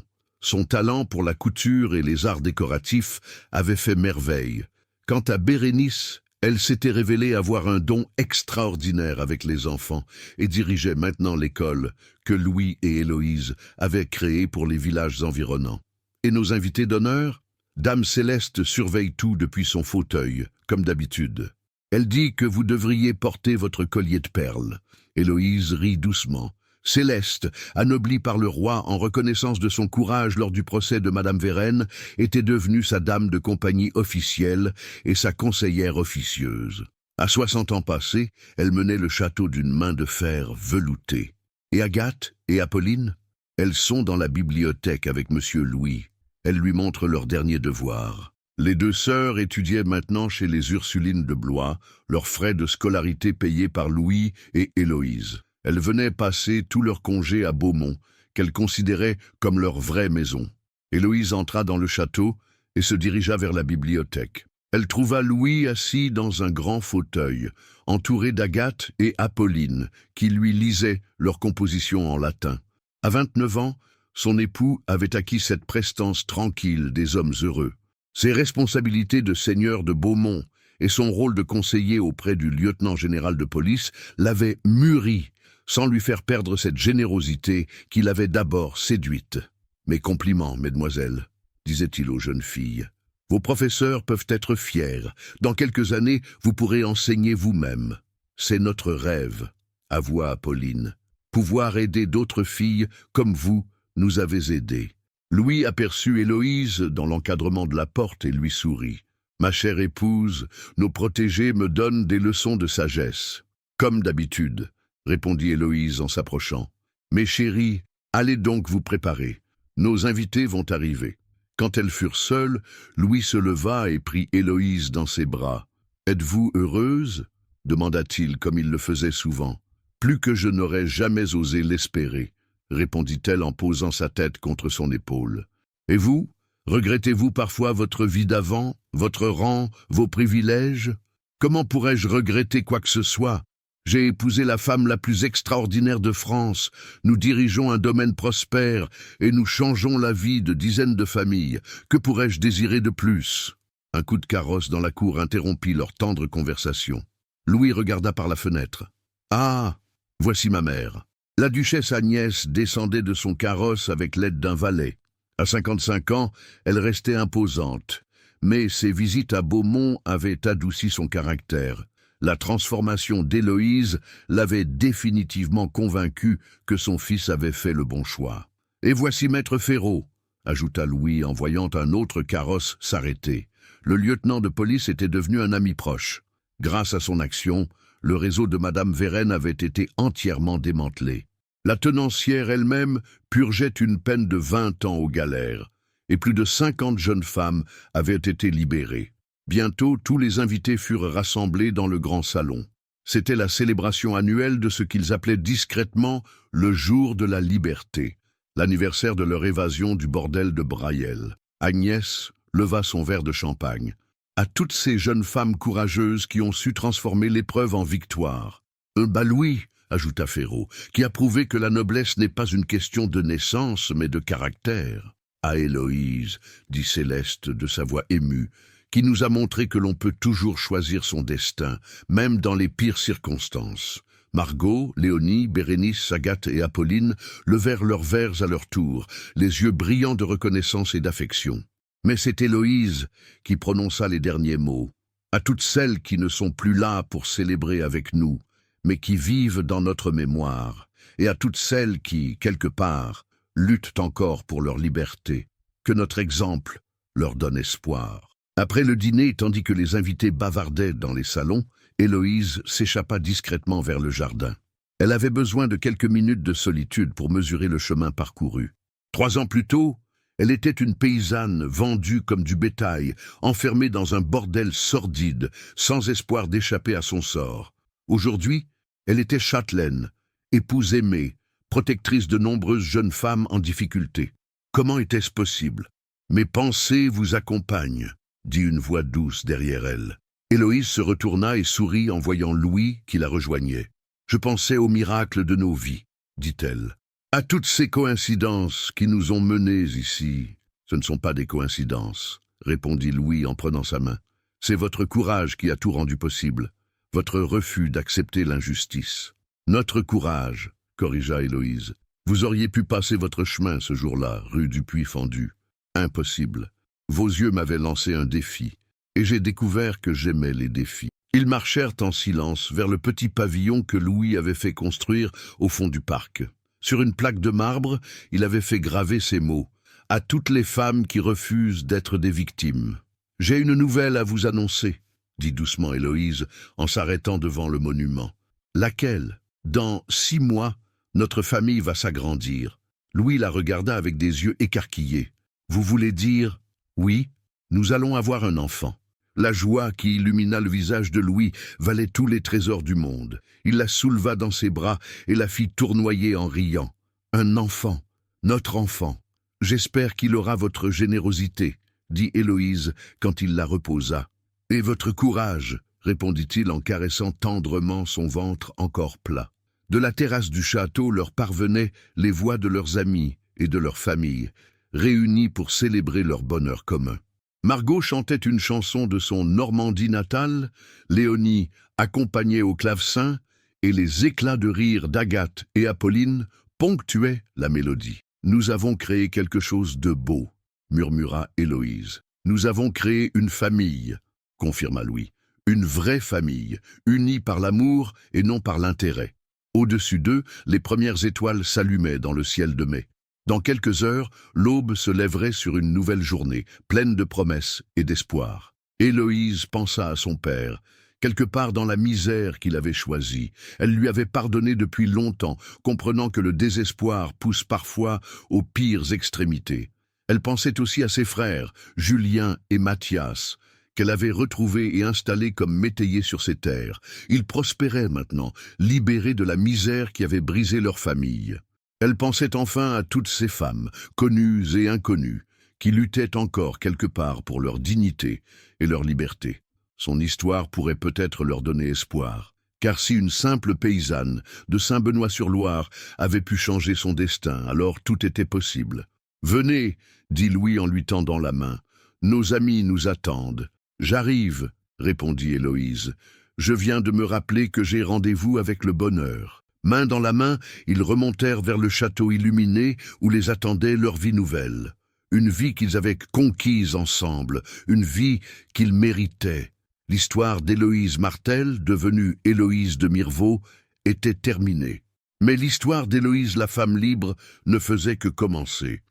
Son talent pour la couture et les arts décoratifs avait fait merveille. Quant à Bérénice, elle s'était révélée avoir un don extraordinaire avec les enfants et dirigeait maintenant l'école que Louis et Héloïse avaient créée pour les villages environnants. Et nos invités d'honneur ? Dame Céleste surveille tout depuis son fauteuil, comme d'habitude. Elle dit que vous devriez porter votre collier de perles. Héloïse rit doucement. Céleste, anoblie par le roi en reconnaissance de son courage lors du procès de Madame Vérène, était devenue sa dame de compagnie officielle et sa conseillère officieuse. À 60 ans passés, elle menait le château d'une main de fer veloutée. Et Agathe et Apolline ? Elles sont dans la bibliothèque avec Monsieur Louis. Elle lui montre leurs derniers devoirs. Les 2 sœurs étudiaient maintenant chez les Ursulines de Blois, leurs frais de scolarité payés par Louis et Héloïse. Elles venaient passer tout leur congé à Beaumont, qu'elles considéraient comme leur vraie maison. Héloïse entra dans le château et se dirigea vers la bibliothèque. Elle trouva Louis assis dans un grand fauteuil, entouré d'Agathe et Apolline, qui lui lisaient leur composition en latin. À 29 ans, son époux avait acquis cette prestance tranquille des hommes heureux. Ses responsabilités de seigneur de Beaumont et son rôle de conseiller auprès du lieutenant général de police l'avaient mûri, sans lui faire perdre cette générosité qui l'avait d'abord séduite. « Mes compliments, mesdemoiselles, » disait-il aux jeunes filles. « Vos professeurs peuvent être fiers. Dans quelques années, vous pourrez enseigner vous-même. C'est notre rêve, » avoua Apolline. « Pouvoir aider d'autres filles comme vous nous avez aidés. » Louis aperçut Héloïse dans l'encadrement de la porte et lui sourit. « Ma chère épouse, nos protégés me donnent des leçons de sagesse. »« Comme d'habitude, » répondit Héloïse en s'approchant. « Mes chéris, allez donc vous préparer. Nos invités vont arriver. » Quand elles furent seules, Louis se leva et prit Héloïse dans ses bras. « Êtes-vous heureuse ?» demanda-t-il comme il le faisait souvent. « Plus que je n'aurais jamais osé l'espérer, » répondit-elle en posant sa tête contre son épaule. « Et vous, regrettez-vous parfois votre vie d'avant, votre rang, vos privilèges ? Comment pourrais-je regretter quoi que ce soit ? J'ai épousé la femme la plus extraordinaire de France, nous dirigeons un domaine prospère et nous changeons la vie de dizaines de familles. Que pourrais-je désirer de plus ?» Un coup de carrosse dans la cour interrompit leur tendre conversation. Louis regarda par la fenêtre. « Ah, voici ma mère. » La duchesse Agnès descendait de son carrosse avec l'aide d'un valet. À 55 ans, elle restait imposante, mais ses visites à Beaumont avaient adouci son caractère. La transformation d'Héloïse l'avait définitivement convaincu que son fils avait fait le bon choix. « Et voici maître Ferraud », ajouta Louis en voyant un autre carrosse s'arrêter. Le lieutenant de police était devenu un ami proche. Grâce à son action, le réseau de Madame Vérène avait été entièrement démantelé. La tenancière elle-même purgeait une peine de 20 ans aux galères, et plus de 50 jeunes femmes avaient été libérées. Bientôt, tous les invités furent rassemblés dans le grand salon. C'était la célébration annuelle de ce qu'ils appelaient discrètement le jour de la liberté, l'anniversaire de leur évasion du bordel de Brayel. Agnès leva son verre de champagne. À toutes ces jeunes femmes courageuses qui ont su transformer l'épreuve en victoire. Bah Louis, ajouta Ferraud, qui a prouvé que la noblesse n'est pas une question de naissance, mais de caractère. À Héloïse, dit Céleste de sa voix émue, qui nous a montré que l'on peut toujours choisir son destin, même dans les pires circonstances. Margot, Léonie, Bérénice, Agathe et Apolline levèrent leurs verres à leur tour, les yeux brillants de reconnaissance et d'affection. Mais c'est Héloïse qui prononça les derniers mots. À toutes celles qui ne sont plus là pour célébrer avec nous, mais qui vivent dans notre mémoire, et à toutes celles qui, quelque part, luttent encore pour leur liberté, que notre exemple leur donne espoir. Après le dîner, tandis que les invités bavardaient dans les salons, Héloïse s'échappa discrètement vers le jardin. Elle avait besoin de quelques minutes de solitude pour mesurer le chemin parcouru. 3 ans plus tôt, elle était une paysanne vendue comme du bétail, enfermée dans un bordel sordide, sans espoir d'échapper à son sort. Aujourd'hui, elle était châtelaine, épouse aimée, protectrice de nombreuses jeunes femmes en difficulté. Comment était-ce possible? Mes pensées vous accompagnent, dit une voix douce derrière elle. Héloïse se retourna et sourit en voyant Louis qui la rejoignait. Je pensais au miracle de nos vies, dit-elle. À toutes ces coïncidences qui nous ont menés ici. Ce ne sont pas des coïncidences, répondit Louis en prenant sa main. C'est votre courage qui a tout rendu possible, votre refus d'accepter l'injustice. Notre courage, corrigea Héloïse. Vous auriez pu passer votre chemin ce jour-là, rue du Puy-Fendu. Impossible. Vos yeux m'avaient lancé un défi, et j'ai découvert que j'aimais les défis. Ils marchèrent en silence vers le petit pavillon que Louis avait fait construire au fond du parc. Sur une plaque de marbre, il avait fait graver ces mots « À toutes les femmes qui refusent d'être des victimes. » « J'ai une nouvelle à vous annoncer, » dit doucement Héloïse en s'arrêtant devant le monument. « Laquelle ? Dans 6 mois, notre famille va s'agrandir. » Louis la regarda avec des yeux écarquillés. « Vous voulez dire, oui, nous allons avoir un enfant. » La joie qui illumina le visage de Louis valait tous les trésors du monde. Il la souleva dans ses bras et la fit tournoyer en riant. « Un enfant, notre enfant. J'espère qu'il aura votre générosité, » dit Héloïse quand il la reposa. « Et votre courage, » répondit-il en caressant tendrement son ventre encore plat. De la terrasse du château leur parvenaient les voix de leurs amis et de leurs familles, réunis pour célébrer leur bonheur commun. Margot chantait une chanson de son Normandie natale, Léonie accompagnait au clavecin, et les éclats de rire d'Agathe et Apolline ponctuaient la mélodie. « Nous avons créé quelque chose de beau, » murmura Héloïse. « Nous avons créé une famille, » confirma Louis. « Une vraie famille, unie par l'amour et non par l'intérêt. » Au-dessus d'eux, les premières étoiles s'allumaient dans le ciel de mai. Dans quelques heures, l'aube se lèverait sur une nouvelle journée, pleine de promesses et d'espoir. Héloïse pensa à son père. Quelque part dans la misère qu'il avait choisie, elle lui avait pardonné depuis longtemps, comprenant que le désespoir pousse parfois aux pires extrémités. Elle pensait aussi à ses frères, Julien et Mathias, qu'elle avait retrouvés et installés comme métayers sur ses terres. Ils prospéraient maintenant, libérés de la misère qui avait brisé leur famille. Elle pensait enfin à toutes ces femmes, connues et inconnues, qui luttaient encore quelque part pour leur dignité et leur liberté. Son histoire pourrait peut-être leur donner espoir, car si une simple paysanne de Saint-Benoît-sur-Loire avait pu changer son destin, alors tout était possible. « Venez, » dit Louis en lui tendant la main, « nos amis nous attendent. »« J'arrive, » répondit Héloïse. « Je viens de me rappeler que j'ai rendez-vous avec le bonheur. » Main dans la main, ils remontèrent vers le château illuminé où les attendait leur vie nouvelle. Une vie qu'ils avaient conquise ensemble, une vie qu'ils méritaient. L'histoire d'Héloïse Martel, devenue Héloïse de Mirvaux, était terminée. Mais l'histoire d'Héloïse la femme libre ne faisait que commencer.